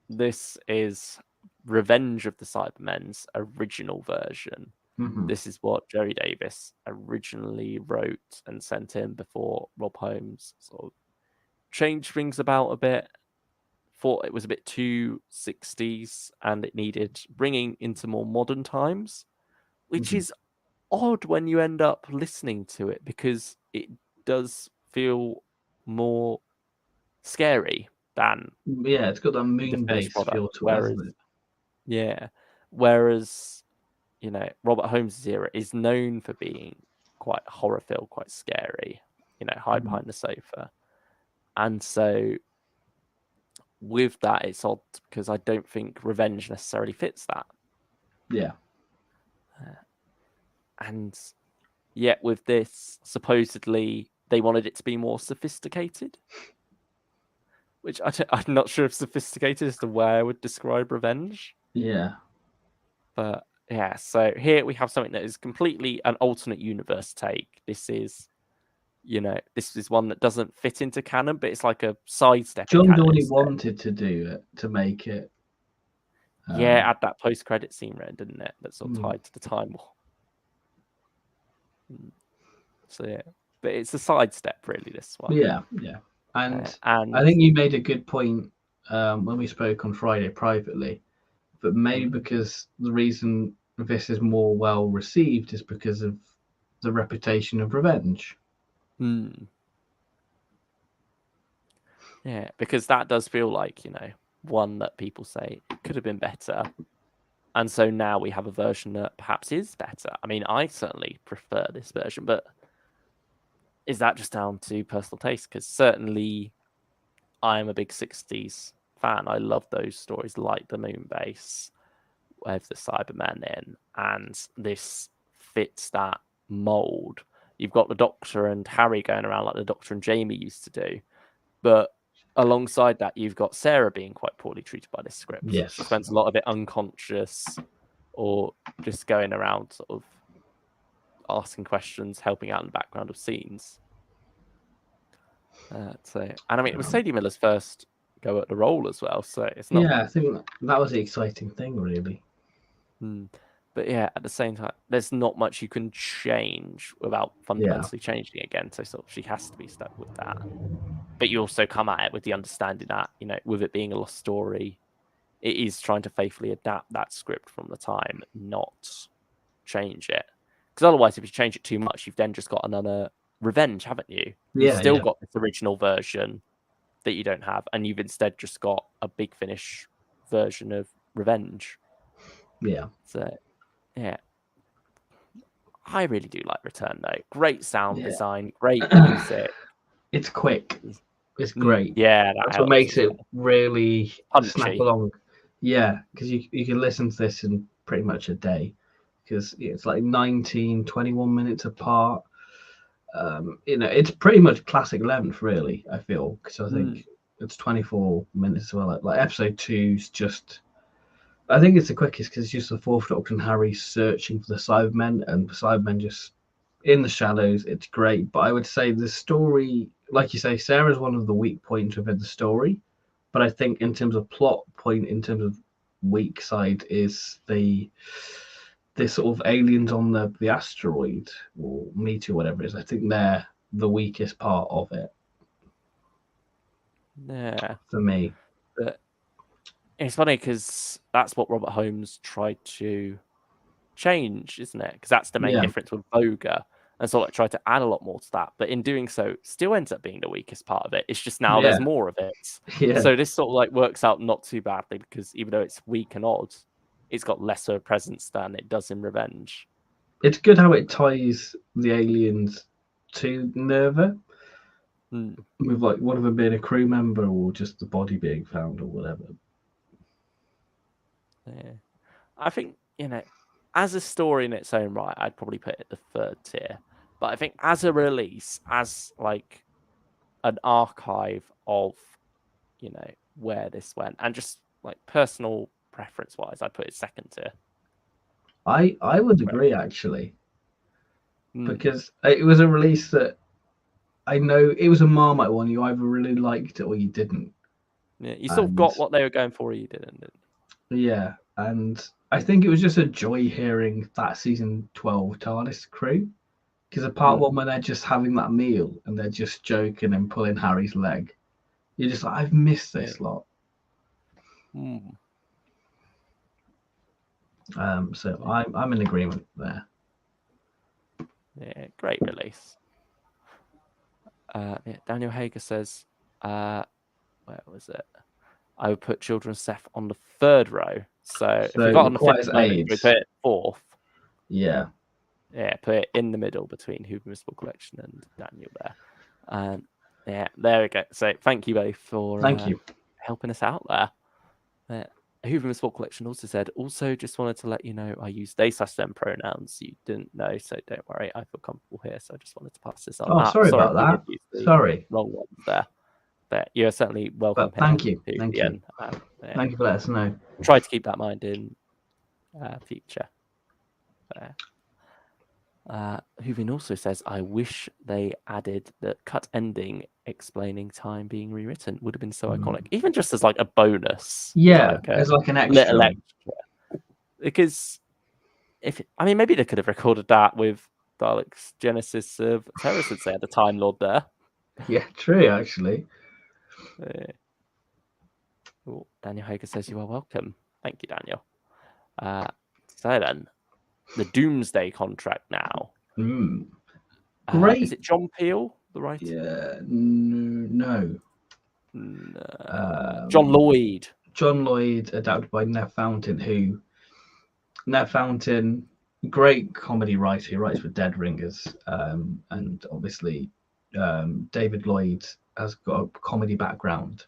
B: this is Revenge of the Cybermen's original version.
A: Mhm.
B: This is what Jerry Davis originally wrote and sent in before Rob Holmes sort of changed things about a bit. Thought it was a bit too 60s and it needed bringing into more modern times, which
A: Mhm.
B: is odd when you end up listening to it, because it does feel more scary than
A: Yeah, it's got that
B: the finished
A: moon-based
B: product.
A: feel to it, hasn't
B: Whereas, Robert Holmes' era is known for being quite horror-filled, quite scary, hide
A: it? Mhm.
B: behind the sofa. And so with that, it's odd because I don't think Revenge necessarily fits that.
A: Yeah.
B: And yet with this, supposedly they wanted it to be more sophisticated, which I'm not sure if sophisticated is the way I would describe Revenge.
A: Yeah.
B: But yeah, so here we have something that is completely an alternate universe take. This is one that doesn't fit into canon, but it's like a sidestep in
A: John
B: canon
A: Dorney
B: instead.
A: wanted to do it to make it.
B: Yeah, add that post-credit scene written, didn't it? That's sort of
A: Mm.
B: tied to the time war. So yeah, but it's a sidestep, really. This one.
A: Yeah, and
B: And
A: I think you made a good point when we spoke on Friday privately. But maybe because the reason this is more well received is because of the reputation of Revenge.
B: Yeah, because that does feel like, one that people say it could have been better. And so now we have a version that perhaps is better. I mean, I certainly prefer this version, but is that just down to personal taste? Because certainly I'm a big 60s fan. I love those stories like the Moon Base with the Cybermen in, and this fits that mold. You've got the Doctor and Harry going around like the Doctor and Jamie used to do, but alongside that, you've got Sarah being quite poorly treated by this script.
A: Yes.
B: She spends a lot of it unconscious or just going around sort of asking questions, helping out in the background of scenes. And I mean, it was Sadie Miller's first go at the role as well, so it's not.
A: Yeah, I think that was the exciting thing, really.
B: But yeah, at the same time, there's not much you can change without fundamentally changing it again. So sort of she has to be stuck with that. But you also come at it with the understanding that, with it being a lost story, it is trying to faithfully adapt that script from the time, not change it. Because otherwise, if you change it too much, you've then just got another Revenge, haven't you? You've still got this original version that you don't have, and you've instead just got a Big Finish version of Revenge.
A: Yeah.
B: So, yeah. I really do like Return, though. Great sound design, great music.
A: It's quick. It's great.
B: Yeah,
A: that's what makes it really
B: punchy.
A: snap along. Yeah, because you can listen to this in pretty much a day, because it's like 19, 21 minutes apart. It's pretty much classic length, really. I feel, because I think it's 24 minutes as well. Like episode 2's just. I think it's the quickest because it's just the Fourth Doctor and Harry searching for the Cybermen, and the Cybermen just in the shadows. It's great, but I would say the story, like you say, Sarah's one of the weak points within the story. But I think in terms of plot point, in terms of weak side, is the sort of aliens on the asteroid or meteor, whatever it is. I think they're the weakest part of it.
B: Yeah,
A: for me.
B: But it's funny because that's what Robert Holmes tried to change, isn't it? Because that's the main difference with Voga. and sort of try to add a lot more to that. But in doing so, still ends up being the weakest part of it. It's just now there's more of it.
A: Yeah.
B: So this sort of like works out not too badly, because even though it's weak and odd, it's got lesser presence than it does in Revenge.
A: It's good how it ties the aliens to Nerva, with like one of them being a crew member or just the body being found or whatever.
B: Yeah. I think, as a story in its own right, I'd probably put it the third tier. But I think as a release, as like an archive of, where this went, and just like personal preference wise, I'd put it second tier.
A: I would agree actually, because it was a release that I know it was a Marmite one. You either really liked it or you didn't.
B: Yeah, you sort of got what they were going for, or you didn't.
A: Yeah, and I think it was just a joy hearing that season 12 TARDIS crew, because a part one when they're just having that meal and they're just joking and pulling Harry's leg, you're just like, I've missed this lot. So I'm in agreement there.
B: Yeah, great release. Daniel Hager says, where was it? I would put Children's Seth on the third row. So if we got on the fifth moment, we put it fourth.
A: Yeah.
B: Yeah, put it in the middle between Who Invisible Collection and Daniel there. Yeah, there we go. So thank you both for helping us out there. Hoover Sport Collection also said, also just wanted to let you know I use they/them pronouns. You didn't know, so don't worry. I feel comfortable here, so I just wanted to pass this on.
A: Oh, sorry about that. Sorry.
B: Wrong ones there. But you're certainly welcome.
A: But thank you. Thank you. Thank you for letting us know.
B: Try to keep that in mind in future. Hoovin also says, I wish they added the cut ending explaining time being rewritten. Would have been so iconic, even just as like a bonus.
A: Yeah, as like an extra.
B: Little extra. Because maybe they could have recorded that with Dalek's Genesis of Terror, since they had the Time Lord there.
A: Yeah, true, actually.
B: Daniel Hager says you are welcome. Thank you, Daniel. So then, the Doomsday contract now.
A: Great.
B: Is it John Peel, the writer?
A: Yeah, no.
B: John Lloyd.
A: John Lloyd, adapted by Nev Fountain, great comedy writer, who writes for Dead Ringers, and obviously David Lloyd has got a comedy background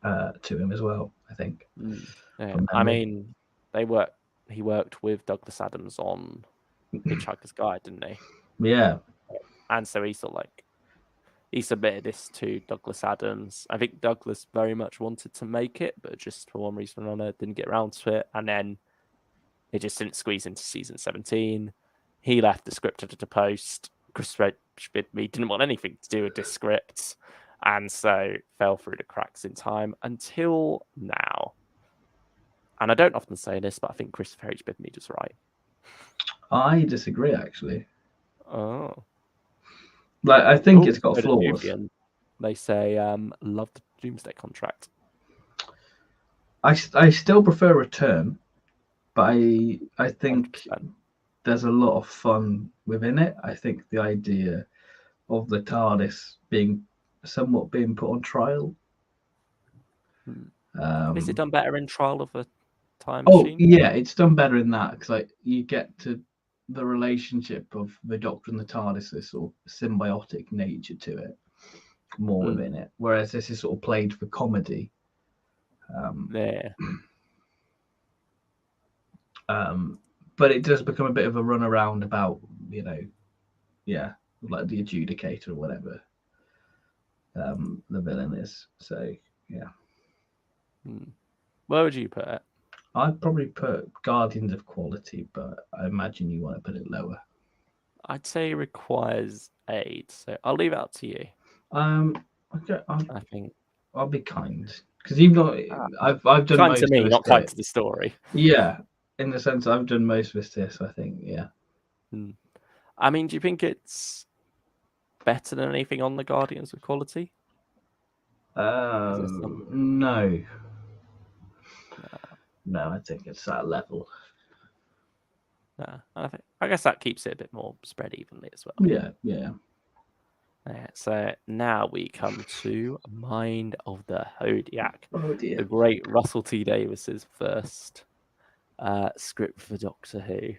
A: to him as well, I think.
B: He worked with Douglas Adams on Hitchhiker's Guide, didn't he?
A: Yeah.
B: And so he submitted this to Douglas Adams. I think Douglas very much wanted to make it, but just for one reason or another didn't get around to it. And then it just didn't squeeze into season 17. He left the script editor post. Chris Redby didn't want anything to do with this script, and so fell through the cracks in time until now. And I don't often say this, but I think Christopher H. Bidmead was right.
A: I disagree, actually.
B: Oh.
A: Like, I think it's got flaws.
B: They say, love the Doomsday contract.
A: I still prefer Return, but I think 100%. There's a lot of fun within it. I think the idea of the TARDIS being put on trial.
B: Is it done better in Trial of a Time
A: Machine? Oh, yeah, it's done better in that, because you get to the relationship of the Doctor and the TARDIS, this sort of symbiotic nature to it, more within it. Whereas this is sort of played for comedy. But it does become a bit of a runaround about, like the Adjudicator or whatever the villain is. So, yeah.
B: Where would you put it?
A: I'd probably put Guardians of Quality, but I imagine you want to put it lower.
B: I'd say requires 8, so I'll leave it up to you.
A: Okay,
B: I think
A: I'll be kind, because you've not. I've done
B: kind
A: most
B: to me,
A: of
B: not kind to the story.
A: Yeah, in the sense I've done most of this, so I think
B: I mean, do you think it's better than anything on the Guardians of Quality?
A: No. No, I think it's that level.
B: I guess that keeps it a bit more spread evenly as well.
A: Yeah.
B: So now we come to Mind of the Hodiak,
A: Oh
B: the
A: dear.
B: great Russell T Davies's first script for Doctor Who.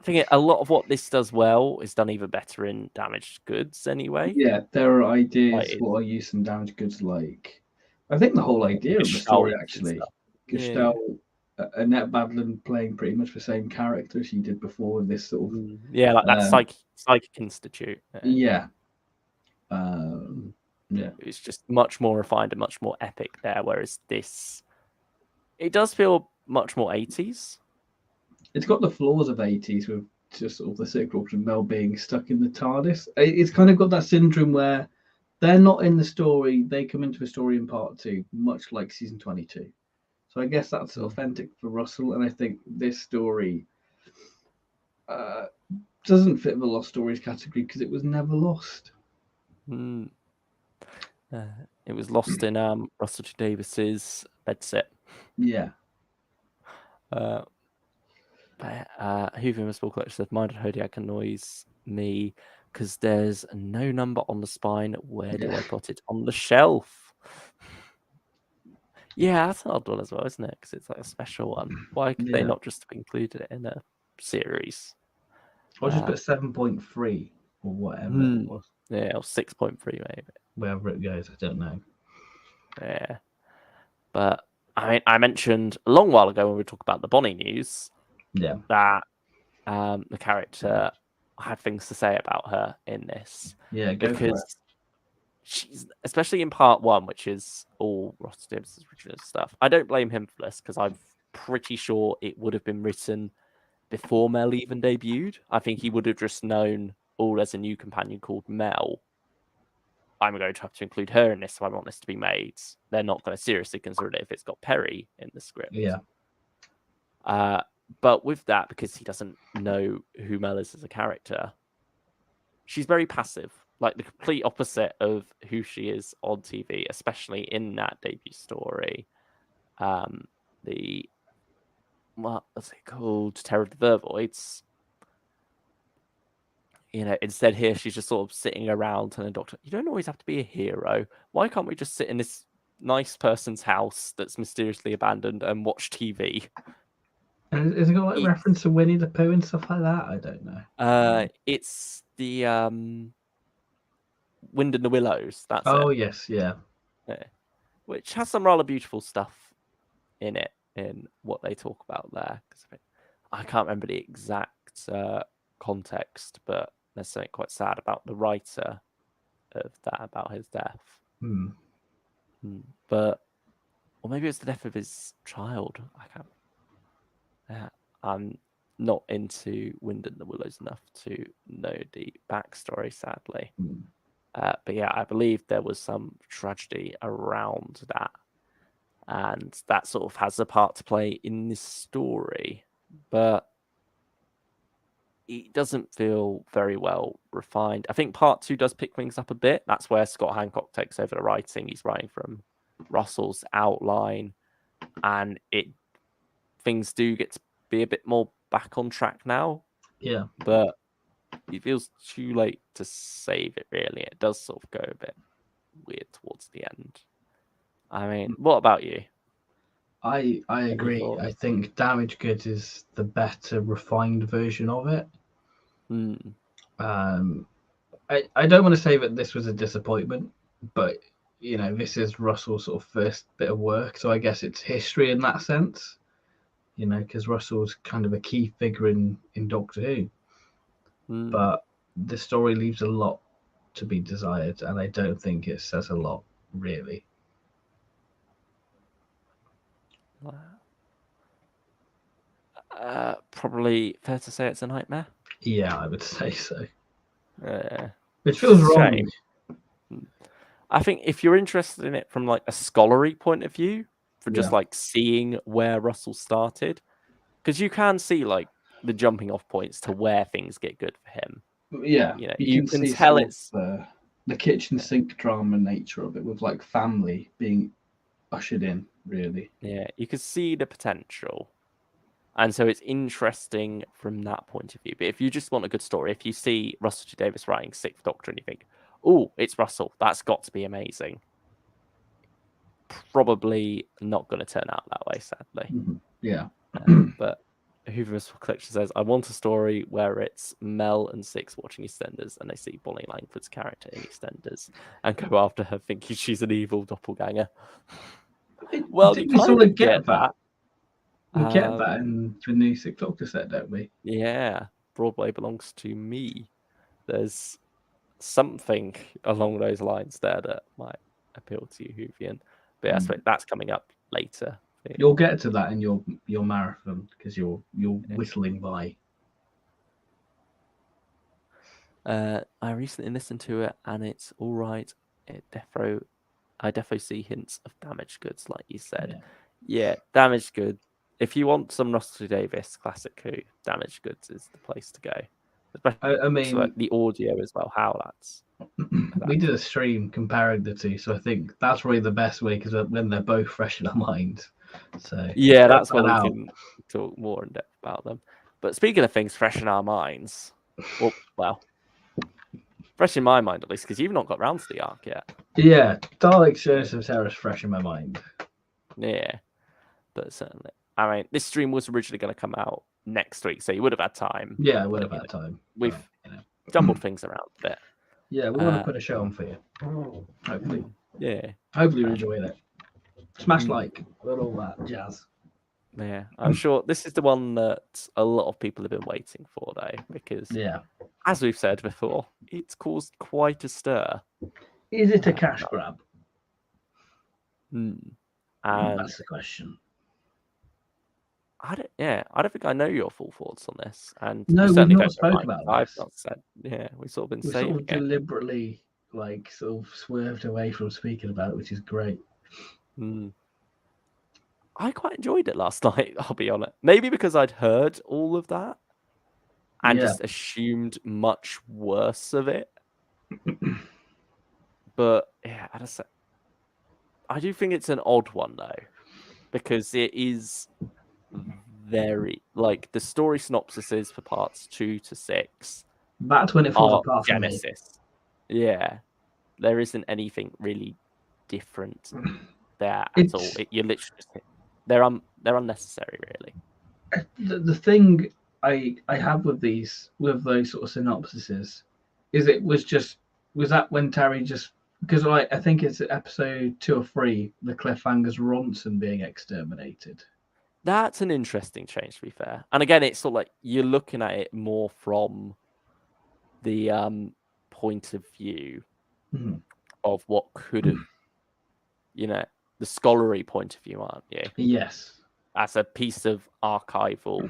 B: I think a lot of what this does well is done even better in Damaged Goods anyway.
A: Yeah, there are ideas
B: Like,
A: what I use some damaged goods like. I think the whole idea of the story
B: Gestalts and
A: actually,
B: stuff.
A: Gestalt, Annette Badland playing pretty much the same character she did before with this sort of
B: Yeah, like that
A: um,
B: Psychic Institute.
A: yeah. Um, yeah.
B: It's just much more refined and much more epic there, whereas this, it does feel much more 80s.
A: It's got the flaws of 80s with just sort of the circle of Mel being stuck in the TARDIS. It's kind of got that syndrome where they're not in the story, they come into a story in part 2, much like season 22. So I guess that's authentic for Russell, and I think this story uh, doesn't fit the lost stories category because it was never lost.
B: It was lost in Russell T Davies's bedsit.
A: Yeah.
B: Hoover Small Collection said, Mind of Hodiak annoys me because there's no number on the spine. Where do I put it on the shelf? Yeah, that's an odd one as well, isn't it? Because it's like a special one. Why could they not just have included it in a series?
A: Or just put 7.3 or whatever it was.
B: Yeah, or 6.3 maybe.
A: Wherever it goes, I don't know.
B: Yeah. But I mentioned a long while ago when we talked about the Bonnie news that the character had things to say about her in this.
A: Yeah, go for it.
B: She's, especially in part 1, which is all Ross Davis' original stuff. I don't blame him for this because I'm pretty sure it would have been written before Mel even debuted. I think he would have just known, there's a new companion called Mel. I'm going to have to include her in this, so I want this to be made. They're not going to seriously consider it if it's got Perry in the script.
A: Yeah.
B: But with that, because he doesn't know who Mel is as a character, she's very passive. Like the complete opposite of who she is on TV, especially in that debut story. What's it called? Terror of the Vervoids. Instead here she's just sort of sitting around telling the Doctor, you don't always have to be a hero. Why can't we just sit in this nice person's house that's mysteriously abandoned and watch TV?
A: And is it got like reference to Winnie the Pooh and stuff like that? I don't know.
B: It's the Wind in the Willows. That's it.
A: Oh yes, yeah.
B: Which has some rather beautiful stuff in it, in what they talk about there. I can't remember the exact context, but there's something quite sad about the writer of that, about his death. But, or maybe it's the death of his child. I can't. I'm not into Wind in the Willows enough to know the backstory, sadly. But yeah, I believe there was some tragedy around that, and that sort of has a part to play in this story. But it doesn't feel very well refined. I think part 2 does pick things up a bit. That's where Scott Hancock takes over the writing. He's writing from Russell's outline, and things do get to be a bit more back on track now.
A: Yeah.
B: But it feels too late to save it, really. It does sort of go a bit weird towards the end. I mean, what about you?
A: I agree. I think Damaged Goods is the better refined version of it. I don't want to say that this was a disappointment, but this is Russell's sort of first bit of work, so I guess it's history in that sense. Because Russell's kind of a key figure in Doctor Who. But the story leaves a lot to be desired, and I don't think it says a lot, really.
B: Probably fair to say it's a nightmare.
A: Yeah, I would say so.
B: Which
A: feels wrong.
B: I think if you're interested in it from like a scholarly point of view, for just like seeing where Russell started, because you can see like the jumping off points to where things get good for him.
A: Yeah,
B: you can tell it's
A: the kitchen sink drama nature of it, with like family being ushered in, really.
B: Yeah, you can see the potential. And so it's interesting from that point of view. But if you just want a good story, if you see Russell T Davies writing Sixth Doctor and you think, oh, it's Russell, that's got to be amazing. Probably not going to turn out that way, sadly.
A: Yeah.
B: But Hoover's Collection says, I want a story where it's Mel and Six watching EastEnders and they see Bonnie Langford's character in EastEnders and go after her thinking she's an evil doppelganger. Well, you kind of get that.
A: We get that in the new Sixth Doctor set, don't we?
B: Yeah. Broadway belongs to me. There's something along those lines there that might appeal to you, Hoovian. But yeah, so that's coming up later.
A: You'll get to that in your marathon because you're whistling by.
B: I recently listened to it and it's all right. I definitely see hints of damaged goods, like you said. Yeah, damaged goods. If you want some Russell Davies classic Who, damaged goods is the place to go. Especially
A: I mean,
B: like the audio as well. How that's.
A: We did a stream comparing the two, so I think that's really the best way because when they're both fresh in our minds. So
B: yeah, that's when we can talk more in depth about them. But speaking of things fresh in our minds, well, fresh in my mind at least, because you've not got round to the arc yet.
A: Yeah, Dalek Journey of Terror is fresh in my mind.
B: Yeah, but certainly. I mean, this stream was originally going to come out next week, so you would have had time.
A: Yeah, I would have had time.
B: We've jumbled things around a bit.
A: Yeah, we want to put a show on for you. Hopefully.
B: Yeah.
A: Hopefully you're enjoying it. Smash like, all that jazz.
B: Yeah, I'm sure this is the one that a lot of people have been waiting for, though, because, as we've said before, it's caused quite a stir.
A: Is it a cash grab?
B: And
A: that's the question.
B: I don't think I know your full thoughts on this. And
A: no, we've not spoken about this.
B: I've not said. Yeah, we've sort of been saving
A: it. Deliberately, sort of swerved away from speaking about it, which is great.
B: I quite enjoyed it last night, I'll be honest. Maybe because I'd heard all of that and just assumed much worse of it. But yeah, I do think it's an odd one though, because it is very the story synopsises for parts 2 to 6.
A: That's when it falls apart for
B: Genesis. Me. Yeah, there isn't anything really different there at all. You're literally just they're unnecessary, really.
A: The thing I have with those sort of synopsises is was that when Terry just because I think it's episode 2 or 3, the cliffhanger's Ronson being exterminated.
B: That's an interesting change, to be fair. And again, it's sort of like you're looking at it more from the point of view of what could have, the scholarly point of view, aren't you?
A: Yes.
B: As a piece of archival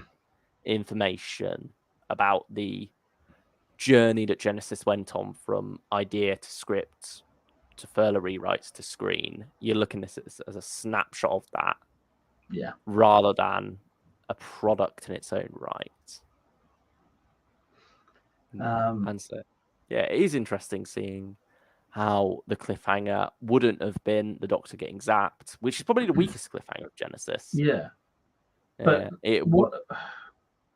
B: information about the journey that Genesis went on from idea to script to further rewrites to screen. You're looking at this as a snapshot of that.
A: Yeah.
B: Rather than a product in its own right. And so, yeah, it is interesting seeing how the cliffhanger wouldn't have been the Doctor getting zapped, which is probably the weakest cliffhanger of Genesis.
A: Yeah. But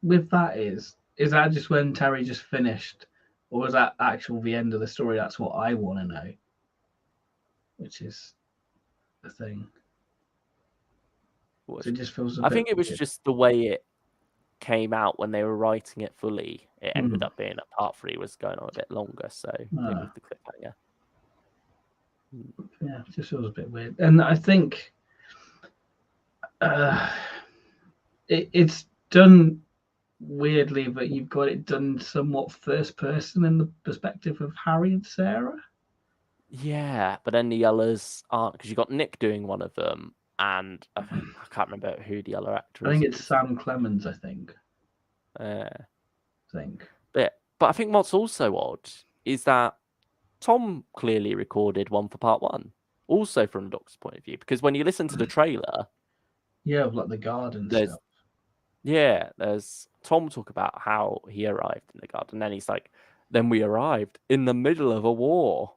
A: with that is that just when Terry just finished, or is that actual the end of the story? That's what I want to know. Which is the thing. So it just feels
B: I think it was just the way it came out when they were writing it fully. It ended up being that part 3 was going on a bit longer, so they moved the cliffhanger.
A: Yeah, it just feels a bit weird. And I think it's done weirdly, but you've got it done somewhat first person in the perspective of Harry and Sarah.
B: Yeah, but then the others aren't, because you got Nick doing one of them, and I can't remember who the other actor is.
A: I think it's Sam Clemens, I think.
B: But I think what's also odd is that Tom clearly recorded one for part 1, also from the Doctor's point of view, because when you listen to the trailer...
A: Yeah, like the garden stuff.
B: Yeah, there's Tom talk about how he arrived in the garden, and then he's like, then we arrived in the middle of a war.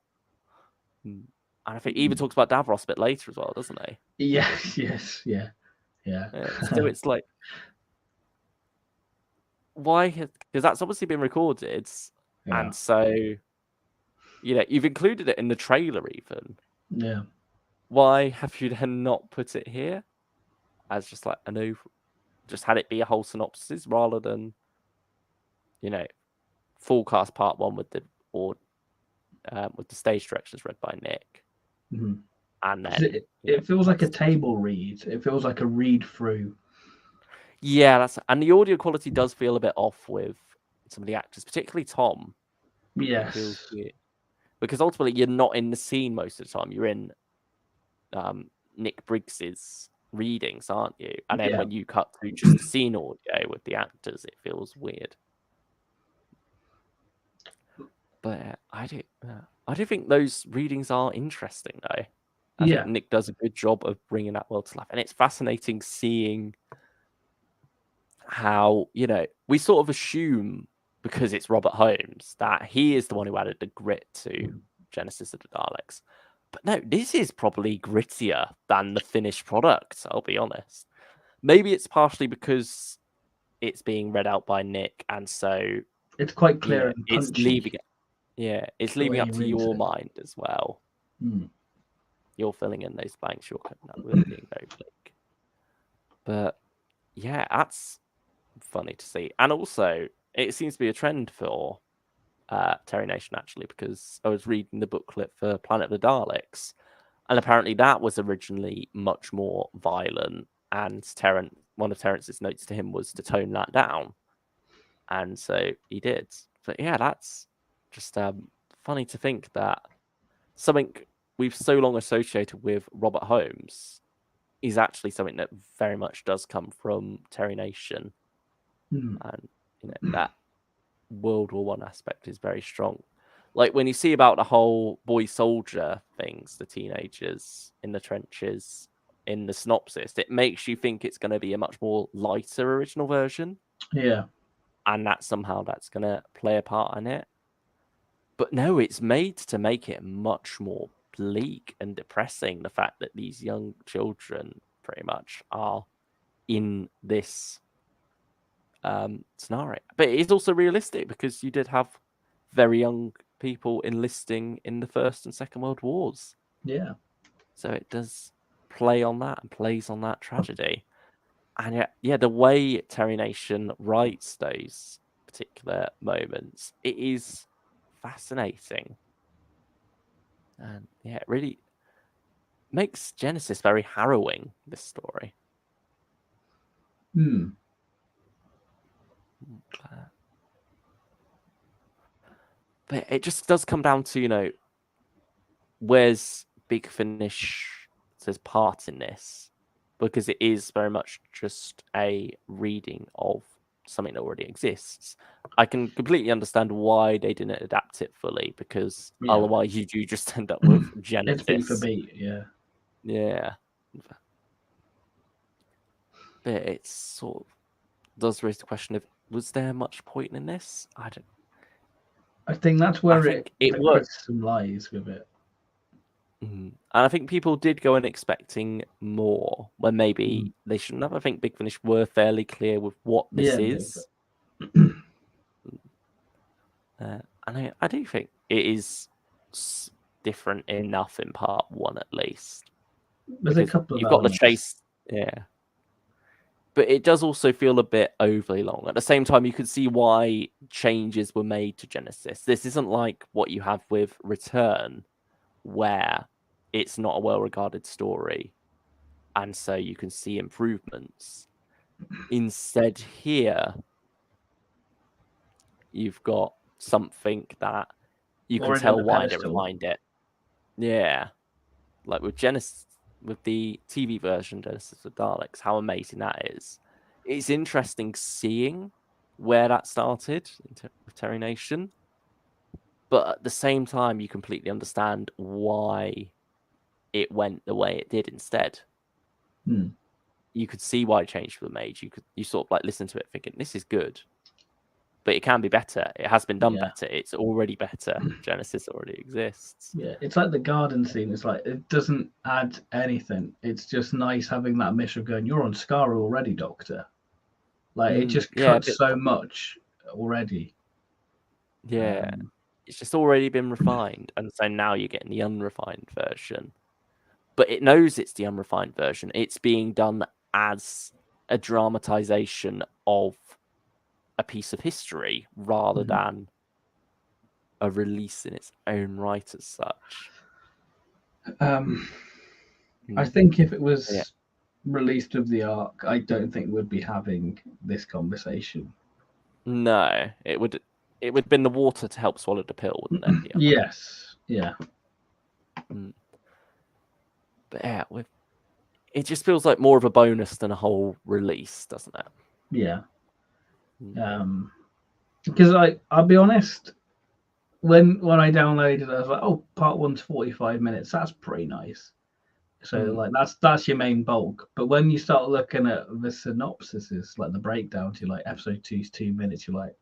B: And I think he even talks about Davros a bit later as well, doesn't he?
A: Yes, yeah.
B: So it's like, why? Because that's obviously been recorded,
A: Yeah.
B: and so you've included it in the trailer even.
A: Yeah.
B: Why have you then not put it here as just like just had it be a whole synopsis rather than full cast part one with the stage directions read by Nick,
A: Mhm.
B: and then
A: It feels like a table read. It feels like a read through.
B: Yeah, and the audio quality does feel a bit off with some of the actors, particularly Tom. It feels
A: Yes.
B: weird because ultimately you're not in the scene most of the time. You're in Nick Briggs's readings, aren't you? And then
A: Yeah.
B: when you cut through just the scene audio with the actors, it feels weird. But I do think those readings are interesting, though. I think
A: Yeah.
B: Nick does a good job of bringing that world to life, and it's fascinating seeing how we sort of assume because it's Robert Holmes that he is the one who added the grit to Genesis of the Daleks. But no, this is probably grittier than the finished product, I'll be honest. Maybe it's partially because it's being read out by Nick, and so
A: It's quite clear and
B: it's
A: punchy.
B: it's
A: The
B: leaving
A: way
B: up
A: he
B: to
A: reads
B: your
A: it.
B: mind as well.
A: Mm.
B: You're filling in those blanks, you're coming up with it being very bleak. But yeah, that's funny to see. And also, it seems to be a trend for Terry Nation, actually, because I was reading the booklet for Planet of the Daleks, and apparently that was originally much more violent, and one of Terrence's notes to him was to tone that down, and so he did. But yeah, that's just funny to think that something we've so long associated with Robert Holmes is actually something that very much does come from Terry Nation, and that World War One aspect is very strong. Like when you see about the whole boy soldier things, the teenagers in the trenches in the synopsis, it makes you think it's going to be a much more lighter original version,
A: Yeah.
B: and that somehow that's going to play a part in it. But no, it's made to make it much more bleak and depressing. The fact that these young children pretty much are in this scenario, but it is also realistic because you did have very young people enlisting in the First and Second World Wars.
A: Yeah.
B: So it does play on that and plays on that tragedy. And yeah, the way Terry Nation writes those particular moments, it is fascinating. And yeah, it really makes Genesis very harrowing, this story.
A: Hmm.
B: But it just does come down to, where's Big Finish's part in this? Because it is very much just a reading of something that already exists. I can completely understand why they didn't adapt it fully, because otherwise you do just end up with
A: It's beat for
B: Genesis.
A: beat. Yeah.
B: Yeah. But it sort of does raise the question of, was there much point in this?
A: I think that's where
B: think
A: the
B: it worked.
A: criticism lies with it.
B: And I think people did go in expecting more when maybe they shouldn't have. I think Big Finish were fairly clear with what this is. And I do think it is different enough in part one, at least.
A: There's a
B: Because
A: couple of
B: you've got the
A: elements.
B: chase. Yeah. But it does also feel a bit overly long. At the same time, you could see why changes were made to Genesis. This isn't like what you have with Return, where it's not a well-regarded story, and so you can see improvements. Instead, here you've got something that you can
A: Already on
B: tell
A: a
B: why they
A: pedestal.
B: refined it. Yeah, like with Genesis, with the TV version Genesis of Daleks, how amazing that is. It's interesting seeing where that started with Terry Nation, but at the same time, you completely understand why it went the way it did instead. You could see why changes were made. You sort of like listen to it thinking, this is good, but it can be better. It has been done better. It's already better. Genesis already exists.
A: Yeah, it's like the garden scene. It's like it doesn't add anything. It's just nice having that mission going, you're on Skara already, Doctor. Like it just
B: Yeah, a
A: cuts
B: bit.
A: so much already.
B: Yeah, it's just already been refined, and so now you're getting the unrefined version. But it knows it's the unrefined version. It's being done as a dramatization of a piece of history rather than a release in its own right as such.
A: I think if it
B: Yeah.
A: was released of the arc, I don't think we'd be having this conversation.
B: No, it would have been the water to help swallow the pill, wouldn't it? The other.
A: Yes. Yeah.
B: But yeah, it just feels like more of a bonus than a whole release, doesn't it?
A: Yeah. Because I'll be honest, when I downloaded it, I was like, oh, part 1's 45 minutes. That's pretty nice. So like that's your main bulk. But when you start looking at the synopsises, like the breakdowns, you're like episode 2's 2 minutes. You're like,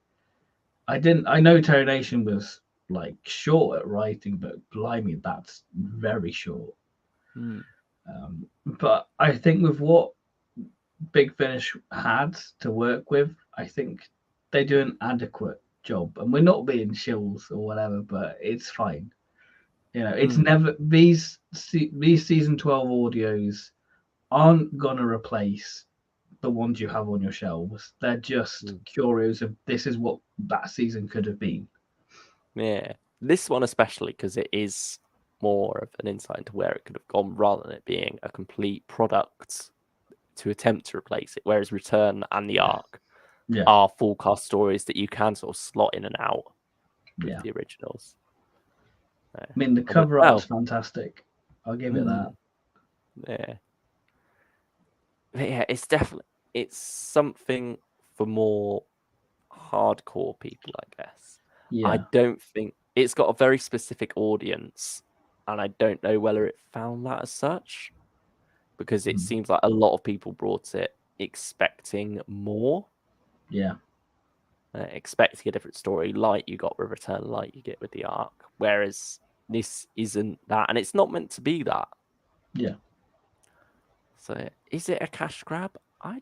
A: I know Terry Nation was like short at writing, but blimey, that's very short. But I think with what Big Finish had to work with, I think they do an adequate job. And we're not being shills or whatever, but it's fine. You know, it's never these season 12 audios aren't gonna replace the ones you have on your shelves. They're just curios of this is what that season could have been.
B: Yeah, this one especially because it is more of an insight into where it could have gone rather than it being a complete product to attempt to replace it. Whereas Return and the Arc are full cast stories that you can sort of slot in and out with the originals.
A: I mean, the cover art's fantastic. I'll give it that.
B: Yeah. But yeah, it's something for more hardcore people, I guess.
A: Yeah.
B: I don't think it's got a very specific audience, and I don't know whether it found that as such, because it seems like a lot of people brought it expecting more.
A: Yeah.
B: Expecting a different story, like you got with Return, like you get with the Arc, whereas this isn't that, and it's not meant to be that.
A: Yeah.
B: So, is it a cash grab? I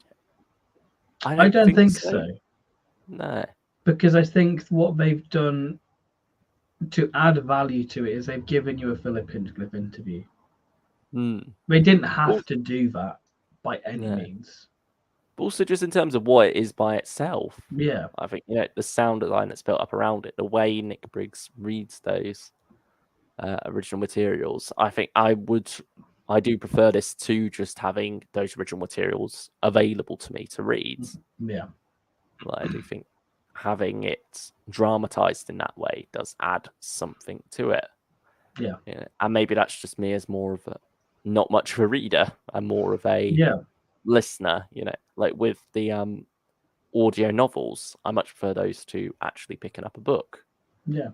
A: don't think so.
B: No,
A: because I think what they've done to add value to it is they've given you a Philip Hinchcliffe interview. They didn't have to do that by any means.
B: But also, just in terms of what it is by itself,
A: Yeah,
B: I think the sound design that's built up around it, the way Nick Briggs reads those original materials, I think I do prefer this to just having those original materials available to me to read.
A: Yeah,
B: like, I do think having it dramatized in that way does add something to it.
A: Yeah,
B: and maybe that's just me as more of a not much of a reader and more of a listener. Like with the audio novels, I much prefer those to actually picking up a book.
A: Yeah.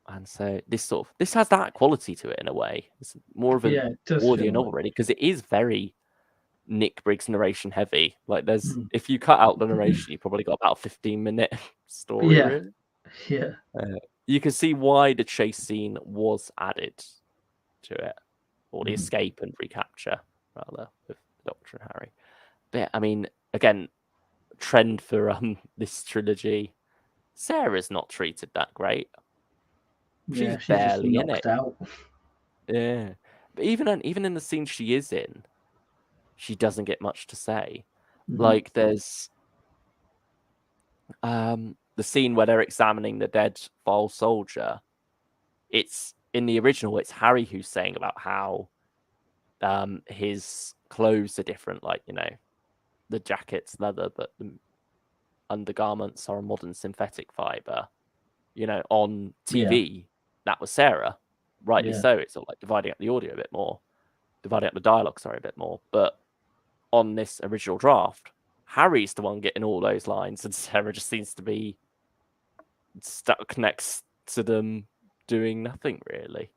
B: And so this has that quality to it in a way. It's more of an audio novel, really, because it is very Nick Briggs narration heavy. Like if you cut out the narration, you probably got about a 15-minute story. Really.
A: Yeah.
B: You can see why the chase scene was added to it, or the escape and recapture, rather, with Doctor and Harry. But I mean, again, trend for this trilogy, Sarah's not treated that great. She's barely
A: just
B: in it.
A: Out.
B: Yeah, but even in the scene she is in, she doesn't get much to say. Like there's the scene where they're examining the dead file soldier. It's in the original. It's Harry who's saying about how his clothes are different. Like the jacket's leather, but the undergarments are a modern synthetic fiber. On TV, that was Sarah. Rightly so. It's sort of like dividing up the audio a bit more, dividing up the dialogue, a bit more. But on this original draft, Harry's the one getting all those lines, and Sarah just seems to be stuck next to them doing nothing really.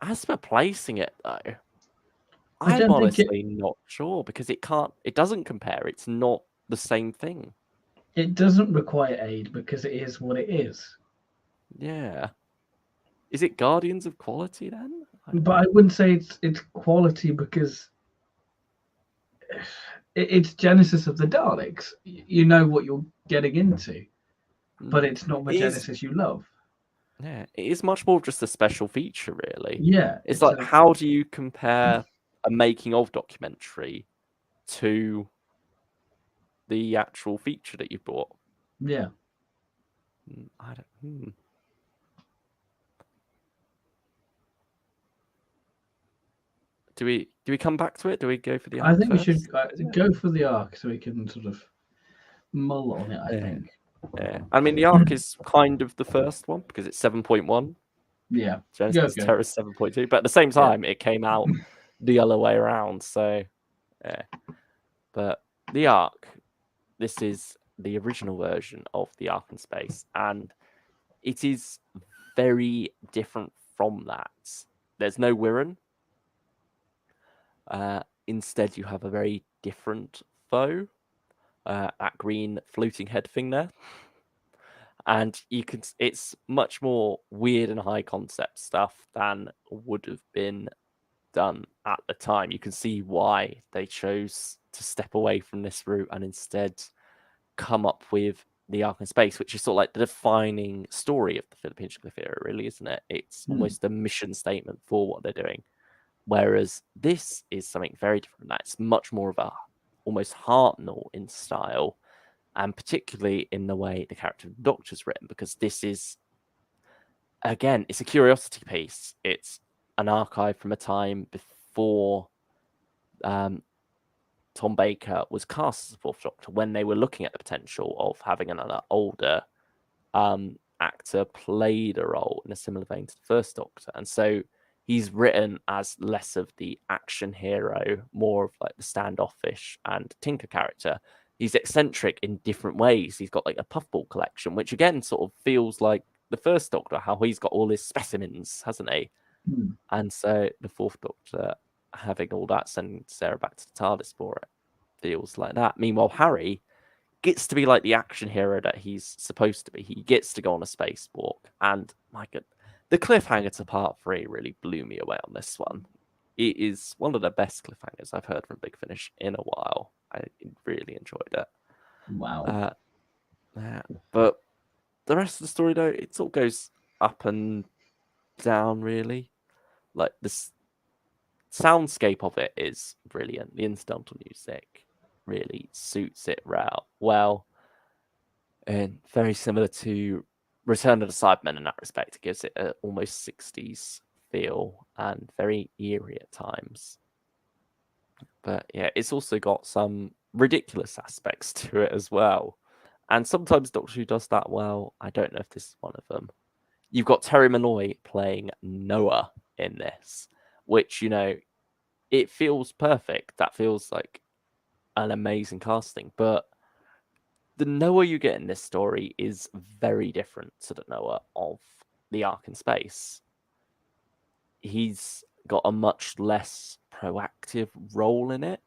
B: As for placing it though, I'm honestly not sure, because it doesn't compare. It's not the same thing.
A: It doesn't require aid because it is what it is.
B: Yeah. Is it Guardians of Quality then?
A: But I wouldn't say it's quality because it's Genesis of the Daleks. You know what you're getting into, but it's not the
B: It is,
A: Genesis you love.
B: yeah, it is much more just a special feature, really.
A: Yeah,
B: It's
A: it's
B: like,
A: a
B: how do you compare a making of documentary to the actual feature that you bought?
A: yeah.
B: I don't. Do we come back to it? Do we go for the
A: I
B: arc
A: think we should
B: first? Is it?
A: go for the arc so we can sort of mull on it. I
B: Yeah,
A: think.
B: yeah. I mean, the arc is kind of the first one because it's 7.1.
A: Yeah, go
B: Genesis
A: go.
B: Terror 7.2, but at the same
A: Yeah.
B: time, it came out the other way around. So, yeah. But the arc, this is the original version of the arc in space, and it is very different from that. There's no Wirren. Instead, you have a very different foe, that green floating head thing there. And it's much more weird and high concept stuff than would have been done at the time. You can see why they chose to step away from this route and instead come up with the Ark in Space, which is sort of like the defining story of the Philippine Cliff era, really, isn't it? It's almost a mission statement for what they're doing. Whereas this is something very different. That's much more of a almost Hartnell in style, and particularly in the way the character of the Doctor's written, because this is, again, it's a curiosity piece. It's an archive from a time before Tom Baker was cast as the Fourth Doctor, when they were looking at the potential of having another older actor play the role in a similar vein to the First Doctor. And so he's written as less of the action hero, more of like the standoffish and Tinker character. He's eccentric in different ways. He's got like a puffball collection, which again sort of feels like the First Doctor, how he's got all his specimens, hasn't he? And so the Fourth Doctor having all that, sending Sarah back to the TARDIS for it, feels like that. Meanwhile, Harry gets to be like the action hero that he's supposed to be. He gets to go on a spacewalk, and my God, the cliffhanger to part 3 really blew me away on this one. It is one of the best cliffhangers I've heard from Big Finish in a while. I really enjoyed it.
A: Wow.
B: Yeah, but the rest of the story, though, it all goes up and down, really. Like, this soundscape of it is brilliant. The incidental music really suits it well. And very similar to Return of the Cybermen in that respect. It gives it an almost 60s feel and very eerie at times. But yeah, it's also got some ridiculous aspects to it as well. And sometimes Doctor Who does that well. I don't know if this is one of them. You've got Terry Malloy playing Noah in this, which, it feels perfect. That feels like an amazing casting. But the Noah you get in this story is very different to the Noah of the Ark in Space. He's got a much less proactive role in it.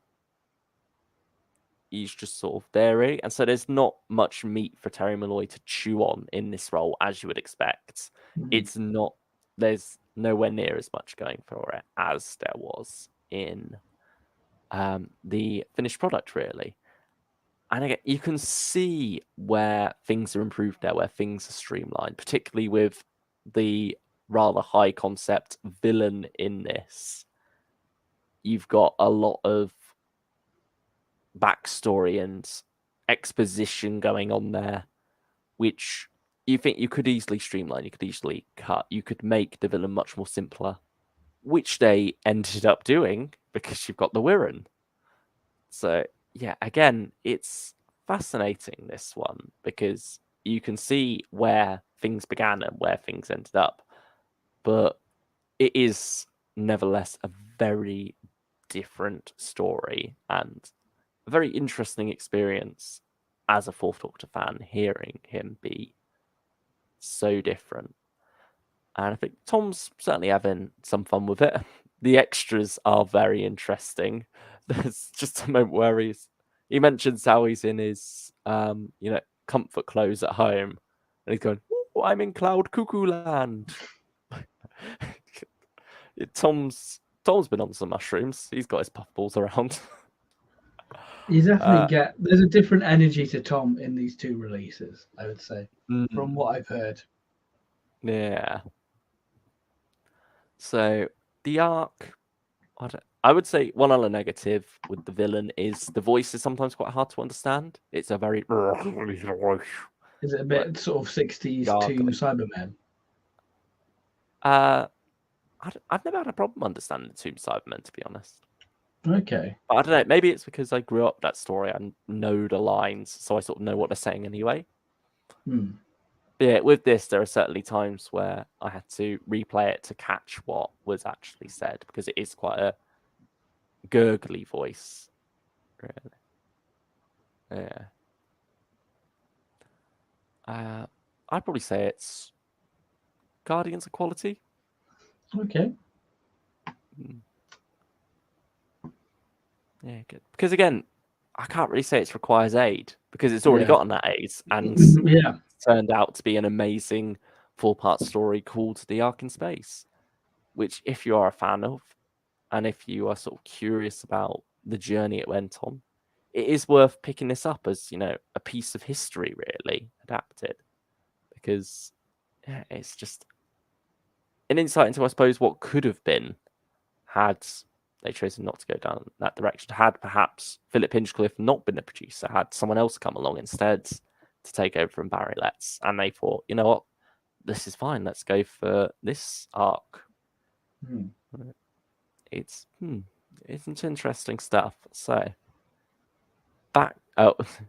B: He's just sort of there, and so there's not much meat for Terry Malloy to chew on in this role, as you would expect. It's not. There's nowhere near as much going for it as there was in the finished product, really. And again, you can see where things are improved there, where things are streamlined, particularly with the rather high concept villain in this. You've got a lot of backstory and exposition going on there, which you think you could easily streamline, you could easily cut, you could make the villain much more simpler, which they ended up doing because you've got the Wirren. So yeah, again, it's fascinating, this one, because you can see where things began and where things ended up, but it is nevertheless a very different story and a very interesting experience as a Fourth Doctor fan, hearing him be so different. And I think Tom's certainly having some fun with it. The extras are very interesting. There's just a moment where he mentions how he's in his comfort clothes at home, and he's going, "Ooh, I'm in Cloud Cuckoo Land." Tom's been on some mushrooms. He's got his puffballs around.
A: You definitely get there's a different energy to Tom in these two releases, I would say, from what I've heard.
B: Yeah. So the arc, I would say one other negative with the villain is the voice is sometimes quite hard to understand. It's a very
A: Is it a bit sort of 60s to
B: gargling.
A: Cybermen?
B: I've never had a problem understanding the Tomb Cybermen, to be honest.
A: Okay.
B: But I don't know. Maybe it's because I grew up that story and know the lines, so I sort of know what they're saying anyway.
A: Hmm.
B: But yeah, with this, there are certainly times where I had to replay it to catch what was actually said because it is quite a gurgly voice, really. Yeah. I'd probably say it's Guardians of Quality.
A: Okay.
B: Yeah, good. Because again, I can't really say it requires aid because it's already
A: Yeah.
B: gotten that aid and
A: Yeah.
B: turned out to be an amazing 4-part story called The Ark in Space, which if you are a fan of, and if you are sort of curious about the journey it went on, it is worth picking this up as, a piece of history, really, adapted. Because it's just an insight into, I suppose, what could have been had they chosen not to go down that direction. Had perhaps Philip Hinchcliffe not been the producer, had someone else come along instead to take over from Barry Letts, and they thought, you know what, this is fine. Let's go for this arc. It's interesting stuff. So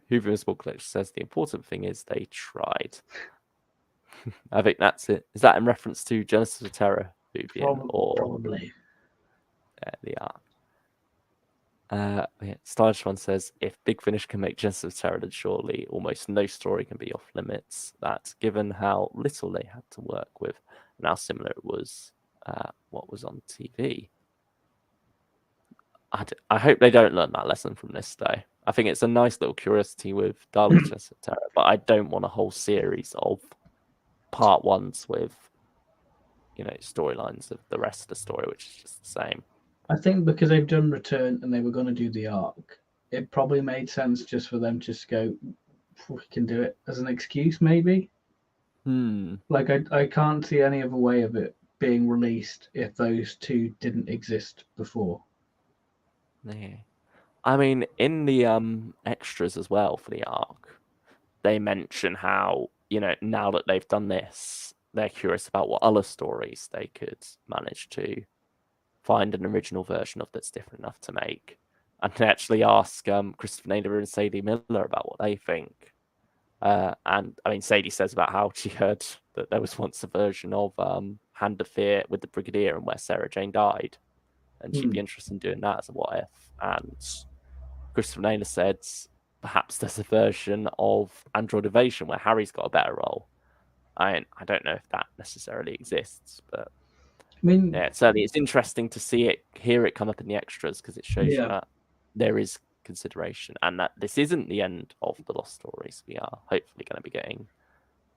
B: Hoover Small Collection says the important thing is they tried. I think that's it. Is that in reference to Genesis of Terror, Hoovian, or
A: probably
B: the arc? Stylish One says, if Big Finish can make Genesis of Terror, then surely almost no story can be off limits. That, given how little they had to work with and how similar it was what was on TV. I hope they don't learn that lesson from this, though. I think it's a nice little curiosity with Daleks Genesis of Terror, but I don't want a whole series of part ones with, storylines of the rest of the story, which is just the same.
A: I think because they've done Return and they were going to do the arc, it probably made sense just for them to just go, we can do it as an excuse, maybe. Like I can't see any other way of it being released if those two didn't exist before.
B: Yeah. I mean, in the extras as well for the arc, they mention how, now that they've done this, they're curious about what other stories they could manage to find an original version of that's different enough to make. And they actually ask Christopher Naylor and Sadie Miller about what they think. And I mean, Sadie says about how she heard that there was once a version of Hand of Fear with the Brigadier and where Sarah Jane died. And she'd be interested in doing that as a what if. And Christopher Naylor said perhaps there's a version of Android Invasion where Harry's got a better role. I don't know if that necessarily exists, but
A: I mean,
B: certainly it's interesting to hear it come up in the extras because it shows you that there is consideration and that this isn't the end of the Lost Stories. We are hopefully going to be getting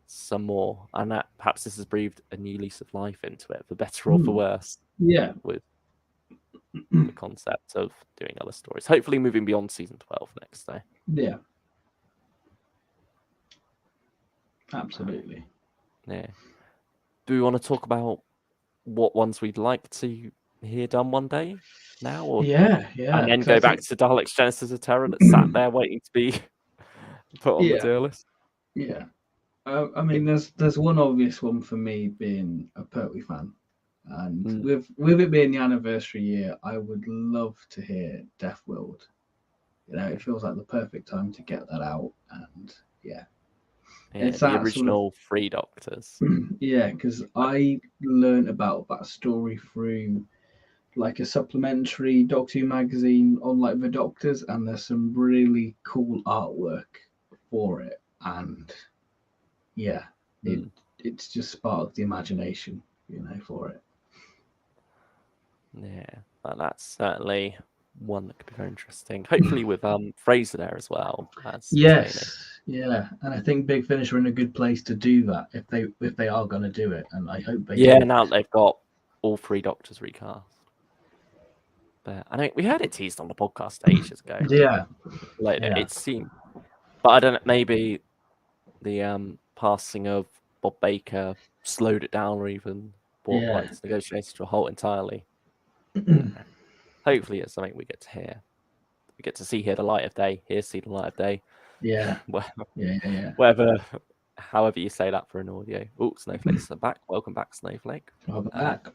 B: some more, and that perhaps this has breathed a new lease of life into it, for better or for worse.
A: Yeah,
B: with the concept of doing other stories, hopefully moving beyond season 12 next day.
A: Yeah, absolutely.
B: Yeah. Do we want to talk about what ones we'd like to hear done one day now? Or,
A: yeah.
B: And then go back to Daleks Genesis of Terror that sat there waiting to be put on the tier list?
A: Yeah. I mean, there's one obvious one for me being a Pertwee fan. And with it being the anniversary year, I would love to hear Death World. It feels like the perfect time to get that out. And it's
B: the original sort of, 3 Doctors.
A: Yeah, because I learned about that story through like a supplementary Doctor Who magazine on like the Doctors, and there's some really cool artwork for it. And it's just sparked the imagination, for it.
B: Yeah, that's certainly one that could be very interesting. Hopefully with Fraser there as well.
A: Yes, yeah, and I think Big Finish are in a good place to do that if they are going to do it, and I hope they.
B: Yeah, now they've got all 3 Doctors recast. But I mean, we heard it teased on the podcast ages ago.
A: Yeah.
B: Like
A: Yeah.
B: it seemed, but I don't know. Maybe the passing of Bob Baker slowed it down, or even brought
A: Yeah.
B: rights negotiations to a halt entirely. Hopefully, it's something we get to hear. We get to see the light of day. See the light of day.
A: Yeah.
B: Whether, however you say that for an audio. Oh, Snowflake's back. Welcome back, Snowflake.
A: Welcome back.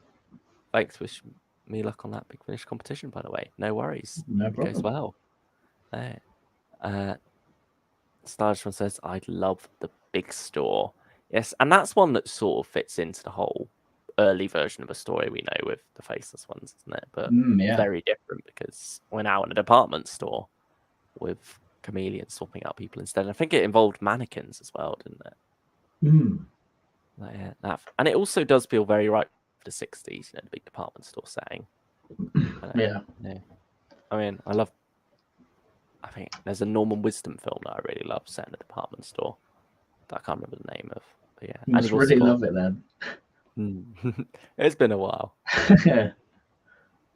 B: Thanks. Wish me luck on that Big Finish competition, by the way. No worries.
A: No problem.
B: It goes well. Starshman says, I love the big store. Yes, and that's one that sort of fits into the whole early version of a story we know with the faceless ones, isn't it? But very different because we're now in a department store with chameleons swapping out people instead. And I think it involved mannequins as well, didn't it? Yeah, and it also does feel very right for the 60s, the big department store setting.
A: Yeah.
B: I mean, I think there's a Norman Wisdom film that I really love set in a department store that I can't remember the name of. But yeah,
A: you must really love it then.
B: It's been a while.
A: Yeah.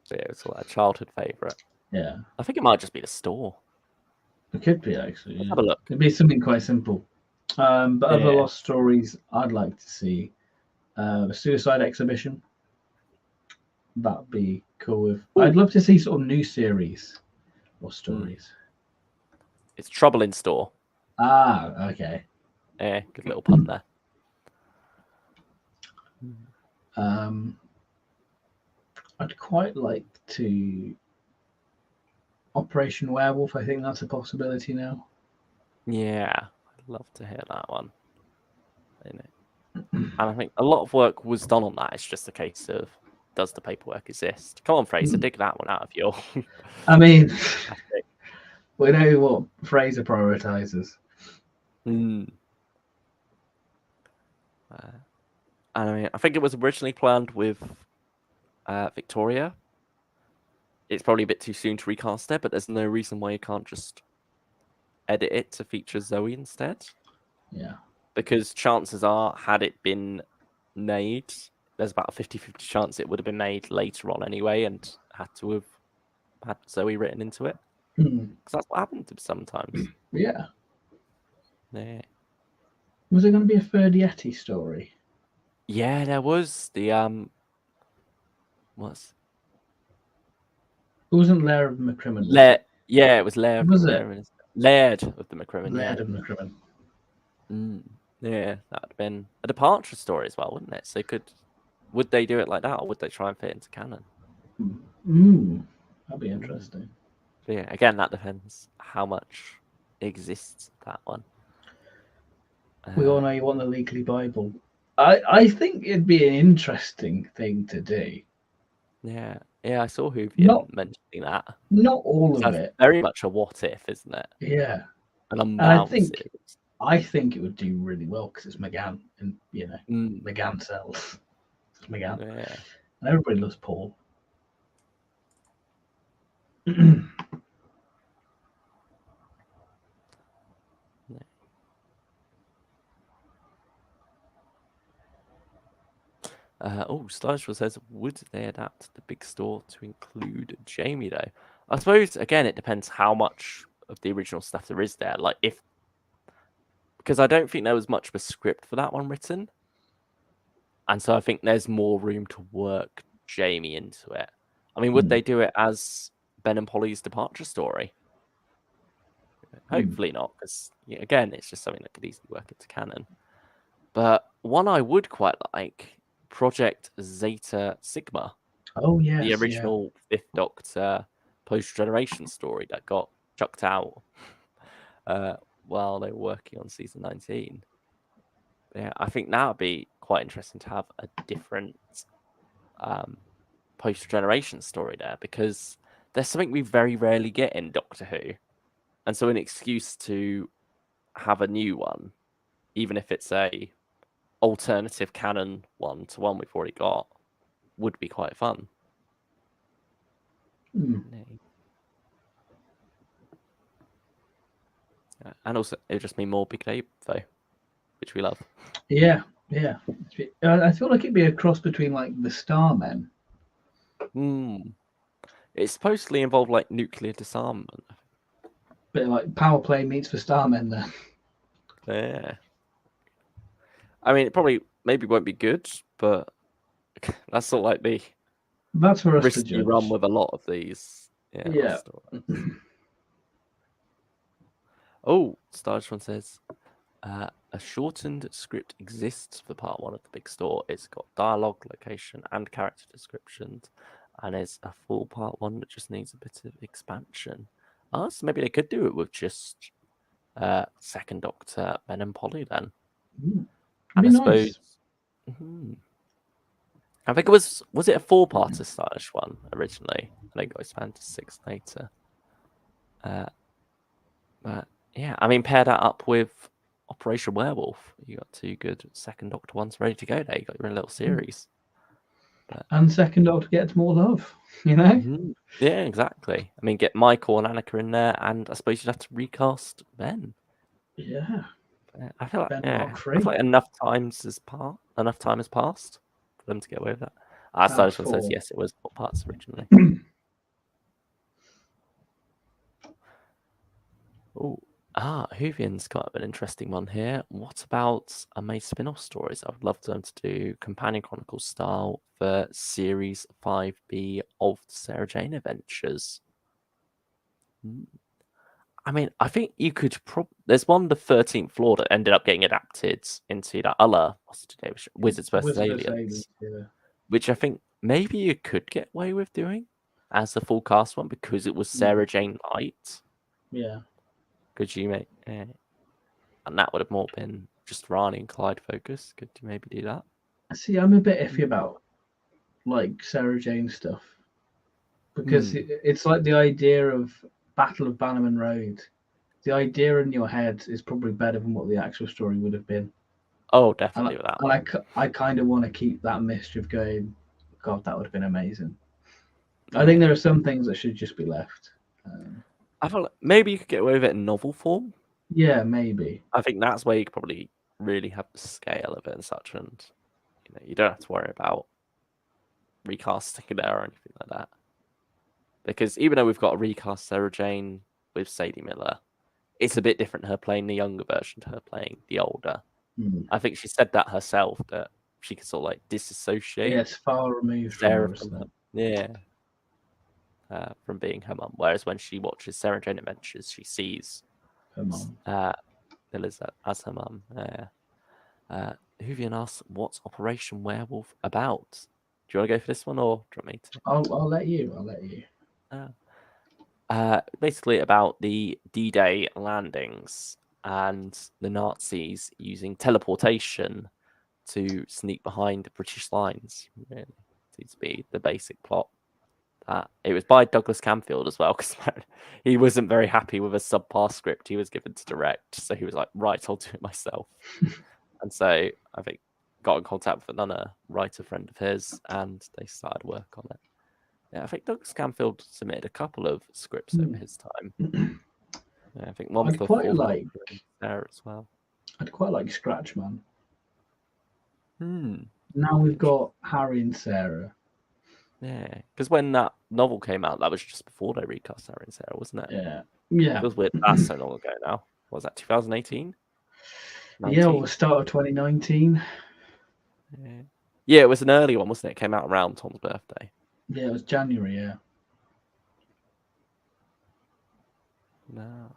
B: So yeah, it's a childhood favourite.
A: Yeah.
B: I think it might just be the store.
A: It could be actually.
B: Let's have a look.
A: It'd be something quite simple. But other lost stories I'd like to see. The Suicide Exhibition. That'd be cool. I'd love to see sort of new series or stories.
B: It's Trouble in Store.
A: Ah, okay.
B: Yeah, good little pun there.
A: I'd quite like to Operation Werewolf. I think that's a possibility now.
B: Yeah, I'd love to hear that one. And I think a lot of work was done on that. It's just a case of, does the paperwork exist? Come on, Fraser, dig that one out of your...
A: I mean, we know what Fraser prioritizes.
B: And I mean, I think it was originally planned with Victoria. It's probably a bit too soon to recast it, but there's no reason why you can't just edit it to feature Zoe instead.
A: Yeah.
B: Because chances are, had it been made, there's about a 50-50 chance it would have been made later on anyway and had to have had Zoe written into it. Because that's what happened sometimes.
A: Yeah.
B: Yeah.
A: Was there going to be a third Yeti story?
B: Yeah, there was the It
A: wasn't Lair of the McCrimmon.
B: Yeah, it was Lair of the McCrimmon. Laird of the McCrimmon.
A: Laird of the McCrimmon.
B: Yeah, that would have been a departure story as well, wouldn't it? So would they do it like that, or would they try and fit it into canon?
A: That'd be interesting.
B: But yeah, again, that depends how much exists that one.
A: We all know you want the Legally Bible. I think it'd be an interesting thing to do.
B: Yeah, I saw Hoovian mentioning that.
A: Not all of it.
B: Very much a what if, isn't it?
A: Yeah.
B: An unbound series.
A: I think it would do really well because it's McGann, and McGann sells. It's McGann, and everybody loves Paul.
B: Sludge says, would they adapt the big store to include Jamie though? I suppose again it depends how much of the original stuff there is there. Like because I don't think there was much of a script for that one written. And so I think there's more room to work Jamie into it. I mean, would they do it as Ben and Polly's departure story? Hopefully not, because again, it's just something that could easily work into canon. But one I would quite like, Project Zeta Sigma.
A: Oh, yes.
B: The original Fifth Doctor post-generation story that got chucked out while they were working on season 19. Yeah, I think that would be quite interesting to have a different post-generation story there, because there's something we very rarely get in Doctor Who. And so an excuse to have a new one, even if it's a alternative canon one to one we've already got, would be quite fun. And also, it would just mean more Big Dave, though, which we love.
A: Yeah, Yeah, I feel like it'd be a cross between like the Starmen.
B: It's supposedly involved like nuclear disarmament.
A: Bit like Power Play meets the Starmen then.
B: Yeah. I mean, it probably maybe won't be good, but that's sort of like the
A: That's for us to
B: risk you run
A: judge.
B: with a lot of these.
A: Yeah.
B: Oh, Starge one says, a shortened script exists for part one of the big store. It's got dialogue, location, and character descriptions, and it's a full part one that just needs a bit of expansion. Oh, so maybe they could do it with just Second Doctor, Ben and Polly then.
A: It'd
B: And
A: be
B: I
A: nice.
B: suppose. I think it was it a 4-parter Starge one originally? And then got expanded to 6 later. But yeah, I mean, pair that up with Operation Werewolf. You got 2 good Second Doctor ones ready to go there. You got your own little series.
A: And Second Doctor gets more love, you know?
B: Yeah, exactly. I mean, get Michael and Annika in there, and I suppose you'd have to recast Ben.
A: Yeah.
B: I feel like
A: Ben Mark
B: I feel
A: III.
B: like enough time has passed for them to get away with that. Starge one says yes, it was 4 parts originally. Oh, Whovian's got an interesting one here. What about made spin-off stories? I would love them to do Companion Chronicles style for Series 5B of the Sarah Jane Adventures. I mean, I think you could there's one, the 13th Floor, that ended up getting adapted into that other Wizards vs. Aliens, which I think maybe you could get away with doing as the full cast one because it was Sarah Jane Light.
A: Yeah.
B: Could you make and that would have more been just Rani and Clyde focus. Could you maybe do that?
A: See, I'm a bit iffy about like Sarah Jane stuff because it's like the idea of Battle of Bannerman Road. The idea in your head is probably better than what the actual story would have been.
B: Oh, definitely with that one.
A: I kind of want to keep that mischief going. God, that would have been amazing. I think there are some things that should just be left.
B: I feel like maybe you could get away with it in novel form.
A: Yeah, maybe.
B: I think that's where you could probably really have the scale of it and such, and you don't have to worry about recasting it there or anything like that. Because even though we've got a recast Sarah Jane with Sadie Miller, it's a bit different her playing the younger version to her playing the older. I think she said that herself, that she could sort of like disassociate.
A: Yeah, it's far removed
B: Sarah
A: from her.
B: From being her mum. Whereas when she watches Sarah Jane Adventures, she sees
A: her mum.
B: Eliza as her mum. Huvian asks, what's Operation Werewolf about? Do you want to go for this one, or do you want me to?
A: I'll let you.
B: Basically about the D-Day landings and the Nazis using teleportation to sneak behind the British lines. Really seems to be the basic plot. It was by Douglas Camfield as well, because he wasn't very happy with a subpar script he was given to direct. So he was like, right, I'll do it myself. And so I think got in contact with another writer friend of his, and they started work on it. Yeah, I think Douglas Camfield submitted a couple of scripts over his time. Yeah, I think one was the fourth Doctor there as well.
A: I'd quite like Scratchman.
B: Hmm.
A: Now we've got Harry and Sarah.
B: Yeah, because when that novel came out, that was just before they recast Harry and Sarah, wasn't it?
A: Yeah. Yeah.
B: It feels weird. That's so long ago now. What was that, 2018?
A: Yeah, or start of 2019.
B: Yeah, it was an early one, wasn't it? It came out around Tom's birthday.
A: Yeah, it was January, yeah.
B: No.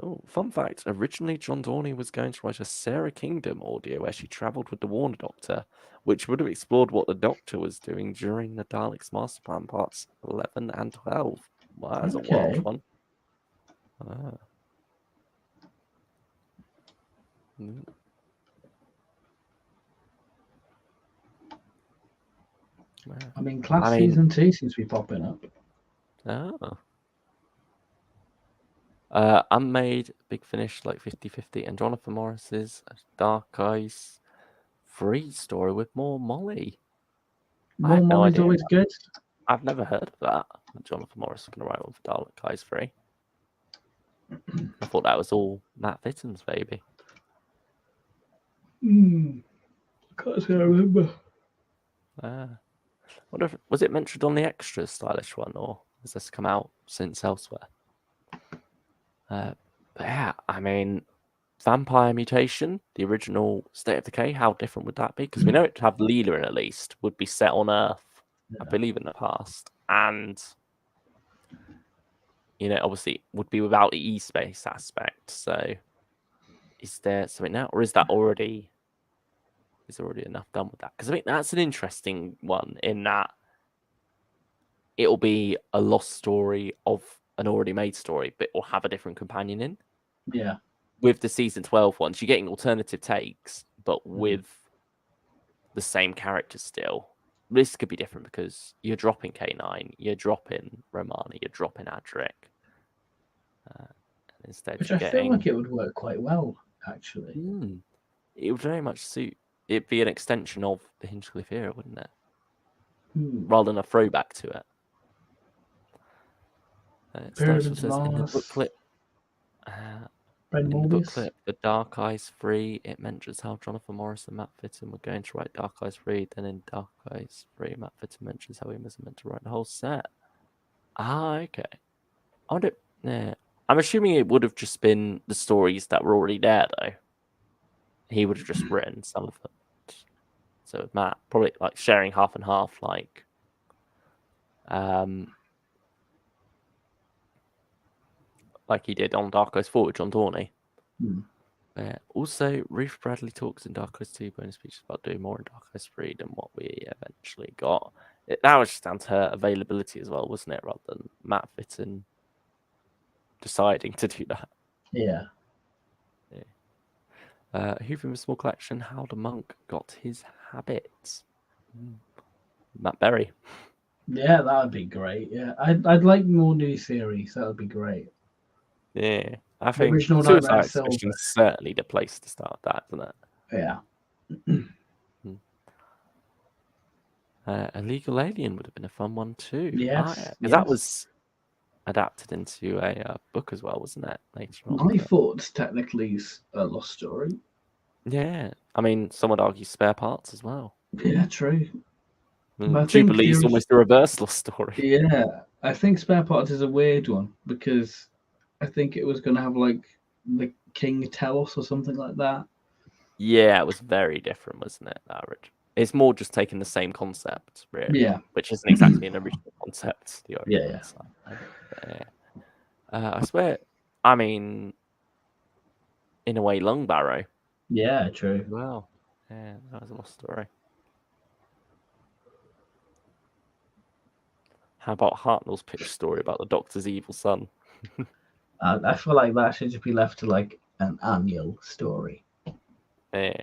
B: Oh, fun fact. Originally, John Dorney was going to write a Sarah Kingdom audio where she travelled with the Warner Doctor, which would have explored what the Doctor was doing during the Daleks Master Plan parts 11 and 12. Well, that's a wild one.
A: I mean, Season 2 seems to be popping up.
B: Unmade, Big Finish, like 50-50, and Jonathan Morris's Dark Eyes 3 story with more Molly.
A: More Molly's always good.
B: I've never heard of that. Jonathan Morris is going to write one for Dark Eyes 3. I thought that was all Matt Fitton's baby.
A: Can't say I remember.
B: Wonder if, was it mentioned on the extra stylish one, or has this come out since elsewhere? But yeah, I mean, Vampire Mutation, the original State of Decay, how different would that be? Because we know it to have Leela in, at least, would be set on Earth, I believe, in the past. And, obviously would be without the E-space aspect. So is there something now? Or is that already... Is there already enough done with that? Because I think that's an interesting one in that it'll be a lost story of an already made story, but it will have a different companion in.
A: Yeah.
B: With the season 12 ones, you're getting alternative takes, but with the same characters still. This could be different because you're dropping K9, you're dropping Romana, you're dropping Adric. Instead,
A: Which
B: you're
A: I feel like
B: getting...
A: it would work quite well, actually.
B: It would very much suit... It'd be an extension of the Hinchcliffe era, wouldn't it?
A: Hmm.
B: Rather than a throwback to it.
A: Pyramids
B: Says in the
A: Mars.
B: booklet...
A: Brent
B: In the
A: Morbius.
B: booklet for Dark Eyes 3, it mentions how Jonathan Morris and Matt Fitton were going to write Dark Eyes 3. Then in Dark Eyes 3, Matt Fitton mentions how he was meant to write the whole set. Okay. I wonder... Yeah. I'm assuming it would have just been the stories that were already there, though. He would have just written some of them. So with Matt, probably like sharing half and half, like... like he did on Dark Eyes 4 with John Dorney. Also, Ruth Bradley talks in Dark Eyes 2 bonus speeches about doing more in Dark Eyes 3 than what we eventually got. That was just down to her availability as well, wasn't it? Rather than Matt Fitton deciding to do that.
A: Yeah.
B: Who from a small collection? How the monk got his habits. Matt Berry.
A: Yeah, that would be great. Yeah, I'd like more new series. That would be great.
B: Yeah, I think
A: Original
B: Suicide
A: Nightmare
B: Expedition is
A: Silver.
B: certainly the place to start that, isn't it?
A: Yeah.
B: Illegal Alien would have been a fun one too.
A: Yes.
B: Because that was adapted into a book as well, wasn't it? Later on.
A: I thought technically it's a lost story.
B: Yeah, I mean, some would argue Spare Parts as well.
A: Yeah, true.
B: Jubilee's almost a reverse lost story.
A: Yeah, I think Spare Parts is a weird one because I think it was going to have like the King Telos or something like that.
B: Yeah, it was very different, wasn't it? It's more just taking the same concept, really.
A: Yeah.
B: Which isn't exactly an original concept. I swear, I mean, in a way, Long Barrow.
A: Yeah, true.
B: Well, yeah, that was a lost story. How about Hartnell's pitch story about the Doctor's evil son?
A: I feel like that should just be left to like an annual story.
B: Yeah.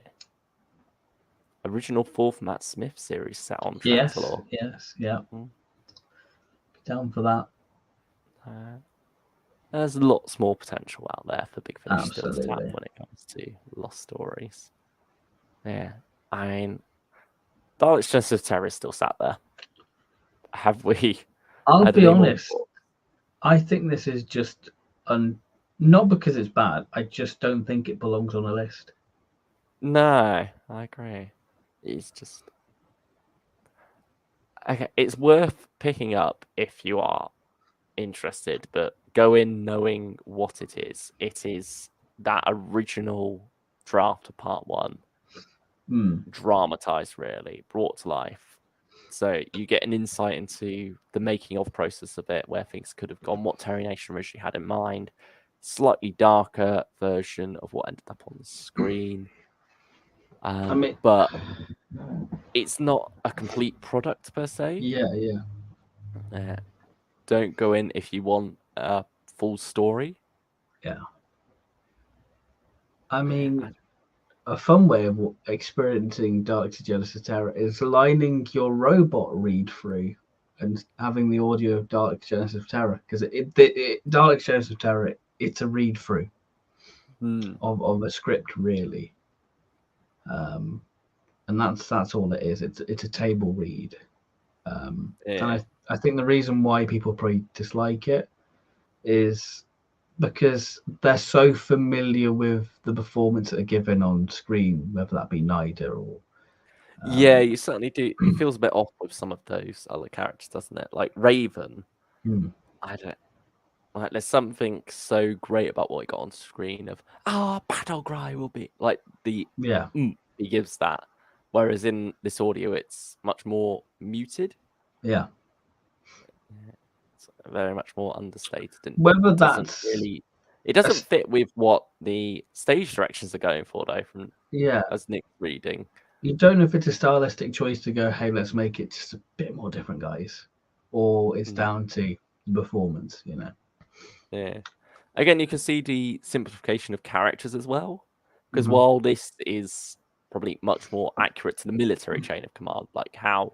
B: Original fourth Matt Smith series set on Trantalo.
A: Yes, yeah. Down for that.
B: There's lots more potential out there for Big Finish still to tap
A: Absolutely.
B: when it comes to lost stories. Yeah, I mean, Dalek's Genesis of Terror is still sat there. Have we?
A: I'll be honest. I think this is just not because it's bad. I just don't think it belongs on a list.
B: No, I agree. It's just okay. It's worth picking up if you are interested, but go in knowing what it is. It is that original draft of part 1, dramatized, really brought to life. So you get an insight into the making of process of it, where things could have gone, what Terry Nation originally had in mind. Slightly darker version of what ended up on the screen. But it's not a complete product per se.
A: Yeah.
B: Don't go in if you want a full story.
A: Yeah. I mean, a fun way of experiencing Dark Genesis Terror is lining your robot read through and having the audio of Dark Genesis Terror, because Dark Genesis Terror, it's a read through of a script, really. And that's all it is. It's a table read. And I think the reason why people probably dislike it is because they're so familiar with the performance that are given on screen, whether that be Nida or
B: Yeah, you certainly do. It feels a bit off with some of those other characters, doesn't it? Like Raven. I don't like. There's something so great about what he got on screen. Of Battle Cry will be like the
A: yeah,
B: he gives that, whereas in this audio it's much more muted.
A: yeah.
B: It's very much more understated, and
A: Whether
B: doesn't
A: that's
B: really. It doesn't fit with what the stage directions are going for, though. From
A: yeah,
B: as Nick's reading.
A: you don't know if it's a stylistic choice to go, hey, let's make it just a bit more different, guys, or it's down to the performance, you know.
B: Yeah. Again, you can see the simplification of characters as well, because while this is probably much more accurate to the military chain of command, like how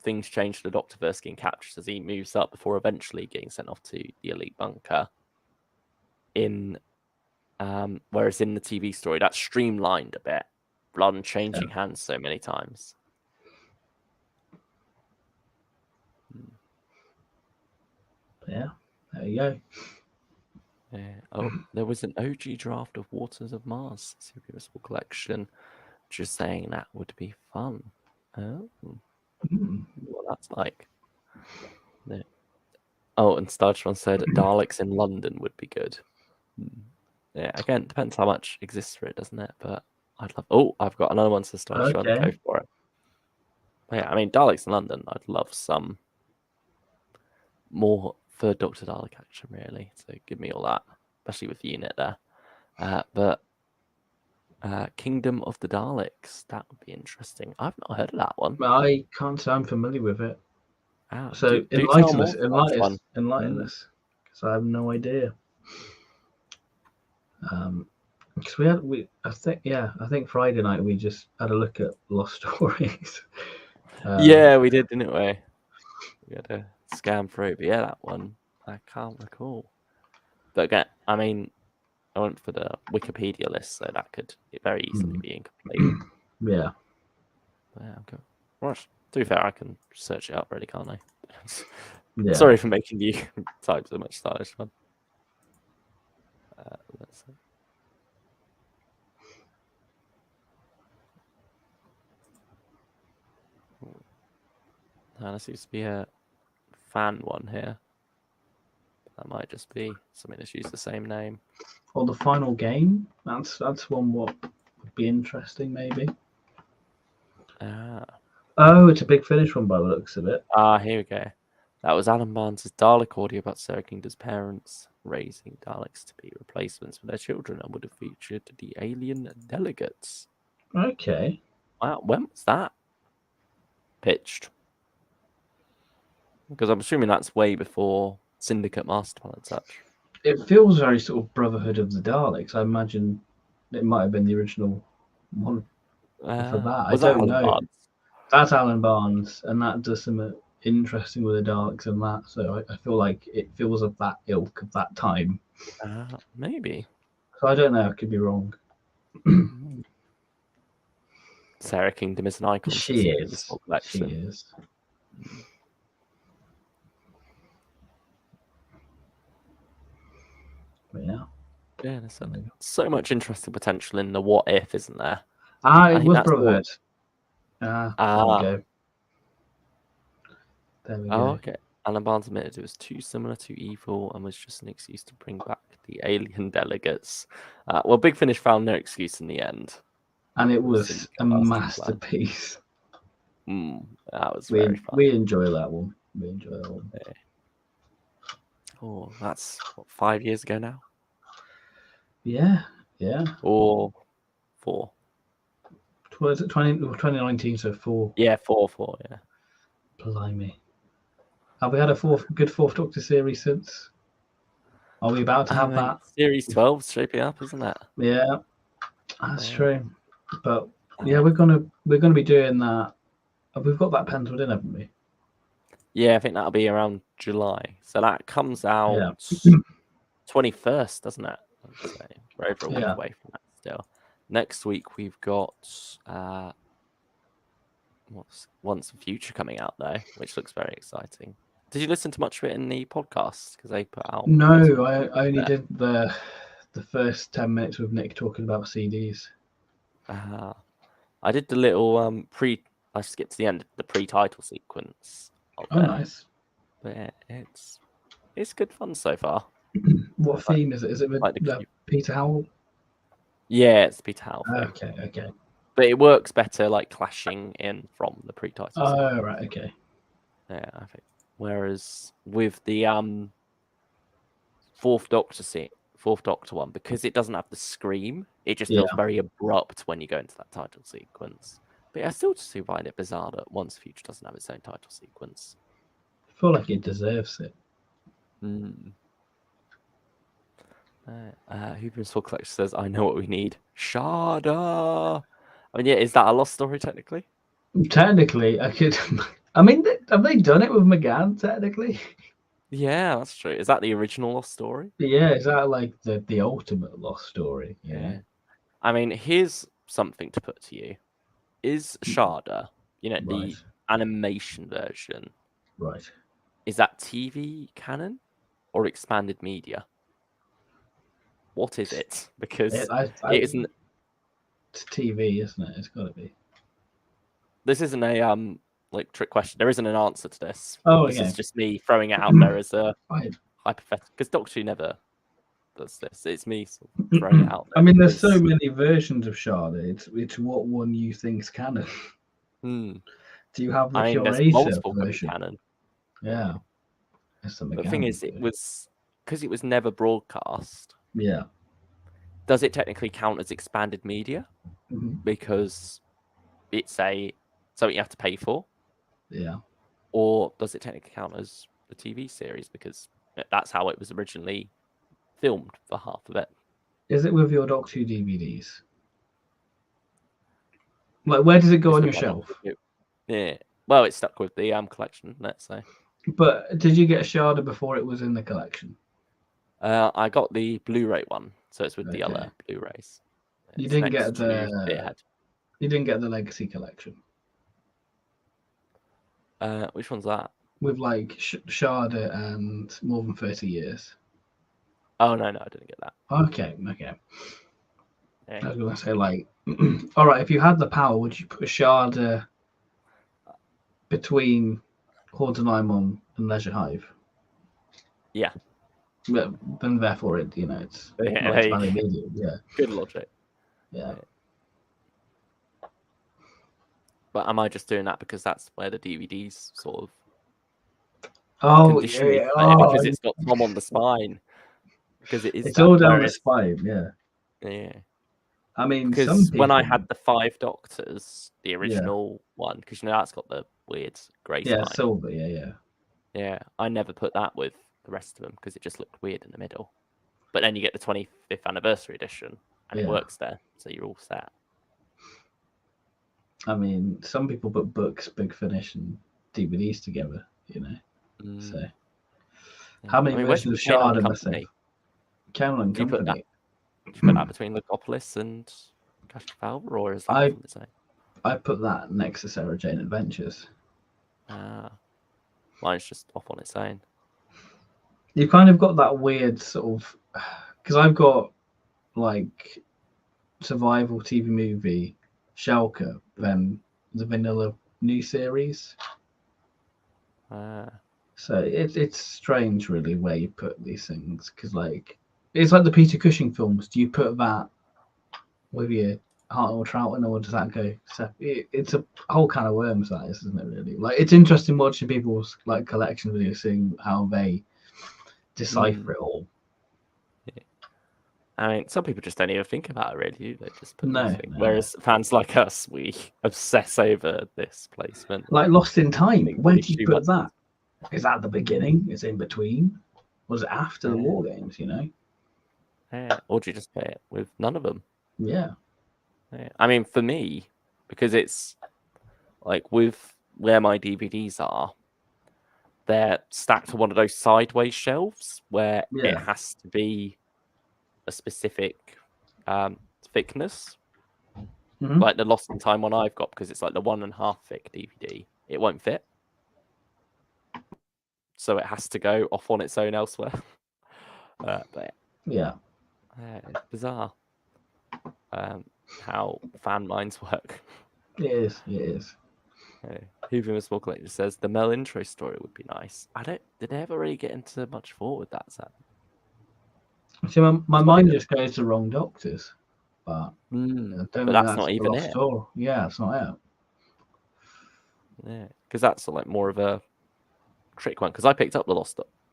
B: things change for the Doctor versus getting captured as he moves up before eventually getting sent off to the elite bunker. Whereas in the TV story, that's streamlined a bit, rather than changing hands so many times.
A: Yeah, there you go.
B: Yeah. Oh, there was an OG draft of Waters of Mars Superior Collection. Just saying that would be fun. Oh, what that's like. No. Oh, and Startron said Daleks in London would be good. Yeah, again, depends how much exists for it, doesn't it? But I'd love. Oh, I've got another one, so Startron,
A: Okay.
B: go for it. But yeah, I mean, Daleks in London, I'd love some more for Doctor Dalek action, really. So give me all that, especially with the unit there. But Kingdom of the Daleks, that would be interesting. I've not heard of that one.
A: I can't say I'm familiar with it. So
B: do tell
A: enlighten
B: more
A: us,
B: for that one.
A: enlighten us, because I have no idea. Because I think Friday night we just had a look at Lost Stories.
B: Yeah, we did, didn't we? We had to scan through, but yeah, that one I can't recall. But again, I mean, I went for the Wikipedia list, so that could very easily be incomplete.
A: Yeah.
B: Yeah, okay. Well, to be fair, I can search it up, really, can't I?
A: Yeah.
B: Sorry for making you type so much stylish one. Let's see. There seems to be a fan one here. That might just be something that's used the same name.
A: Or the final game. That's one what would be interesting, maybe. Oh, it's a Big Finish one by the looks of it.
B: Here we go. That was Alan Barnes' Dalek audio about Sarah Kingdom's parents raising Daleks to be replacements for their children and would have featured the alien delegates.
A: Okay.
B: Wow, when was that pitched? Because I'm assuming that's way before Syndicate Master Plan and such.
A: It feels very sort of Brotherhood of the Daleks. I imagine it might have been the original one for that. I don't know.
B: Barnes?
A: That's Alan Barnes, and that does something interesting with the Daleks and that. So I feel like it feels of that ilk of that time.
B: Maybe.
A: So I don't know. I could be wrong.
B: Sarah Kingdom is an icon.
A: She is. She is. But yeah.
B: Yeah, there's so much interesting potential in the what if, isn't there?
A: It was Brotherhood. There we go. There we go.
B: Oh, okay. Alan Barnes admitted it was too similar to Evil and was just an excuse to bring back the alien delegates. Well, Big Finish found no excuse in the end.
A: And it was a masterpiece.
B: That was very fun.
A: We enjoy that one.
B: Yeah. Oh, that's 5 years ago now?
A: Yeah.
B: Or 4?
A: Was it 2019, so 4?
B: Yeah, 4, yeah.
A: Blimey. Have we had a good fourth Doctor series since? Are we about to have that?
B: Series 12 is shaping up, isn't it?
A: Yeah, that's true. But yeah, we're gonna be doing that. We've got that penciled in, haven't we?
B: Yeah, I think that'll be around July. So that comes out 21st, doesn't it? We're over a week away from that still. Next week we've got Once the Future coming out though, which looks very exciting. Did you listen to much of it in the podcast? Because they put out first
A: No,
B: one.
A: I only
B: there.
A: did the first 10 minutes with Nick talking about CDs.
B: I did the little pre. I skipped to the end, the pre-title sequence of
A: Oh,
B: it.
A: nice.
B: But yeah, it's good fun so far.
A: What theme is it? Is it with
B: Like the
A: Peter Howell?
B: Yeah, it's the Peter Howell thing.
A: Okay.
B: But it works better like clashing in from the pre-title sequence.
A: Oh, right, okay.
B: Yeah, I think. Whereas with the Fourth Doctor one, because it doesn't have the scream, it just feels very abrupt when you go into that title sequence. But I still just find it bizarre that Once Future doesn't have its own title sequence.
A: I feel like it deserves it.
B: Hoover's Full Collection says, "I know what we need, Sharda." I mean, yeah, is that a lost story technically?
A: Technically, I could. I mean, have they done it with McGann? Technically,
B: Yeah, that's true. Is that the original lost story?
A: yeah. Is that like the ultimate lost story?
B: Yeah. I mean, here's something to put to you: is Sharda,
A: Right.
B: the animation version,
A: Right.
B: is that TV canon or expanded media? What is it? Because it isn't.
A: It's TV, isn't it? It's got to be.
B: This isn't a like trick question. There isn't an answer to this.
A: Oh,
B: This
A: okay.
B: is just me throwing it out there as a hypothetical. Because Doctor Who never does this. It's me sort of throwing it out there.
A: I mean, there's so many versions of Sharda. It's what one you think's canon. Do you have the curator version?
B: Canon.
A: Yeah.
B: The thing is, it was because it was never broadcast.
A: Yeah.
B: Does it technically count as expanded media? Because it's something you have to pay for.
A: Yeah.
B: Or does it technically count as a TV series because that's how it was originally filmed for half of it?
A: Is it with your Doctor Who DVDs? Like, where does it go on your shelf?
B: Yeah. Well, it's stuck with the collection, let's say.
A: But did you get Sharda before it was in the collection?
B: I got the Blu-ray one, so it's with the other Blu-rays.
A: You didn't get the. You didn't get the Legacy collection.
B: Which one's that?
A: With like Sharda and More Than 30 Years.
B: Oh no, I didn't get that.
A: Okay.
B: Yeah.
A: I was gonna say like, all right. If you had the power, would you put Sharda between Hordes of Nimon and Leisure Hive?
B: Yeah.
A: But then therefore it's expanded media. Yeah.
B: Good logic.
A: Yeah.
B: But am I just doing that because that's where the DVDs sort of
A: condition
B: me because it's got Tom on the spine? Because it is.
A: It's all down the spine. Yeah.
B: Yeah.
A: I mean,
B: because when I had the 5 Doctors, the original one, because that's got the weird grey spine.
A: Yeah, silver. Yeah.
B: Yeah, I never put that with the rest of them because it just looked weird in the middle. But then you get the 25th anniversary edition, and it works there, so you're all set.
A: I mean, some people put books, Big Finish, and DVDs together. So how many versions of Sharda must they? Cameron Company.
B: Did you put that between Legopolis and Cash Valve, or is that on its own?
A: I put that next to Sarah Jane Adventures.
B: Mine's just off on its own.
A: You've kind of got that weird sort of, because I've got like survival TV movie, Shelker, then the vanilla new series. So it's strange, really, where you put these things, because like it's like the Peter Cushing films. Do you put that with your Heart or Troughton, or does that go? It's a whole kind of worms, that is, isn't it? Really, like it's interesting watching people's like collection videos, seeing how they decipher it all.
B: Yeah. I mean, some people just don't even think about it, really. They just put
A: no.
B: Whereas fans like us, we obsess over this placement.
A: Like Lost in Time, where do you put that? Is that the beginning? Is it in between? Was it after the War Games?
B: Yeah. Or do you just put it with none of them?
A: Yeah.
B: I mean, for me, because it's like with where my DVDs are, they're stacked on one of those sideways shelves where it has to be a specific thickness. Like the Lost in Time one I've got, because it's like the 1.5 thick DVD, it won't fit. so it has to go off on its own elsewhere. But
A: Yeah.
B: it's bizarre how fan minds work.
A: It is. It is.
B: Whovian the Small Collector says the Mel intro story would be nice. Did they ever really get into much thought with that, Sam?
A: See, my mind just goes to Wrong Doctors, but I don't think
B: that's not even
A: lost
B: it.
A: story. Yeah, it's not it.
B: Yeah, because that's like more of a trick one. Because I picked up the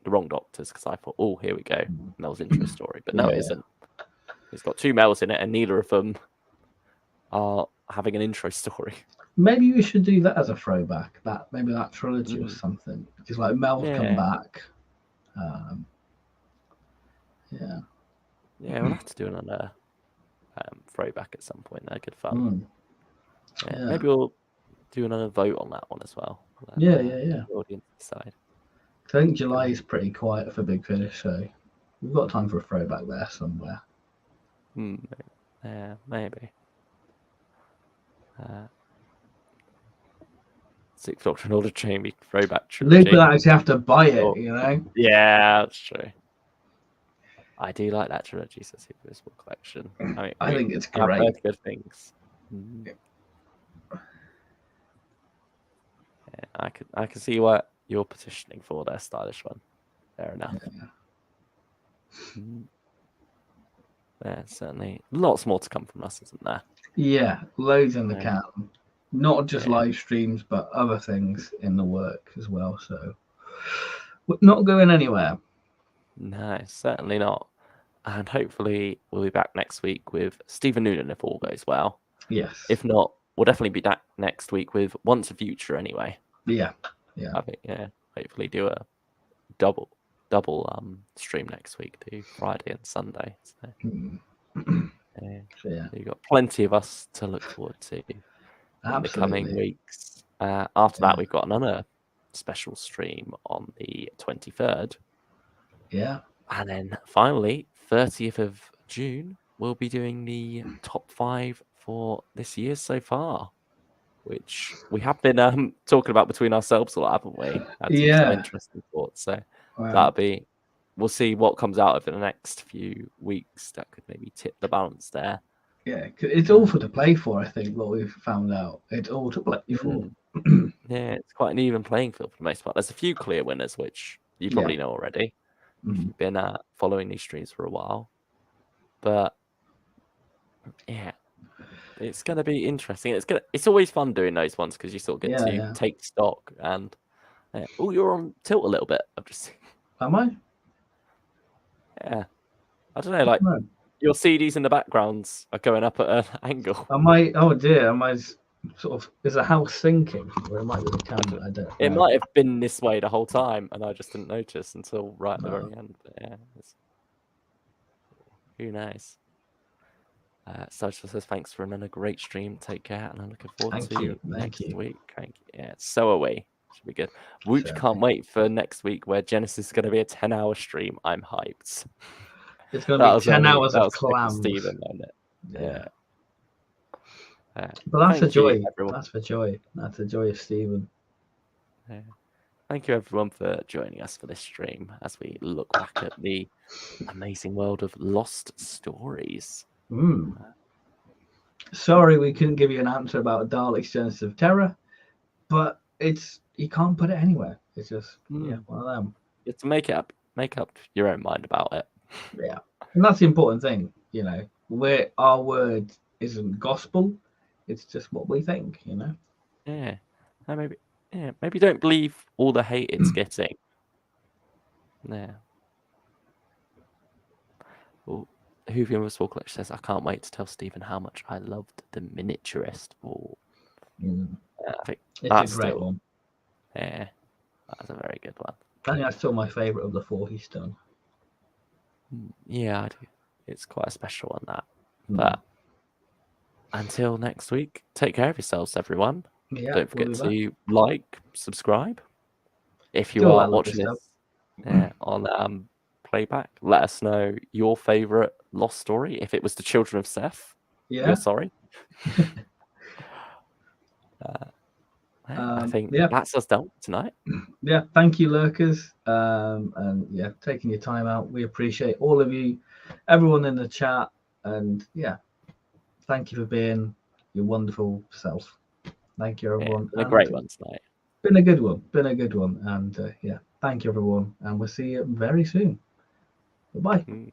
B: Wrong Doctors because I thought, oh, here we go, Mel's intro story. But no, it isn't. It's got 2 Mels in it, and neither of them are having an intro story.
A: Maybe we should do that as a throwback. Maybe that trilogy or something. Because like Mel's come back. Yeah.
B: Yeah, we'll have to do another throwback at some point. They're good fun. Maybe we'll do another vote on that one as well.
A: Yeah.
B: The audience decide.
A: I think July is pretty quiet for Big Finish, so we've got time for a throwback there somewhere.
B: Yeah, maybe. Sixth Doctrine Order Jamie throwback trilogy.
A: Luke will actually have to buy it, you know?
B: Yeah, that's true. I do like that trilogy, says Super Small Collection.
A: I think it's great.
B: I've heard good things. Yeah, I can see what you're petitioning for their stylish one. Fair enough. Yeah, certainly. Lots more to come from us, isn't there?
A: Yeah, loads in the can. Not just live streams, but other things in the work as well. So we're not going anywhere.
B: No, certainly not. And hopefully we'll be back next week with Stephen Noonan if all goes well.
A: Yes.
B: If not, we'll definitely be back next week with Once a Future anyway.
A: Yeah.
B: I think, hopefully do a double stream next week, do Friday and Sunday. So, you've got plenty of us to look forward to in the coming weeks. After that, we've got another special stream on the 23rd.
A: Yeah.
B: And then finally, 30th of June, we'll be doing the top 5 for this year so far, which we have been talking about between ourselves a lot, haven't we? Had some interesting thoughts. So that'll be, we'll see what comes out of it in the next few weeks. That could maybe tip the balance there.
A: Yeah, it's all for to play for, I think, what we've found out. It's all to play for.
B: Yeah, it's quite an even playing field for the most part. There's a few clear winners, which you probably know already. If you've been following these streams for a while. But yeah, it's going to be interesting. It's always fun doing those ones because you sort of get to take stock and you're on tilt a little bit. I've just
A: am I?
B: Yeah, I don't know. Like your CDs in the backgrounds are going up at an angle.
A: Am I? Oh dear, am I? Sort of, is the house sinking, or it might be the camera? I don't know.
B: It might have been this way the whole time, and I just didn't notice until right at the very end. But yeah, who knows? Social says thanks for another great stream. Take care, and I'm looking forward to next week. Thank you. Yeah, so are we. Should be good. Wooch can't wait for next week where Genesis is going to be a 10-hour stream. I'm hyped.
A: It's going to be 10 hours of clams.
B: Steven, on it. Yeah.
A: But that's a joy. That's for joy. That's the joy of Stephen.
B: Yeah. Thank you, everyone, for joining us for this stream as we look back at the amazing world of lost stories.
A: Sorry we couldn't give you an answer about Dalek's Genesis of Terror, but you can't put it anywhere. It's just one of them.
B: You have to make up your own mind about it.
A: Yeah, and that's the important thing. You know, where our word isn't gospel. It's just what we think, you know.
B: Yeah, and maybe don't believe all the hate it's getting. Yeah. Well, Whovian with Small Collection says, "I can't wait to tell Stephen how much I loved the miniaturist." I think
A: it's a great one.
B: Yeah, that's a very good one.
A: I think that's still my favourite of the 4 he's done.
B: Yeah, I do. It's quite a special one, that. But until next week, take care of yourselves, everyone.
A: Yeah,
B: don't forget to like, subscribe. If you are watching this on playback, let us know your favourite lost story. If it was the Children of Seth, we're sorry. I I think
A: yeah,
B: that's us done tonight.
A: yeah. Thank you, lurkers, and yeah, taking your time out. We appreciate all of you, everyone in the chat, and yeah, thank you for being your wonderful self. Thank you,
B: Yeah,
A: everyone.
B: been a
A: And
B: great one tonight.
A: been a good one. Been a good one. And yeah, thank you, everyone. And we'll see you very soon. Bye.
B: Mm.